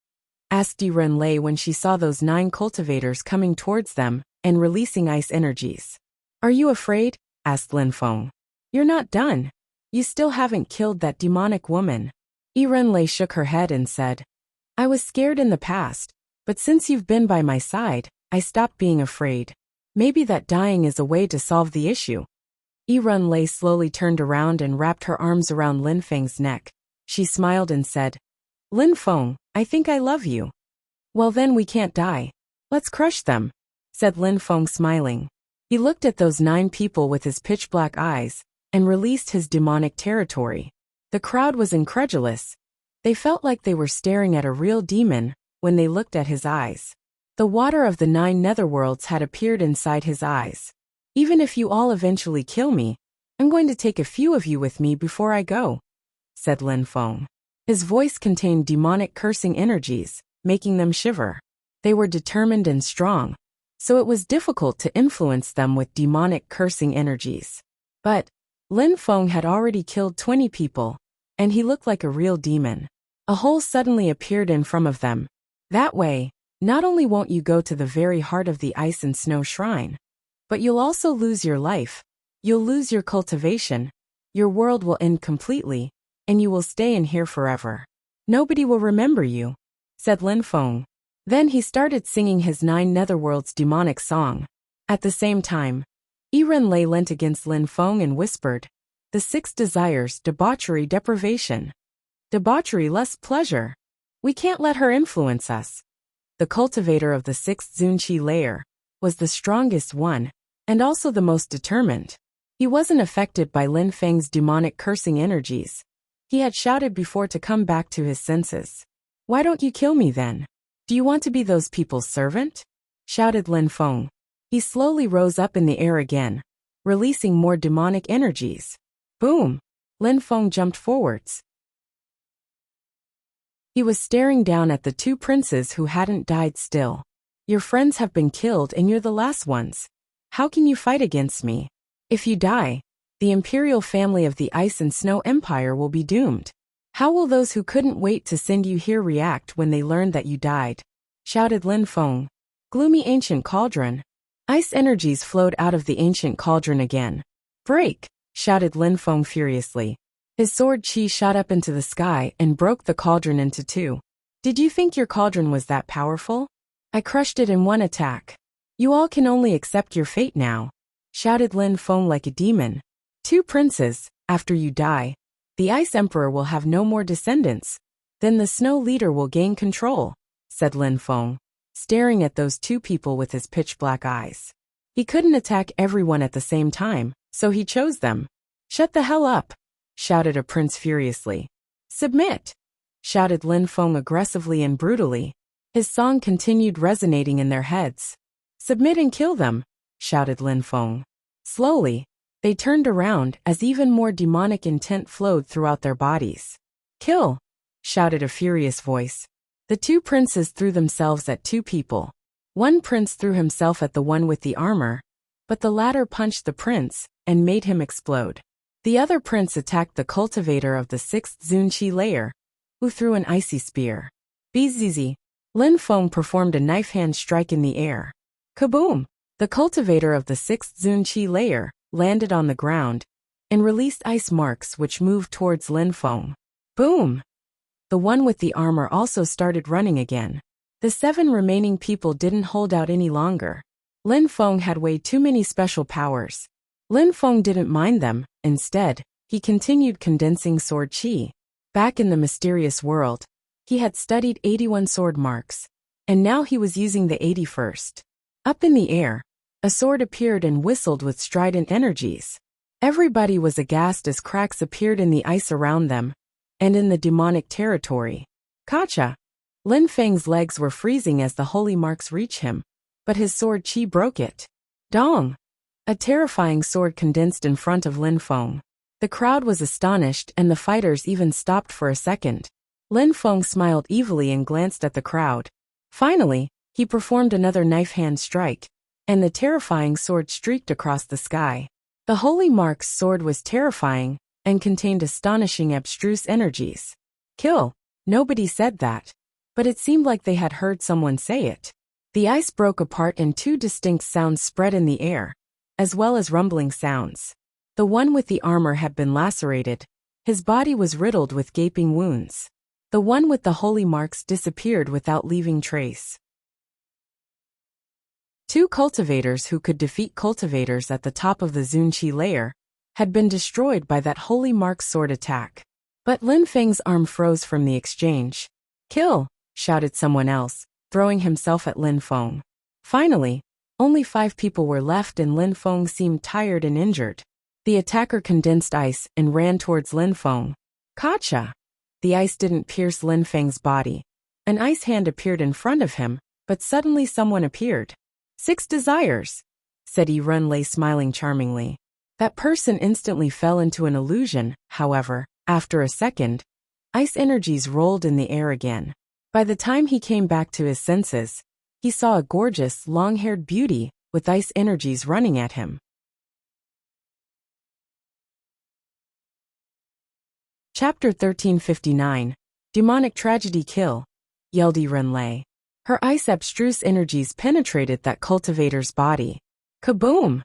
asked Lei when she saw those 9 cultivators coming towards them and releasing ice energies. "Are you afraid?" asked Lin Feng. "You're not done. You still haven't killed that demonic woman." Lei shook her head and said, "I was scared in the past, but since you've been by my side, I stopped being afraid. Maybe that dying is a way to solve the issue." Lei slowly turned around and wrapped her arms around Lin Feng's neck. She smiled and said, "Lin Feng, I think I love you." "Well then we can't die. Let's crush them," said Lin Feng smiling. He looked at those 9 people with his pitch-black eyes and released his demonic territory. The crowd was incredulous. They felt like they were staring at a real demon when they looked at his eyes. The water of the 9 netherworlds had appeared inside his eyes. "Even if you all eventually kill me, I'm going to take a few of you with me before I go," said Lin Feng. His voice contained demonic cursing energies, making them shiver. They were determined and strong, so it was difficult to influence them with demonic cursing energies. But Lin Feng had already killed 20 people, and he looked like a real demon. A hole suddenly appeared in front of them. That way, not only won't you go to the very heart of the Ice and Snow Shrine, but you'll also lose your life. You'll lose your cultivation. Your world will end completely, and you will stay in here forever. Nobody will remember you," said Lin Feng. Then he started singing his 9 netherworlds demonic song. At the same time, Lei leant against Lin Feng and whispered, "The 6 desires: debauchery, deprivation. Debauchery, lust, pleasure. We can't let her influence us." The cultivator of the 6th Zunqi layer was the strongest one, and also the most determined. He wasn't affected by Lin Feng's demonic cursing energies. He had shouted before to come back to his senses. "Why don't you kill me then? Do you want to be those people's servant?" shouted Lin Feng. He slowly rose up in the air again, releasing more demonic energies. Boom! Lin Feng jumped forwards. He was staring down at the 2 princes who hadn't died still. "Your friends have been killed and you're the last ones. How can you fight against me? If you die, the imperial family of the Ice and Snow Empire will be doomed. How will those who couldn't wait to send you here react when they learned that you died?" shouted Lin Feng. Gloomy ancient cauldron. Ice energies flowed out of the ancient cauldron again. "Break!" shouted Lin Feng furiously. His sword chi shot up into the sky and broke the cauldron into 2. "Did you think your cauldron was that powerful? I crushed it in one attack. You all can only accept your fate now," shouted Lin Feng like a demon. 2 princes, after you die, the Ice Emperor will have no more descendants. Then the Snow Leader will gain control," said Lin Feng, staring at those 2 people with his pitch-black eyes. He couldn't attack everyone at the same time, so he chose them. "Shut the hell up!" shouted a prince furiously. "Submit!" shouted Lin Feng aggressively and brutally. His song continued resonating in their heads. "Submit and kill them!" shouted Lin Feng. Slowly, they turned around as even more demonic intent flowed throughout their bodies. "Kill!" shouted a furious voice. The two princes threw themselves at two people. One prince threw himself at the one with the armor, but the latter punched the prince and made him explode. The other prince attacked the cultivator of the 6th Zunqi layer, who threw an icy spear. Bzz. Lin Feng performed a knife hand strike in the air. Kaboom! The cultivator of the 6th Zunqi layer landed on the ground and released ice marks which moved towards Lin Feng. Boom! The one with the armor also started running again. The 7 remaining people didn't hold out any longer. Lin Feng had way too many special powers. Lin Feng didn't mind them. Instead, he continued condensing sword qi. Back in the mysterious world, he had studied 81 sword marks, and now he was using the 81st. Up in the air, a sword appeared and whistled with strident energies. Everybody was aghast as cracks appeared in the ice around them, and in the demonic territory. Kacha! Lin Feng's legs were freezing as the holy marks reached him, but his sword qi broke it. Dong! A terrifying sword condensed in front of Lin Feng. The crowd was astonished and the fighters even stopped for a second. Lin Feng smiled evilly and glanced at the crowd. Finally, he performed another knife hand strike, and the terrifying sword streaked across the sky. The holy mark's sword was terrifying and contained astonishing abstruse energies. Kill! Nobody said that, but it seemed like they had heard someone say it. The ice broke apart and 2 distinct sounds spread in the air, as well as rumbling sounds. The one with the armor had been lacerated. His body was riddled with gaping wounds. The one with the holy marks disappeared without leaving trace. 2 cultivators who could defeat cultivators at the top of the Zunqi layer had been destroyed by that holy mark sword attack. But Lin Feng's arm froze from the exchange. Kill! Shouted someone else, throwing himself at Lin Feng. Finally, only 5 people were left and Lin Feng seemed tired and injured. The attacker condensed ice and ran towards Lin Feng. Kacha! The ice didn't pierce Lin Feng's body. An ice hand appeared in front of him, but suddenly someone appeared. 6 desires, said Yi Runlei, smiling charmingly. That person instantly fell into an illusion, however. After a second, ice energies rolled in the air again. By the time he came back to his senses, he saw a gorgeous, long-haired beauty with ice energies running at him. Chapter 1359. Demonic Tragedy Kill, yelled Yi Runlei. Her ice abstruse energies penetrated that cultivator's body. Kaboom!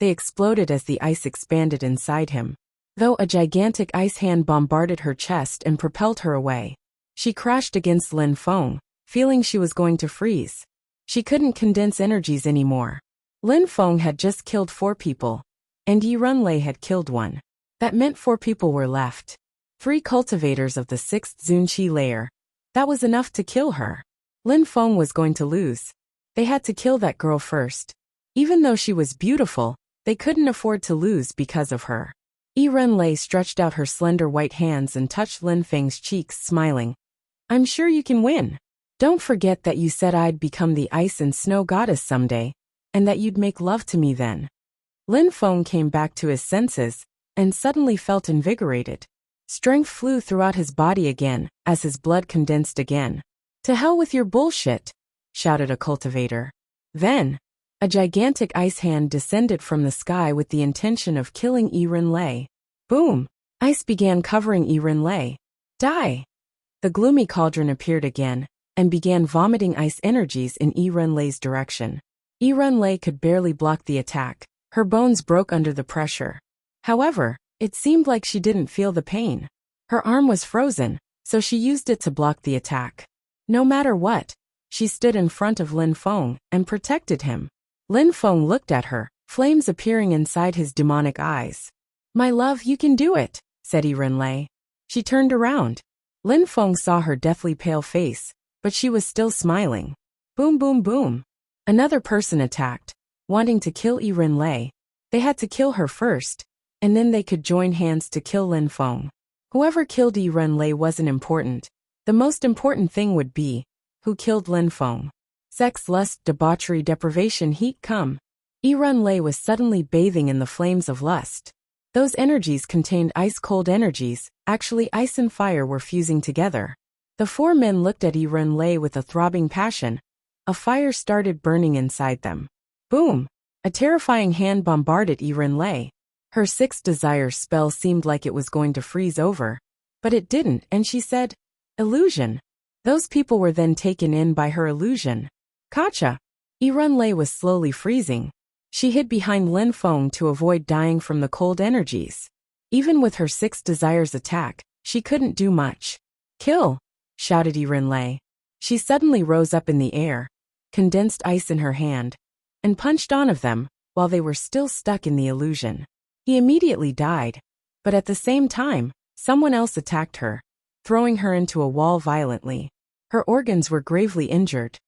They exploded as the ice expanded inside him. Though a gigantic ice hand bombarded her chest and propelled her away, she crashed against Lin Feng, feeling she was going to freeze. She couldn't condense energies anymore. Lin Feng had just killed 4 people, and Yi Runlei had killed 1. That meant 4 people were left. 3 cultivators of the 6th Zunqi layer. That was enough to kill her. Lin Feng was going to lose. They had to kill that girl first. Even though she was beautiful, they couldn't afford to lose because of her. Yi Runlei stretched out her slender white hands and touched Lin Feng's cheeks, smiling. I'm sure you can win. Don't forget that you said I'd become the ice and snow goddess someday, and that you'd make love to me then. Lin Feng came back to his senses, and suddenly felt invigorated. Strength flew throughout his body again, as his blood condensed again. To hell with your bullshit, shouted a cultivator. Then, a gigantic ice hand descended from the sky with the intention of killing Yi Runlei. Boom! Ice began covering Yi Runlei. Die! The gloomy cauldron appeared again, and began vomiting ice energies in Yi Runlei's direction. Yi Runlei could barely block the attack. Her bones broke under the pressure. However, it seemed like she didn't feel the pain. Her arm was frozen, so she used it to block the attack. No matter what, she stood in front of Lin Feng and protected him. Lin Feng looked at her, flames appearing inside his demonic eyes. My love, you can do it, said Yi Runlei. She turned around. Lin Feng saw her deathly pale face, but she was still smiling. Boom, boom, boom. Another person attacked, wanting to kill Yi Runlei. They had to kill her first, and then they could join hands to kill Lin Feng. Whoever killed Yi Runlei wasn't important. The most important thing would be, who killed Lin Feng. Sex, lust, debauchery, deprivation, heat, come. Yi Runlei was suddenly bathing in the flames of lust. Those energies contained ice-cold energies. Actually, ice and fire were fusing together. The four men looked at Yiren Lei with a throbbing passion. A fire started burning inside them. Boom! A terrifying hand bombarded Yiren Lei. Her sixth desire spell seemed like it was going to freeze over. But it didn't, and she said, "Illusion." Those people were then taken in by her illusion. Gotcha! Yiren Lei was slowly freezing. She hid behind Lin Feng to avoid dying from the cold energies. Even with her sixth desire's attack, she couldn't do much. "Kill!" shouted Yiren Lei. She suddenly rose up in the air, condensed ice in her hand, and punched on of them, while they were still stuck in the illusion. He immediately died. But at the same time, someone else attacked her, throwing her into a wall violently. Her organs were gravely injured.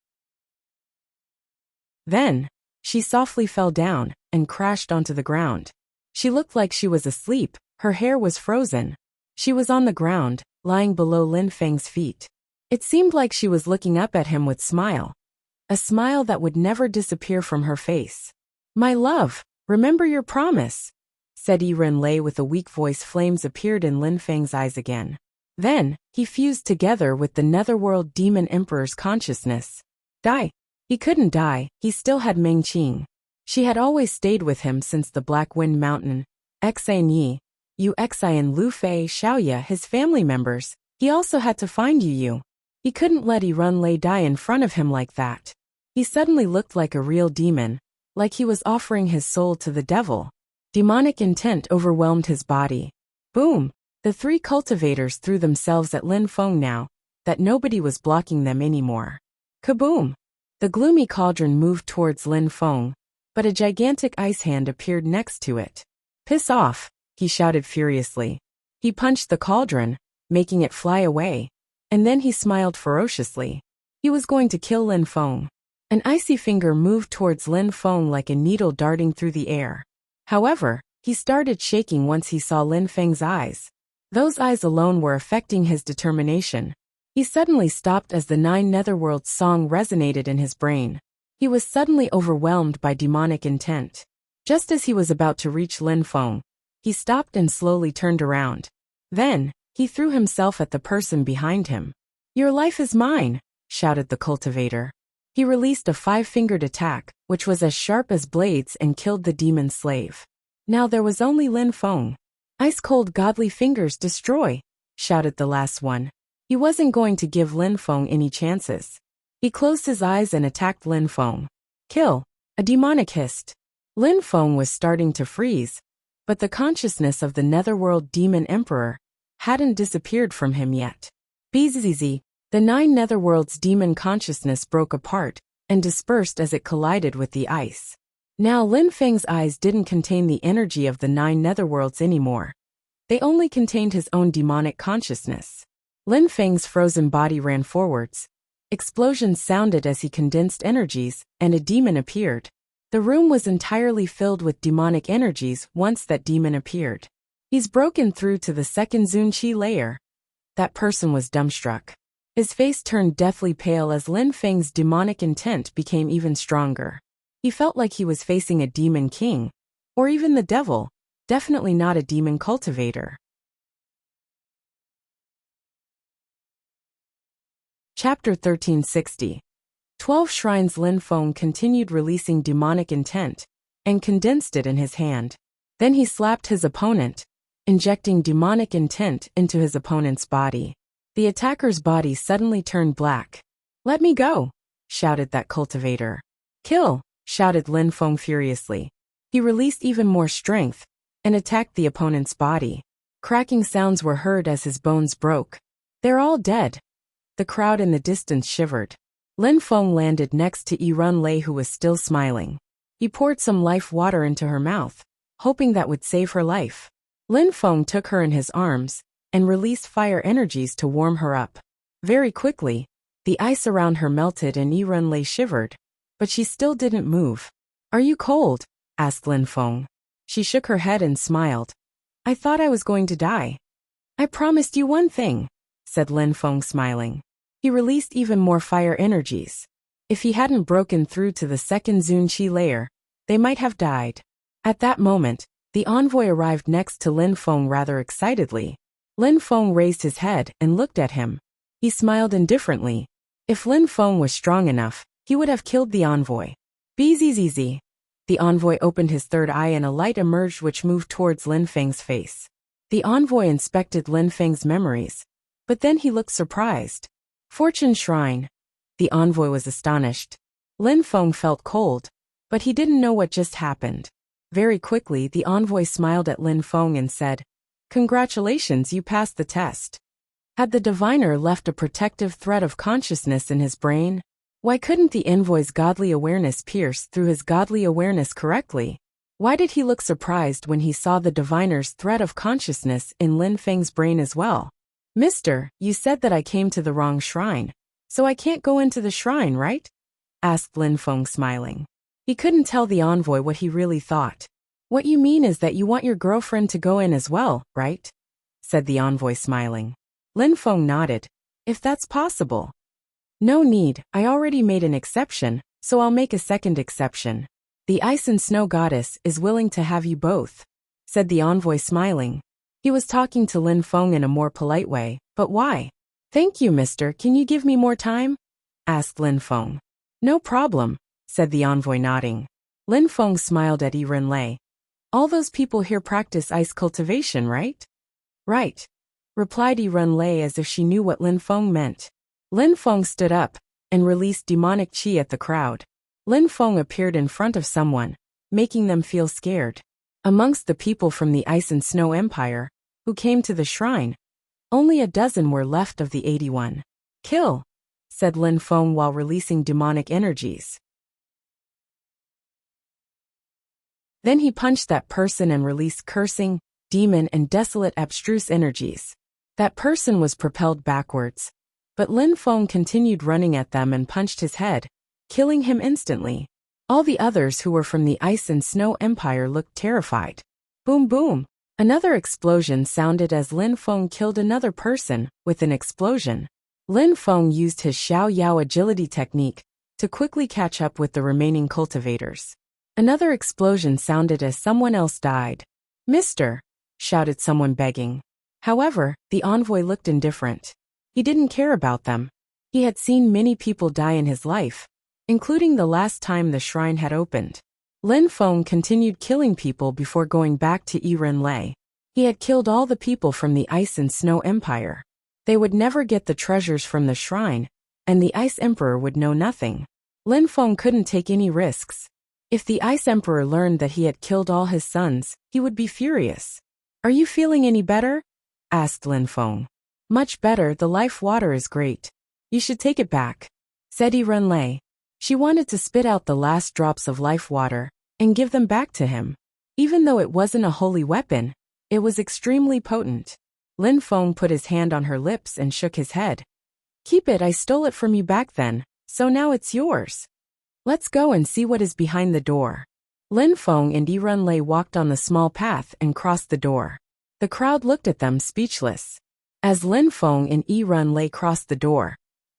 Then, she softly fell down and crashed onto the ground. She looked like she was asleep, her hair was frozen. She was on the ground, lying below Lin Feng's feet. It seemed like she was looking up at him with smile. A smile that would never disappear from her face. "My love, remember your promise," said Yiren Lei with a weak voice. Flames appeared in Lin Feng's eyes again. Then, he fused together with the Netherworld Demon Emperor's consciousness. Die. He couldn't die, he still had Meng Qing. She had always stayed with him since the Black Wind Mountain. Xian Yi, Yu Xian Lu Fei Xiaoya, his family members. He also had to find Yu. He couldn't let Yiren Lei die in front of him like that. He suddenly looked like a real demon, like he was offering his soul to the devil. Demonic intent overwhelmed his body. Boom! The three cultivators threw themselves at Lin Feng now that nobody was blocking them anymore. Kaboom! The gloomy cauldron moved towards Lin Feng, but a gigantic ice hand appeared next to it. "Piss off!" he shouted furiously. He punched the cauldron, making it fly away, and then he smiled ferociously. He was going to kill Lin Feng. An icy finger moved towards Lin Feng like a needle darting through the air. However, he started shaking once he saw Lin Feng's eyes. Those eyes alone were affecting his determination. He suddenly stopped as the Nine Netherworlds song resonated in his brain. He was suddenly overwhelmed by demonic intent. Just as he was about to reach Lin Feng, he stopped and slowly turned around. Then, he threw himself at the person behind him. "Your life is mine," shouted the cultivator. He released a five-fingered attack, which was as sharp as blades, and killed the demon slave. Now there was only Lin Feng. "Ice-cold godly fingers destroy," shouted the last one. He wasn't going to give Lin Feng any chances. He closed his eyes and attacked Lin Feng. "Kill!" A demonic hissed. Lin Feng was starting to freeze, but the consciousness of the Netherworld Demon Emperor hadn't disappeared from him yet. Bzzz. The Nine Netherworlds demon consciousness broke apart and dispersed as it collided with the ice. Now Lin Feng's eyes didn't contain the energy of the Nine Netherworlds anymore. They only contained his own demonic consciousness. Lin Feng's frozen body ran forwards. Explosions sounded as he condensed energies, and a demon appeared. The room was entirely filled with demonic energies once that demon appeared. "He's broken through to the second Zunqi layer." That person was dumbstruck. His face turned deathly pale as Lin Feng's demonic intent became even stronger. He felt like he was facing a demon king, or even the devil, definitely not a demon cultivator. Chapter 1360. 12 Shrines. Lin Feng continued releasing demonic intent, and condensed it in his hand. Then he slapped his opponent, injecting demonic intent into his opponent's body. The attacker's body suddenly turned black. "Let me go," shouted that cultivator. "Kill," shouted Lin Feng furiously. He released even more strength, and attacked the opponent's body. Cracking sounds were heard as his bones broke. "They're all dead." The crowd in the distance shivered. Lin Feng landed next to Yiren Lei, who was still smiling. He poured some life water into her mouth, hoping that would save her life. Lin Feng took her in his arms, and released fire energies to warm her up. Very quickly, the ice around her melted and Yiren Lei shivered, but she still didn't move. "Are you cold?" asked Lin Feng. She shook her head and smiled. "I thought I was going to die." "I promised you one thing," said Lin Feng, smiling. He released even more fire energies. If he hadn't broken through to the second Zunqi layer, they might have died. At that moment, the envoy arrived next to Lin Feng rather excitedly. Lin Feng raised his head and looked at him. He smiled indifferently. If Lin Feng was strong enough, he would have killed the envoy. Bzzz. The envoy opened his third eye and a light emerged which moved towards Lin Feng's face. The envoy inspected Lin Feng's memories, but then he looked surprised. Fortune Shrine. The envoy was astonished. Lin Feng felt cold, but he didn't know what just happened. Very quickly, the envoy smiled at Lin Feng and said, "Congratulations, you passed the test." Had the diviner left a protective thread of consciousness in his brain? Why couldn't the envoy's godly awareness pierce through his godly awareness correctly? Why did he look surprised when he saw the diviner's thread of consciousness in Lin Feng's brain as well? "Mister, you said that I came to the wrong shrine, so I can't go into the shrine, right?" asked Lin Feng, smiling. He couldn't tell the envoy what he really thought. "What you mean is that you want your girlfriend to go in as well, right?" said the envoy, smiling. Lin Feng nodded. "If that's possible." "No need, I already made an exception, so I'll make a second exception. The ice and snow goddess is willing to have you both," said the envoy, smiling. He was talking to Lin Feng in a more polite way, but why? "Thank you, mister, can you give me more time?" asked Lin Feng. "No problem," said the envoy, nodding. Lin Feng smiled at Yi Renlei. "All those people here practice ice cultivation, right?" "Right," replied Yi Renlei as if she knew what Lin Feng meant. Lin Feng stood up and released demonic qi at the crowd. Lin Feng appeared in front of someone, making them feel scared. Amongst the people from the Ice and Snow Empire, who came to the shrine, only a dozen were left of the 81. "Kill," said Lin Feng while releasing demonic energies. Then he punched that person and released cursing, demon and desolate abstruse energies. That person was propelled backwards, but Lin Feng continued running at them and punched his head, killing him instantly. All the others who were from the Ice and Snow Empire looked terrified. Boom boom! Another explosion sounded as Lin Feng killed another person with an explosion. Lin Feng used his Xiao Yao agility technique to quickly catch up with the remaining cultivators. Another explosion sounded as someone else died. "Mister!" shouted someone, begging. However, the envoy looked indifferent. He didn't care about them. He had seen many people die in his life, including the last time the shrine had opened. Lin Feng continued killing people before going back to Yi Renlei. He had killed all the people from the Ice and Snow Empire. They would never get the treasures from the shrine, and the Ice Emperor would know nothing. Lin Feng couldn't take any risks. If the Ice Emperor learned that he had killed all his sons, he would be furious. "Are you feeling any better?" asked Lin Feng. "Much better, the life water is great. You should take it back," said Yi Renlei. She wanted to spit out the last drops of life water and give them back to him. Even though it wasn't a holy weapon, it was extremely potent. Lin Feng put his hand on her lips and shook his head. "Keep it, I stole it from you back then, so now it's yours. Let's go and see what is behind the door." Lin Feng and Yi Renlei walked on the small path and crossed the door. The crowd looked at them, speechless. As Lin Feng and Yi Renlei crossed the door,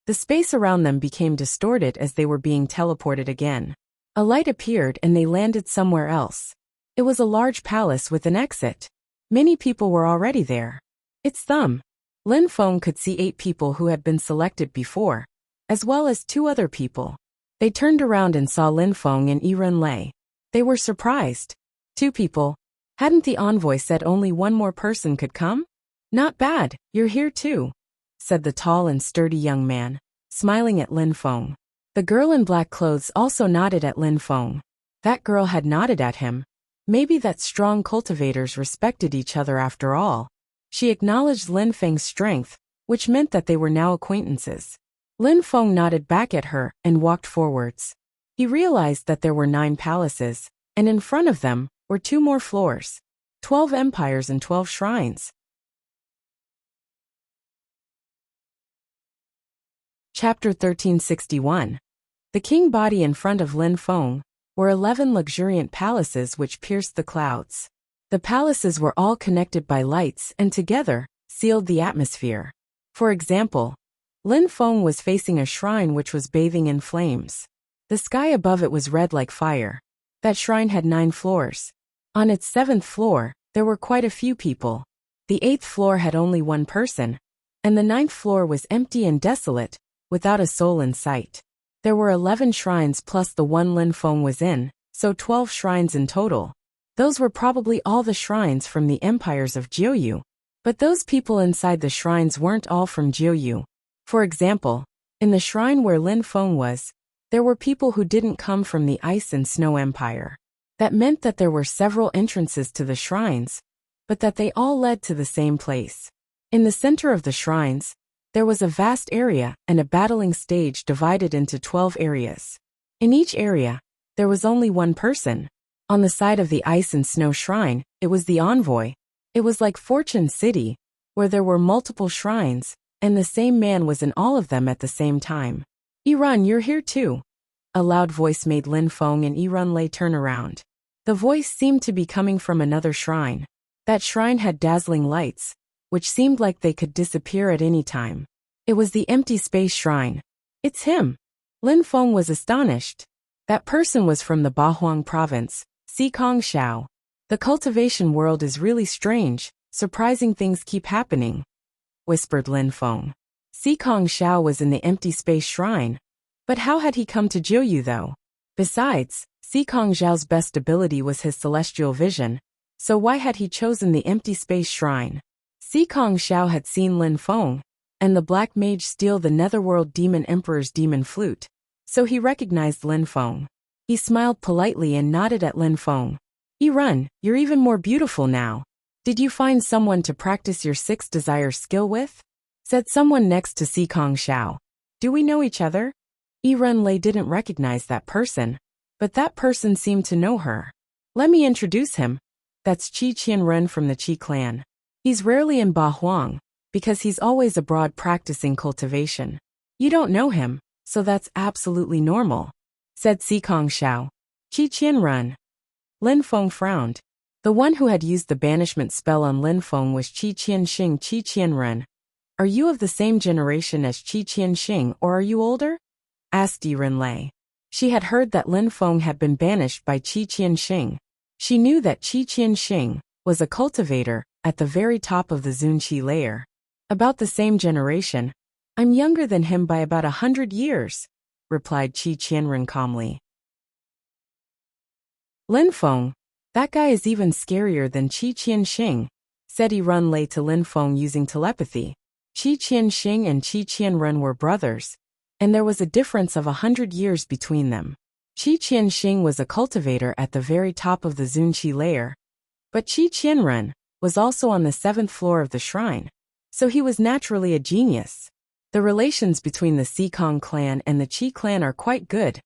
the space around them became distorted as they were being teleported again. A light appeared and they landed somewhere else. It was a large palace with an exit. Many people were already there. "It's them." Lin Feng could see 8 people who had been selected before, as well as 2 other people. They turned around and saw Lin Feng and Yi Renlei. They were surprised. 2 people. Hadn't the envoy said only one more person could come? "Not bad, you're here too," said the tall and sturdy young man, smiling at Lin Feng. The girl in black clothes also nodded at Lin Feng. That girl had nodded at him. Maybe that strong cultivators respected each other after all. She acknowledged Lin Feng's strength, which meant that they were now acquaintances. Lin Feng nodded back at her and walked forwards. He realized that there were 9 palaces, and in front of them were 2 more floors. 12 empires and 12 shrines. Chapter 1361. The king body in front of Lin Feng were 11 luxuriant palaces which pierced the clouds. The palaces were all connected by lights and together sealed the atmosphere. For example, Lin Feng was facing a shrine which was bathing in flames. The sky above it was red like fire. That shrine had 9 floors. On its 7th floor, there were quite a few people. The 8th floor had only 1 person, and the 9th floor was empty and desolate, without a soul in sight. There were 11 shrines plus the one Lin Feng was in, so 12 shrines in total. Those were probably all the shrines from the empires of Jiuyu. But those people inside the shrines weren't all from Jiuyu. For example, in the shrine where Lin Feng was, there were people who didn't come from the Ice and Snow Empire. That meant that there were several entrances to the shrines, but that they all led to the same place. In the center of the shrines, there was a vast area and a battling stage divided into 12 areas. In each area, there was only one person. On the side of the Ice and Snow Shrine, it was the envoy. It was like Fortune City, where there were multiple shrines, and the same man was in all of them at the same time. Yirun, you're here too. A loud voice made Lin Feng and Yirun turn around. The voice seemed to be coming from another shrine. That shrine had dazzling lights, which seemed like they could disappear at any time. It was the empty space shrine. It's him. Lin Feng was astonished. That person was from the Bahuang province, Xikong Xiao. The cultivation world is really strange, surprising things keep happening, whispered Lin Feng. Xikong Xiao was in the empty space shrine. But how had he come to Jiuyu though? Besides, Xikong Xiao's best ability was his celestial vision, so why had he chosen the empty space shrine? Xikong Xiao had seen Lin Feng and the black mage steal the Netherworld Demon Emperor's demon flute, so he recognized Lin Feng. He smiled politely and nodded at Lin Feng. Yirun, you're even more beautiful now. Did you find someone to practice your 6 desire skill with? Said someone next to Xikong Xiao. Do we know each other? Yirun didn't recognize that person, but that person seemed to know her. Let me introduce him. That's Qi Qianren from the Qi clan. He's rarely in Bahuang, because he's always abroad practicing cultivation. You don't know him, so that's absolutely normal, said Xikong Xiao. Qi Qianren. Lin Feng frowned. The one who had used the banishment spell on Lin Feng was Qi Qianxing Qi Qianren. Are you of the same generation as Qi Qianxing or are you older? Asked Yirun. She had heard that Lin Feng had been banished by Qi Qianxing. She knew that Qi Qianxing was a cultivator at the very top of the Zunqi layer. About the same generation. I'm younger than him by about 100 years, replied Qi Qianren calmly. Lin Feng, that guy is even scarier than Qi Qianxing, said Yirun to Lin Feng using telepathy. Qi Qianxing and Qi Qianren were brothers, and there was a difference of 100 years between them. Qi Qianxing was a cultivator at the very top of the Zunqi layer, but Qi Qianren was also on the 7th floor of the shrine, so he was naturally a genius. The relations between the Xikong clan and the Qi clan are quite good.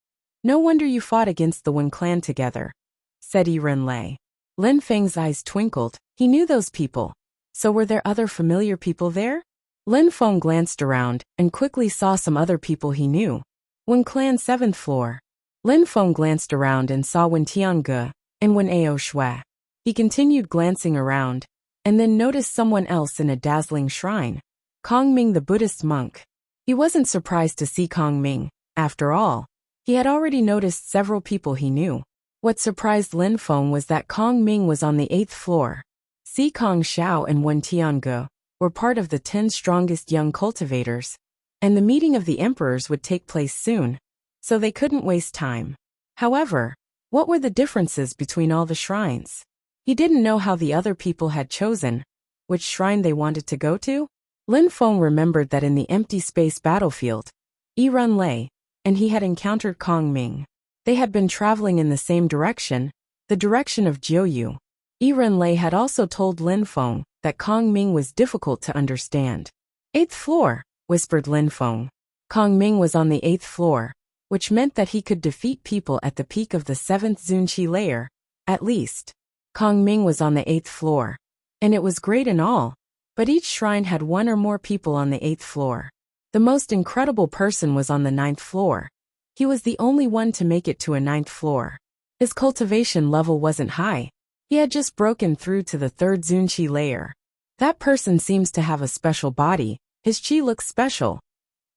No wonder you fought against the Wen clan together, said Yirun. Lin Feng's eyes twinkled. He knew those people. So were there other familiar people there? Lin Feng glanced around and quickly saw some other people he knew. Wen clan 7th floor. Lin Feng glanced around and saw Wen Tiange and Wen Ao Shui. He continued glancing around and then noticed someone else in a dazzling shrine. Kong Ming, the Buddhist monk. He wasn't surprised to see Kong Ming. After all, he had already noticed several people he knew. What surprised Lin Feng was that Kong Ming was on the 8th floor. Xikong Xiao and Wen Tiange were part of the 10 strongest young cultivators, and the meeting of the emperors would take place soon, so they couldn't waste time. However, what were the differences between all the shrines? He didn't know how the other people had chosen which shrine they wanted to go to. Lin Feng remembered that in the empty space battlefield, Yirun and he had encountered Kong Ming. They had been traveling in the same direction, the direction of Jiuyu. Yirun had also told Lin Feng that Kong Ming was difficult to understand. 8th floor, whispered Lin Feng. Kong Ming was on the 8th floor, which meant that he could defeat people at the peak of the 7th Zunqi layer, at least. Kong Ming was on the 8th floor, and it was great and all, but each shrine had one or more people on the 8th floor. The most incredible person was on the 9th floor. He was the only one to make it to a 9th floor. His cultivation level wasn't high. He had just broken through to the 3rd Zunqi layer. That person seems to have a special body. His qi looks special,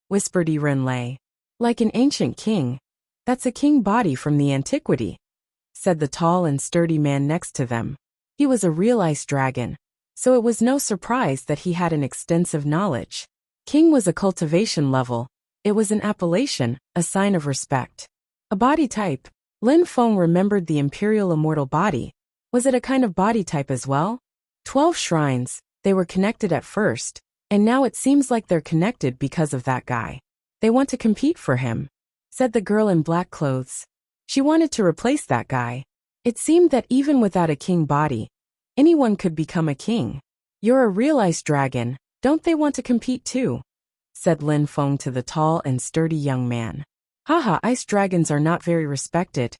whispered Yirun. Like an ancient king. That's a king body from the antiquity, said the tall and sturdy man next to them. He was a real ice dragon, so it was no surprise that he had an extensive knowledge. King was a cultivation level. It was an appellation, a sign of respect. A body type. Lin Feng remembered the imperial immortal body. Was it a kind of body type as well? 12 shrines, they were connected at first, and now it seems like they're connected because of that guy. They want to compete for him, said the girl in black clothes. She wanted to replace that guy. It seemed that even without a king body, anyone could become a king. You're a real ice dragon, don't they want to compete too? Said Lin Feng to the tall and sturdy young man. Haha, ice dragons are not very respected.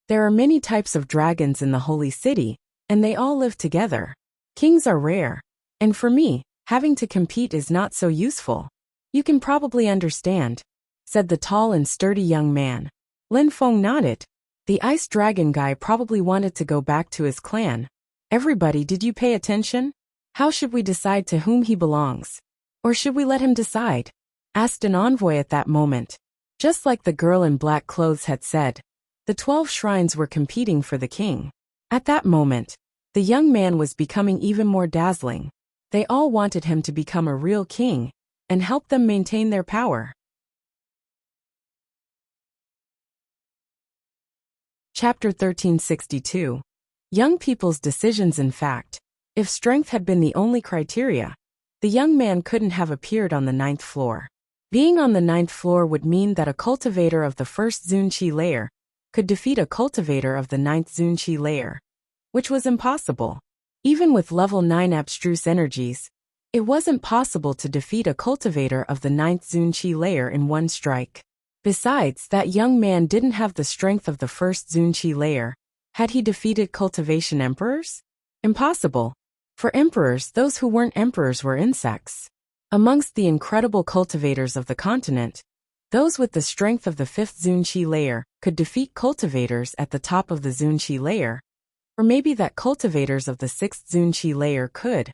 There are many types of dragons in the holy city, and they all live together. Kings are rare. And for me, having to compete is not so useful. You can probably understand, said the tall and sturdy young man. Lin Feng nodded. The ice dragon guy probably wanted to go back to his clan. Everybody, did you pay attention? How should we decide to whom he belongs? Or should we let him decide? Asked an envoy at that moment. Just like the girl in black clothes had said, the 12 shrines were competing for the king. At that moment, the young man was becoming even more dazzling. They all wanted him to become a real king and help them maintain their power. Chapter 1362. Young people's decisions. In fact, if strength had been the only criteria, the young man couldn't have appeared on the 9th floor. Being on the 9th floor would mean that a cultivator of the 1st Zunqi layer could defeat a cultivator of the 9th Zunqi layer, which was impossible. Even with level 9 abstruse energies, it wasn't possible to defeat a cultivator of the 9th Zunqi layer in one strike. Besides, that young man didn't have the strength of the 1st Zunqi layer. Had he defeated cultivation emperors? Impossible. For emperors, those who weren't emperors were insects. Amongst the incredible cultivators of the continent, those with the strength of the 5th Zunqi layer could defeat cultivators at the top of the Zunqi layer. Or maybe that cultivators of the 6th Zunqi layer could.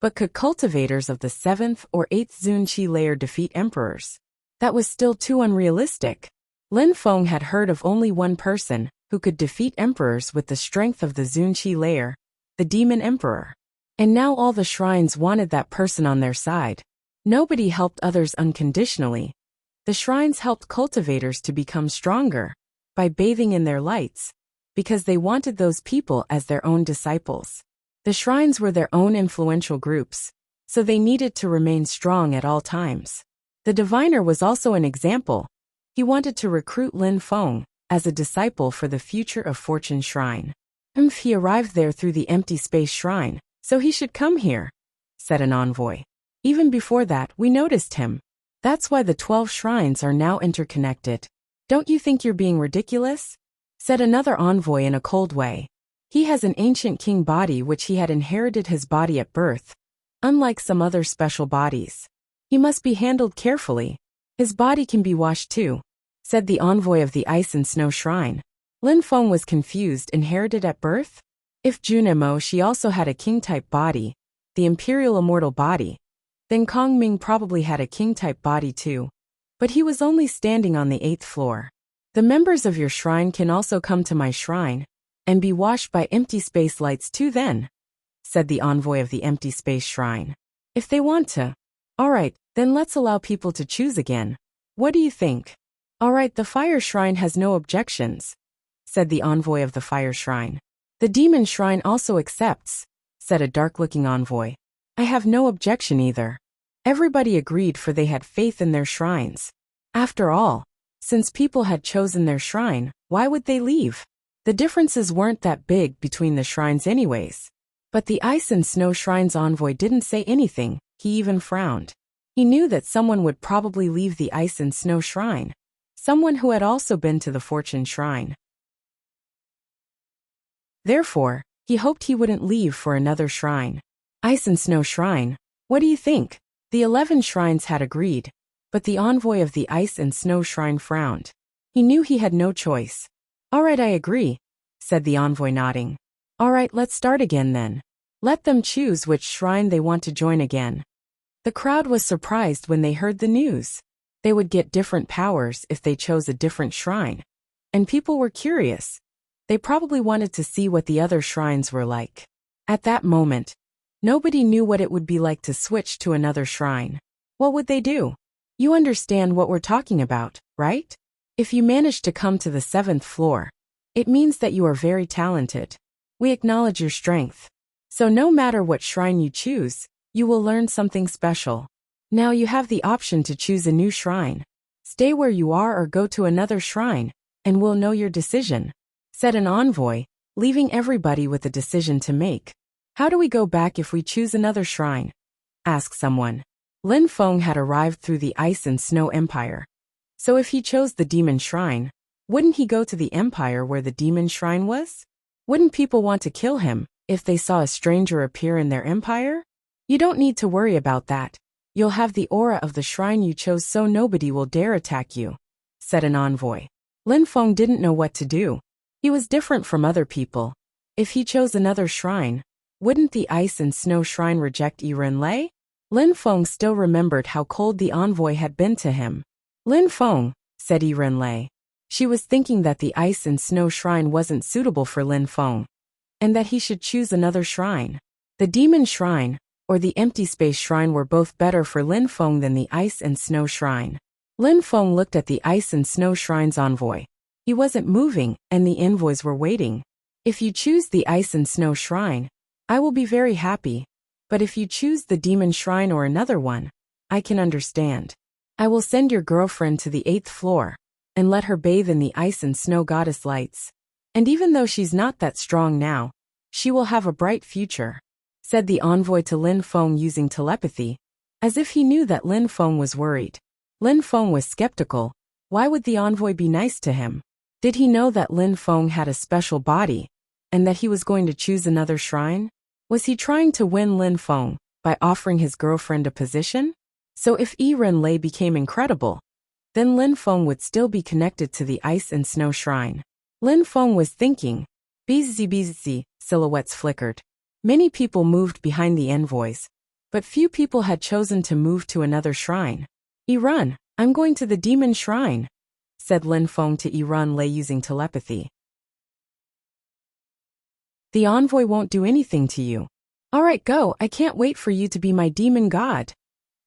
But could cultivators of the 7th or 8th Zunqi layer defeat emperors? That was still too unrealistic. Lin Feng had heard of only one person who could defeat emperors with the strength of the Zunqi layer, the demon emperor. And now all the shrines wanted that person on their side. Nobody helped others unconditionally. The shrines helped cultivators to become stronger by bathing in their lights, because they wanted those people as their own disciples. The shrines were their own influential groups, so they needed to remain strong at all times. The diviner was also an example. He wanted to recruit Lin Feng as a disciple for the future of Fortune Shrine. He arrived there through the empty space shrine, so he should come here, said an envoy. Even before that, we noticed him. That's why the 12 shrines are now interconnected. Don't you think you're being ridiculous? Said another envoy in a cold way. He has an ancient king body which he had inherited his body at birth. Unlike some other special bodies, he must be handled carefully. His body can be washed too, said the envoy of the Ice and Snow Shrine. Lin Feng was confused. Inherited at birth? If Junemo she also had a king-type body, the imperial immortal body, then Kong Ming probably had a king-type body too. But he was only standing on the 8th floor. The members of your shrine can also come to my shrine and be washed by empty space lights too then, said the envoy of the empty space shrine. If they want to. Alright, then let's allow people to choose again. What do you think? Alright, the fire shrine has no objections, said the envoy of the fire shrine. The demon shrine also accepts, said a dark-looking envoy. I have no objection either. Everybody agreed, for they had faith in their shrines. After all, since people had chosen their shrine, why would they leave? The differences weren't that big between the shrines anyways. But the Ice and Snow Shrine's envoy didn't say anything. He even frowned. He knew that someone would probably leave the Ice and Snow Shrine. Someone who had also been to the Fortune Shrine. Therefore, he hoped he wouldn't leave for another shrine. Ice and Snow Shrine, what do you think? The 11 shrines had agreed, but the envoy of the Ice and Snow Shrine frowned. He knew he had no choice. Alright, I agree, said the envoy, nodding. Alright, let's start again then. Let them choose which shrine they want to join again. The crowd was surprised when they heard the news. They would get different powers if they chose a different shrine. And people were curious. They probably wanted to see what the other shrines were like. At that moment, nobody knew what it would be like to switch to another shrine. What would they do? You understand what we're talking about, right? If you manage to come to the 7th floor, it means that you are very talented. We acknowledge your strength. So no matter what shrine you choose, you will learn something special. Now you have the option to choose a new shrine. Stay where you are or go to another shrine, and we'll know your decision, said an envoy, leaving everybody with a decision to make. How do we go back if we choose another shrine? Asked someone. Lin Feng had arrived through the Ice and Snow Empire. So if he chose the Demon Shrine, wouldn't he go to the empire where the Demon Shrine was? Wouldn't people want to kill him if they saw a stranger appear in their empire? You don't need to worry about that. You'll have the aura of the shrine you chose so nobody will dare attack you, said an envoy. Lin Feng didn't know what to do. He was different from other people. If he chose another shrine, wouldn't the Ice and Snow Shrine reject Yiren Lei? Lin Feng still remembered how cold the envoy had been to him. Lin Feng, said Yiren Lei. She was thinking that the Ice and Snow Shrine wasn't suitable for Lin Feng, and that he should choose another shrine. The Demon Shrine, or the Empty Space Shrine, were both better for Lin Feng than the Ice and Snow Shrine. Lin Feng looked at the Ice and Snow Shrine's envoy. He wasn't moving, and the envoys were waiting. If you choose the Ice and Snow Shrine, I will be very happy. But if you choose the Demon Shrine or another one, I can understand. I will send your girlfriend to the 8th floor, and let her bathe in the Ice and Snow Goddess lights. And even though she's not that strong now, she will have a bright future, said the envoy to Lin Feng using telepathy, as if he knew that Lin Feng was worried. Lin Feng was skeptical. Why would the envoy be nice to him? Did he know that Lin Feng had a special body, and that he was going to choose another shrine? Was he trying to win Lin Feng by offering his girlfriend a position? So if Yiren Lei became incredible, then Lin Feng would still be connected to the Ice and Snow Shrine. Lin Feng was thinking. Bzz, silhouettes flickered. Many people moved behind the envoys, but few people had chosen to move to another shrine. Yiren, I'm going to the Demon Shrine, said Lin Feng to Yiren Lei using telepathy. The envoy won't do anything to you. All right, go, I can't wait for you to be my demon god,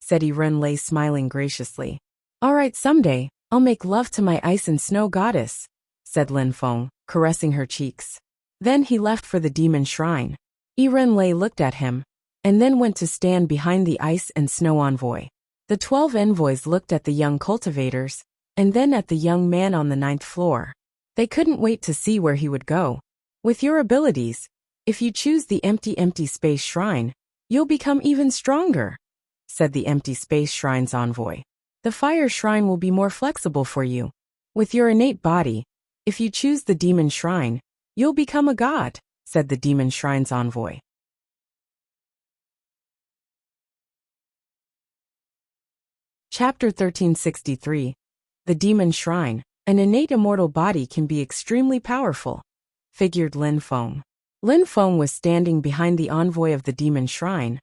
said Yiren Lei, smiling graciously. All right, someday, I'll make love to my Ice and Snow Goddess, said Lin Feng, caressing her cheeks. Then he left for the Demon Shrine. Yiren Lei looked at him, and then went to stand behind the Ice and Snow envoy. The 12 envoys looked at the young cultivators, and then at the young man on the 9th floor. They couldn't wait to see where he would go. With your abilities, if you choose the Empty Space Shrine, you'll become even stronger, said the Empty Space Shrine's envoy. The Fire Shrine will be more flexible for you. With your innate body, if you choose the Demon Shrine, you'll become a god, said the Demon Shrine's envoy. Chapter 1363. The Demon Shrine. An innate immortal body can be extremely powerful, figured Lin Feng. Lin Feng was standing behind the envoy of the Demon Shrine,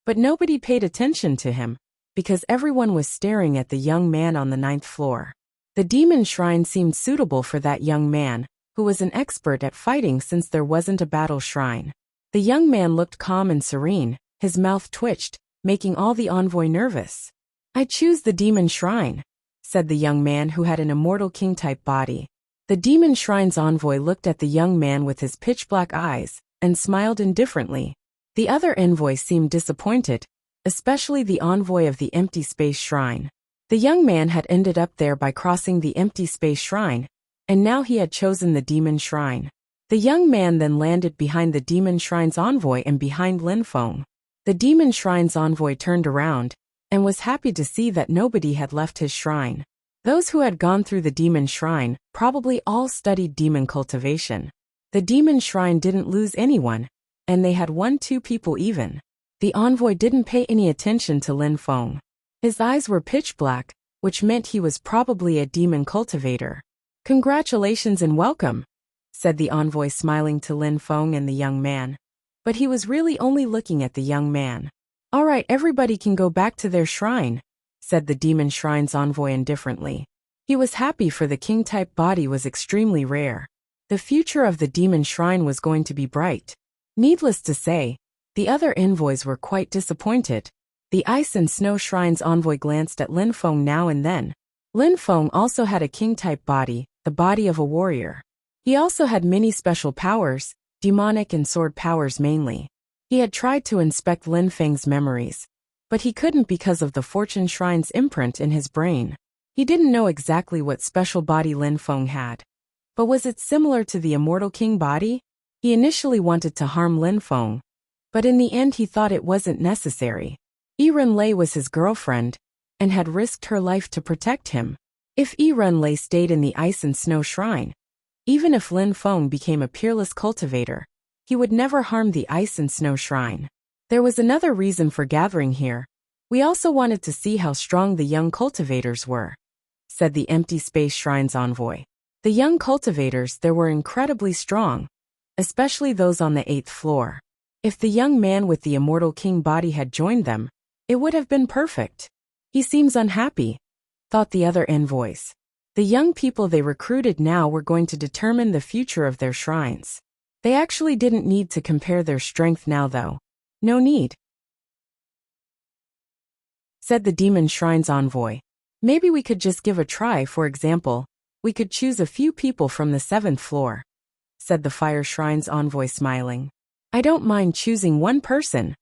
but nobody paid attention to him, because everyone was staring at the young man on the 9th floor. The Demon Shrine seemed suitable for that young man, who was an expert at fighting since there wasn't a battle shrine. The young man looked calm and serene, his mouth twitched, making all the envoy nervous. I choose the Demon Shrine, said the young man who had an immortal king-type body. The Demon Shrine's envoy looked at the young man with his pitch-black eyes, and smiled indifferently. The other envoys seemed disappointed, especially the envoy of the Empty Space Shrine. The young man had ended up there by crossing the Empty Space Shrine, and now he had chosen the Demon Shrine. The young man then landed behind the Demon Shrine's envoy and behind Lin Feng. The Demon Shrine's envoy turned around, and was happy to see that nobody had left his shrine. Those who had gone through the Demon Shrine probably all studied demon cultivation. The Demon Shrine didn't lose anyone, and they had won 2 people even. The envoy didn't pay any attention to Lin Feng. His eyes were pitch black, which meant he was probably a demon cultivator. Congratulations and welcome, said the envoy, smiling to Lin Feng and the young man. But he was really only looking at the young man. All right, everybody can go back to their shrine, said the Demon Shrine's envoy indifferently. He was happy, for the king-type body was extremely rare. The future of the Demon Shrine was going to be bright. Needless to say, the other envoys were quite disappointed. The Ice and Snow Shrine's envoy glanced at Lin Feng now and then. Lin Feng also had a king-type body, the body of a warrior. He also had many special powers, demonic and sword powers mainly. He had tried to inspect Lin Feng's memories, but he couldn't because of the Fortune Shrine's imprint in his brain. He didn't know exactly what special body Lin Feng had. But was it similar to the Immortal King body? He initially wanted to harm Lin Feng, but in the end he thought it wasn't necessary. Yiren Lei was his girlfriend, and had risked her life to protect him. If Yiren Lei stayed in the Ice and Snow Shrine, even if Lin Feng became a peerless cultivator, he would never harm the Ice and Snow Shrine. There was another reason for gathering here. We also wanted to see how strong the young cultivators were, said the Empty Space Shrine's envoy. The young cultivators there were incredibly strong, especially those on the 8th floor. If the young man with the Immortal King body had joined them, it would have been perfect. He seems unhappy, thought the other envoys. The young people they recruited now were going to determine the future of their shrines. They actually didn't need to compare their strength now though. No need, said the Demon Shrine's envoy. Maybe we could just give a try. For example, we could choose a few people from the 7th floor, said the Fire Shrine's envoy smiling. I don't mind choosing one person,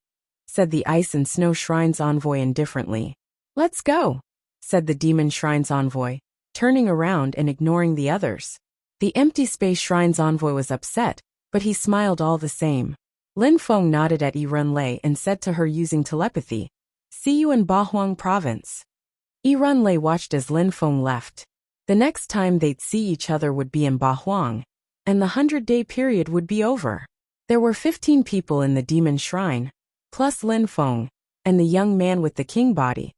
said the Ice and Snow Shrine's envoy indifferently. Let's go, said the Demon Shrine's envoy, turning around and ignoring the others. The Empty Space Shrine's envoy was upset, but he smiled all the same. Lin Feng nodded at Yiren Lei and said to her using telepathy, "See you in Bahuang Province." Yiren Lei watched as Lin Feng left. The next time they'd see each other would be in Bahuang, and the 100-day period would be over. There were 15 people in the Demon Shrine, plus Lin Feng, and the young man with the king body.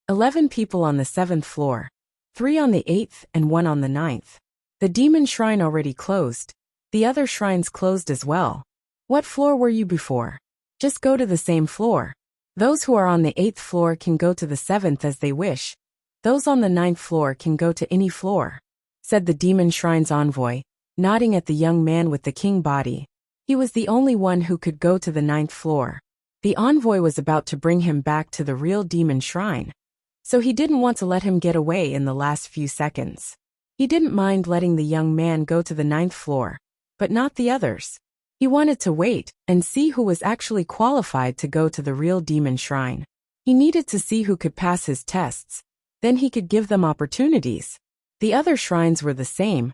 11 people on the 7th floor, 3 on the 8th and 1 on the 9th. The Demon Shrine already closed. The other shrines closed as well. What floor were you before? Just go to the same floor. Those who are on the 8th floor can go to the 7th as they wish. Those on the 9th floor can go to any floor, said the Demon Shrine's envoy, nodding at the young man with the king body. He was the only one who could go to the 9th floor. The envoy was about to bring him back to the real Demon Shrine, so he didn't want to let him get away in the last few seconds. He didn't mind letting the young man go to the 9th floor, but not the others. He wanted to wait and see who was actually qualified to go to the real Demon Shrine. He needed to see who could pass his tests. Then he could give them opportunities. The other shrines were the same.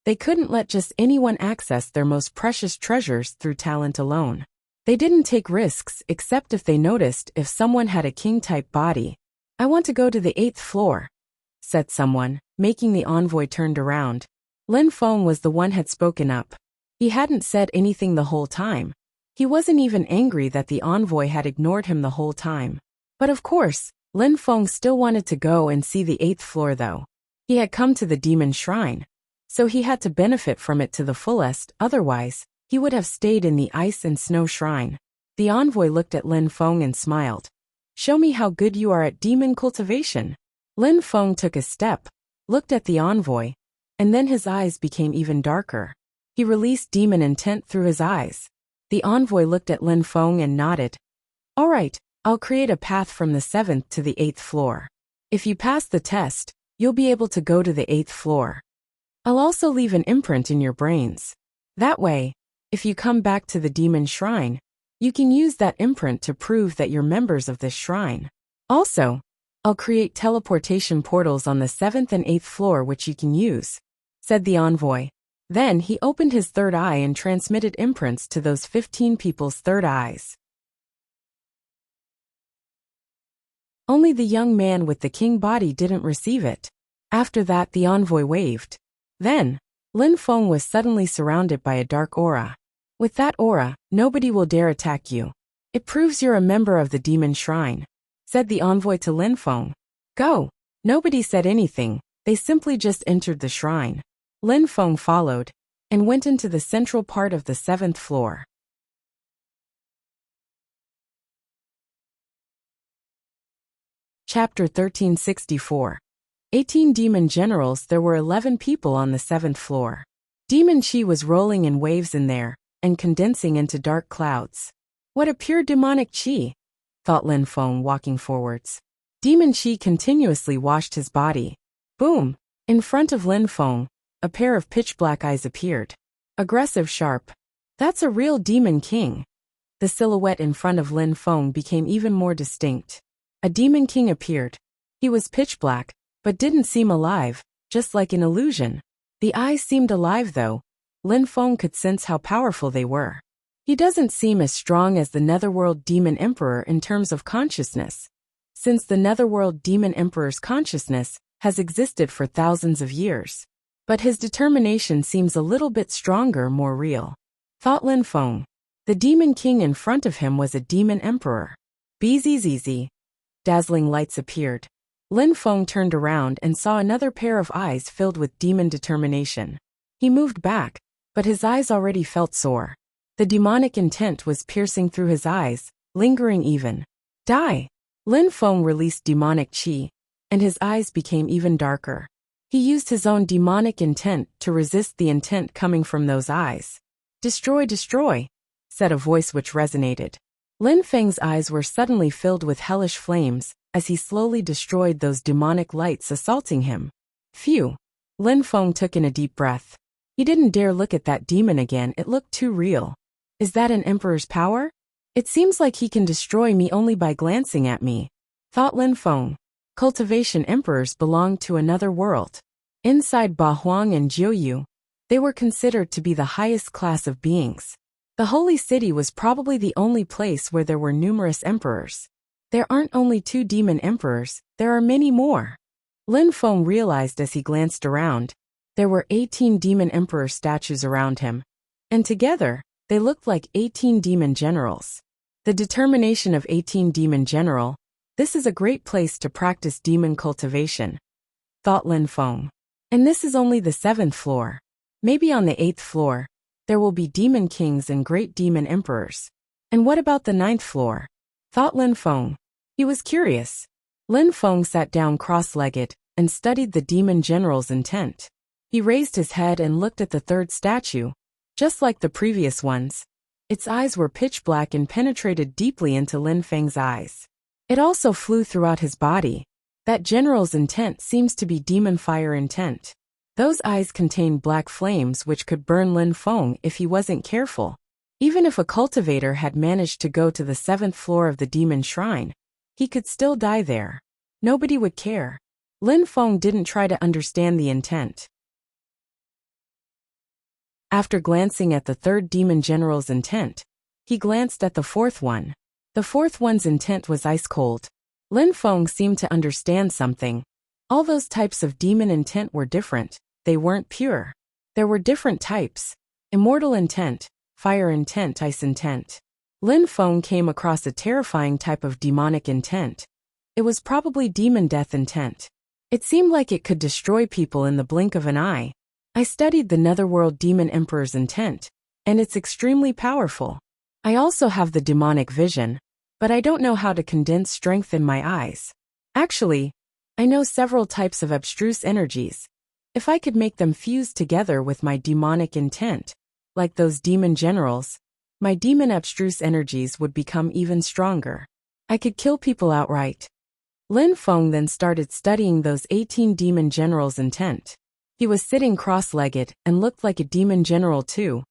They couldn't let just anyone access their most precious treasures through talent alone. They didn't take risks except if they noticed if someone had a king-type body. I want to go to the 8th floor, said someone, making the envoy turned around. Lin Feng was the one had spoken up. He hadn't said anything the whole time. He wasn't even angry that the envoy had ignored him the whole time. But of course, Lin Feng still wanted to go and see the 8th floor though. He had come to the Demon Shrine, so he had to benefit from it to the fullest, otherwise, he would have stayed in the Ice and Snow Shrine. The envoy looked at Lin Feng and smiled. Show me how good you are at demon cultivation. Lin Feng took a step, looked at the envoy, and then his eyes became even darker. He released demon intent through his eyes. The envoy looked at Lin Feng and nodded. All right, I'll create a path from the 7th to the 8th floor. If you pass the test, you'll be able to go to the 8th floor. I'll also leave an imprint in your brains. That way, if you come back to the Demon Shrine, you can use that imprint to prove that you're members of this shrine. Also, I'll create teleportation portals on the 7th and 8th floor which you can use, said the envoy. Then he opened his third eye and transmitted imprints to those 15 people's third eyes. Only the young man with the king body didn't receive it. After that the envoy waved. Then, Lin Feng was suddenly surrounded by a dark aura. With that aura, nobody will dare attack you. It proves you're a member of the Demon Shrine, said the envoy to Lin Feng. Go. Nobody said anything, they simply just entered the shrine. Lin Feng followed, and went into the central part of the 7th floor. Chapter 1364. 18 Demon Generals. There were 11 people on the 7th floor. Demon Chi was rolling in waves in there, and condensing into dark clouds. What a pure demonic qi, thought Lin Feng walking forwards. Demon qi continuously washed his body. Boom! In front of Lin Feng, a pair of pitch-black eyes appeared. Aggressive, sharp. That's a real demon king. The silhouette in front of Lin Feng became even more distinct. A demon king appeared. He was pitch-black, but didn't seem alive, just like an illusion. The eyes seemed alive though. Lin Feng could sense how powerful they were. He doesn't seem as strong as the Netherworld Demon Emperor in terms of consciousness, since the Netherworld Demon Emperor's consciousness has existed for thousands of years. But his determination seems a little bit stronger, more real, thought Lin Feng. The Demon King in front of him was a Demon Emperor. Bzzz. Dazzling lights appeared. Lin Feng turned around and saw another pair of eyes filled with demon determination. He moved back, but his eyes already felt sore. The demonic intent was piercing through his eyes, lingering even. Die! Lin Feng released demonic qi, and his eyes became even darker. He used his own demonic intent to resist the intent coming from those eyes. Destroy, destroy, said a voice which resonated. Lin Feng's eyes were suddenly filled with hellish flames as he slowly destroyed those demonic lights assaulting him. Phew! Lin Feng took in a deep breath. He didn't dare look at that demon again, it looked too real. Is that an emperor's power? It seems like he can destroy me only by glancing at me, thought Lin Feng. Cultivation emperors belonged to another world. Inside Ba Huang and Jiuyu, they were considered to be the highest class of beings. The holy city was probably the only place where there were numerous emperors. There aren't only 2 demon emperors, there are many more. Lin Feng realized as he glanced around. There were 18 demon emperor statues around him, and together, they looked like 18 demon generals. The determination of 18 demon general. This is a great place to practice demon cultivation, thought Lin Feng. And this is only the 7th floor. Maybe on the 8th floor, there will be demon kings and great demon emperors. And what about the 9th floor? Thought Lin Feng. He was curious. Lin Feng sat down cross-legged and studied the demon general's intent. He raised his head and looked at the 3rd statue. Just like the previous ones, its eyes were pitch black and penetrated deeply into Lin Feng's eyes. It also flew throughout his body. That general's intent seems to be demon fire intent. Those eyes contain black flames which could burn Lin Feng if he wasn't careful. Even if a cultivator had managed to go to the 7th floor of the demon shrine, he could still die there. Nobody would care. Lin Feng didn't try to understand the intent. After glancing at the 3rd demon general's intent, he glanced at the 4th one. The 4th one's intent was ice cold. Lin Feng seemed to understand something. All those types of demon intent were different. They weren't pure. There were different types. Immortal intent, fire intent, ice intent. Lin Feng came across a terrifying type of demonic intent. It was probably demon death intent. It seemed like it could destroy people in the blink of an eye. I studied the Netherworld Demon Emperor's intent, and it's extremely powerful. I also have the demonic vision, but I don't know how to condense strength in my eyes. Actually, I know several types of abstruse energies. If I could make them fuse together with my demonic intent, like those demon generals, my demon abstruse energies would become even stronger. I could kill people outright. Lin Feng then started studying those 18 demon generals' intent. He was sitting cross-legged and looked like a demon general too.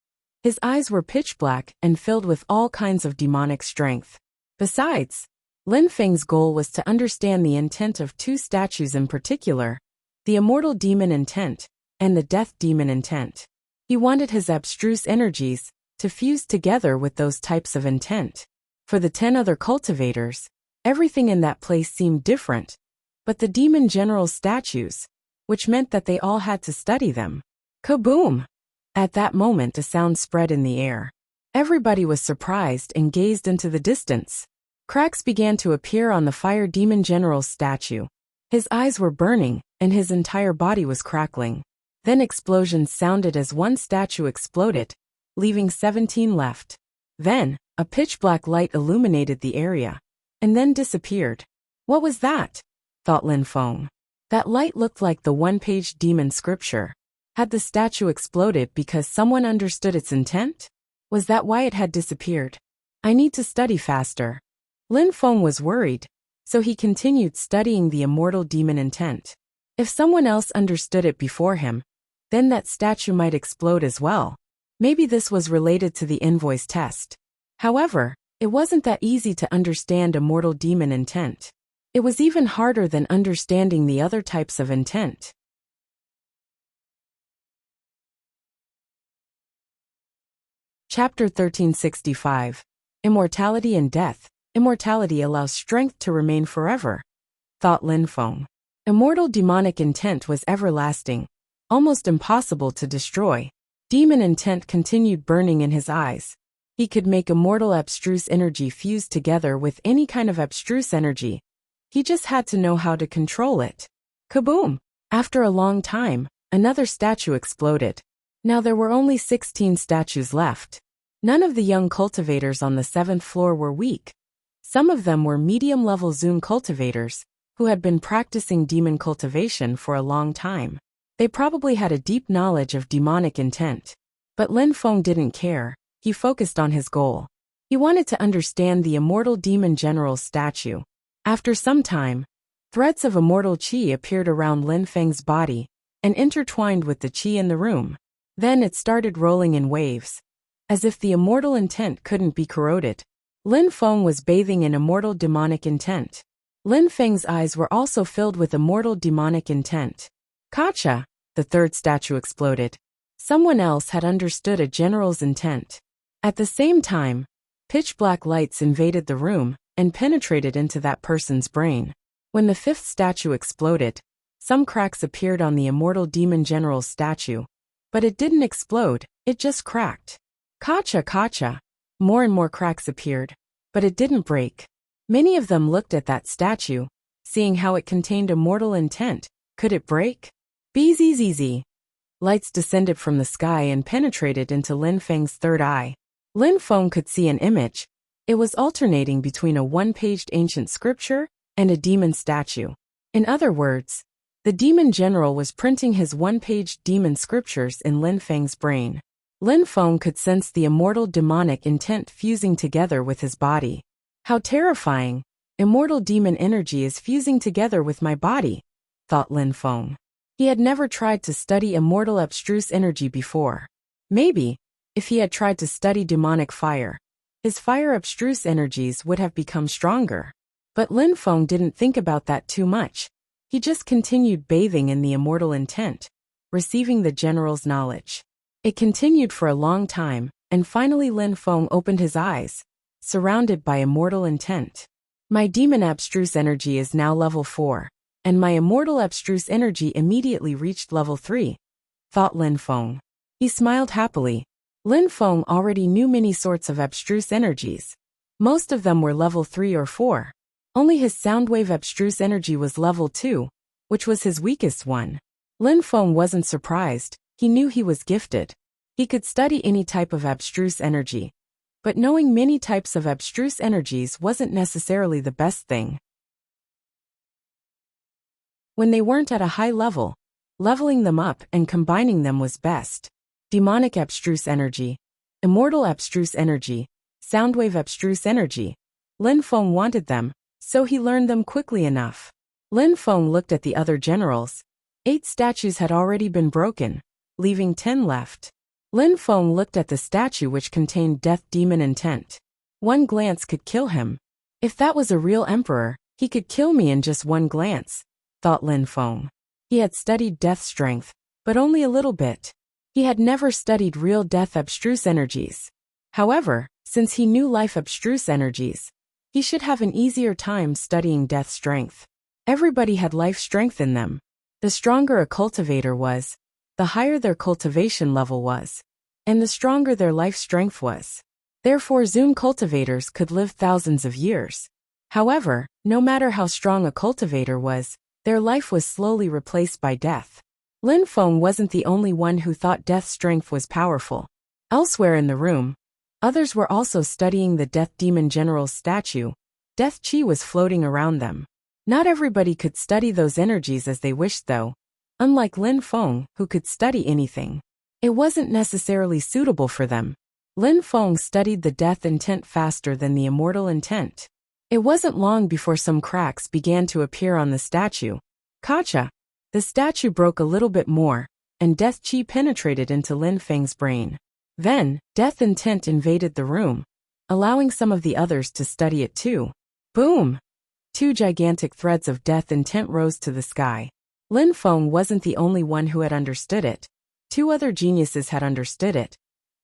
His eyes were pitch black and filled with all kinds of demonic strength. Besides, Lin Feng's goal was to understand the intent of 2 statues in particular, the immortal demon intent and the death demon intent. He wanted his abstruse energies to fuse together with those types of intent. For the 10 other cultivators, everything in that place seemed different, but the demon general's statues, which meant that they all had to study them. Kaboom! At that moment a sound spread in the air. Everybody was surprised and gazed into the distance. Cracks began to appear on the fire demon general's statue. His eyes were burning, and his entire body was crackling. Then explosions sounded as one statue exploded, leaving 17 left. Then, a pitch-black light illuminated the area, and then disappeared. What was that? Thought Lin Feng. That light looked like the one-page demon scripture. Had the statue exploded because someone understood its intent? Was that why it had disappeared? I need to study faster. Lin Feng was worried, so he continued studying the immortal demon intent. If someone else understood it before him, then that statue might explode as well. Maybe this was related to the invoice test. However, it wasn't that easy to understand immortal demon intent. It was even harder than understanding the other types of intent. Chapter 1365. Immortality and Death. Immortality allows strength to remain forever, thought Lin Feng. Immortal demonic intent was everlasting, almost impossible to destroy. Demon intent continued burning in his eyes. He could make immortal abstruse energy fuse together with any kind of abstruse energy. He just had to know how to control it. Kaboom! After a long time, another statue exploded. Now there were only 16 statues left. None of the young cultivators on the 7th floor were weak. Some of them were medium-level Zoom cultivators, who had been practicing demon cultivation for a long time. They probably had a deep knowledge of demonic intent. But Lin Feng didn't care. He focused on his goal. He wanted to understand the immortal demon general's statue. After some time, threads of immortal qi appeared around Lin Feng's body and intertwined with the qi in the room. Then it started rolling in waves, as if the immortal intent couldn't be corroded. Lin Feng was bathing in immortal demonic intent. Lin Feng's eyes were also filled with immortal demonic intent. Gotcha! The third statue exploded. Someone else had understood a general's intent. At the same time, pitch-black lights invaded the room and penetrated into that person's brain. When the 5th statue exploded, some cracks appeared on the immortal demon general's statue. But it didn't explode, it just cracked. Gotcha! More and more cracks appeared, but it didn't break. Many of them looked at that statue, seeing how it contained immortal intent. Could it break? Bzzz. Lights descended from the sky and penetrated into Lin Feng's third eye. Lin Feng could see an image. It was alternating between a one-paged ancient scripture and a demon statue. In other words, the demon general was printing his one-paged demon scriptures in Lin Feng's brain. Lin Feng could sense the immortal demonic intent fusing together with his body. How terrifying! Immortal demon energy is fusing together with my body, thought Lin Feng. He had never tried to study immortal abstruse energy before. Maybe, if he had tried to study demonic fire, his fire abstruse energies would have become stronger. But Lin Feng didn't think about that too much. He just continued bathing in the immortal intent, receiving the general's knowledge. It continued for a long time, and finally Lin Feng opened his eyes, surrounded by immortal intent. My demon abstruse energy is now level 4. And my immortal abstruse energy immediately reached level 3, thought Lin Feng. He smiled happily. Lin Feng already knew many sorts of abstruse energies. Most of them were level 3 or 4. Only his soundwave abstruse energy was level 2, which was his weakest one. Lin Feng wasn't surprised. He knew he was gifted. He could study any type of abstruse energy. But knowing many types of abstruse energies wasn't necessarily the best thing. When they weren't at a high level, leveling them up and combining them was best. Demonic abstruse energy, immortal abstruse energy, soundwave abstruse energy. Lin Feng wanted them, so he learned them quickly enough. Lin Feng looked at the other generals. 8 statues had already been broken, leaving 10 left. Lin Feng looked at the statue which contained death demon intent. One glance could kill him. If that was a real emperor, he could kill me in just one glance, thought Lin Feng. He had studied death strength, but only a little bit. He had never studied real death abstruse energies. However, since he knew life abstruse energies, he should have an easier time studying death strength. Everybody had life strength in them. The stronger a cultivator was, the higher their cultivation level was, and the stronger their life strength was. Therefore, Zoom cultivators could live thousands of years. However, no matter how strong a cultivator was, their life was slowly replaced by death. Lin Feng wasn't the only one who thought death strength was powerful. Elsewhere in the room, others were also studying the Death Demon General's statue. Death Qi was floating around them. Not everybody could study those energies as they wished though. Unlike Lin Feng, who could study anything, it wasn't necessarily suitable for them. Lin Feng studied the death intent faster than the immortal intent. It wasn't long before some cracks began to appear on the statue. Gotcha! The statue broke a little bit more, and death chi penetrated into Lin Feng's brain. Then, death intent invaded the room, allowing some of the others to study it too. Boom! 2 gigantic threads of death intent rose to the sky. Lin Feng wasn't the only one who had understood it. 2 other geniuses had understood it.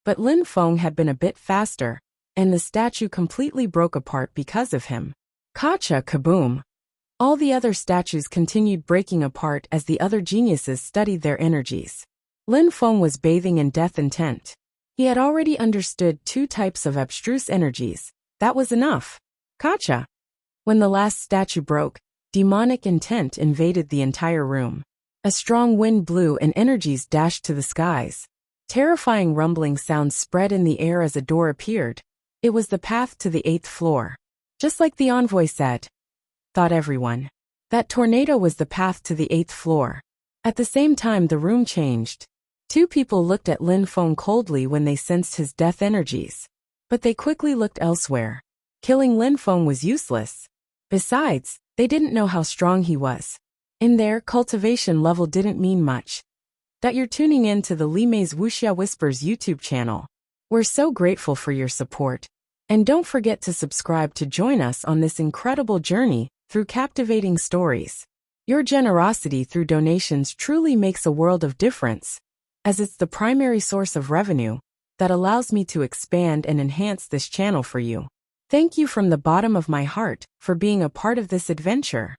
But Lin Feng had been a bit faster, and the statue completely broke apart because of him. Gotcha! Kaboom! All the other statues continued breaking apart as the other geniuses studied their energies. Lin Feng was bathing in death intent. He had already understood 2 types of abstruse energies. That was enough. Gotcha! When the last statue broke, demonic intent invaded the entire room. A strong wind blew and energies dashed to the skies. Terrifying rumbling sounds spread in the air as a door appeared. It was the path to the 8th floor. Just like the envoy said, thought everyone. That tornado was the path to the 8th floor. At the same time, the room changed. 2 people looked at Lin Feng coldly when they sensed his death energies. But they quickly looked elsewhere. Killing Lin Feng was useless. Besides, they didn't know how strong he was. In their cultivation level didn't mean much. That you're tuning in to the Li Mei's Wuxia Whispers YouTube channel. We're so grateful for your support. And don't forget to subscribe to join us on this incredible journey through captivating stories. Your generosity through donations truly makes a world of difference, as it's the primary source of revenue that allows me to expand and enhance this channel for you. Thank you from the bottom of my heart for being a part of this adventure.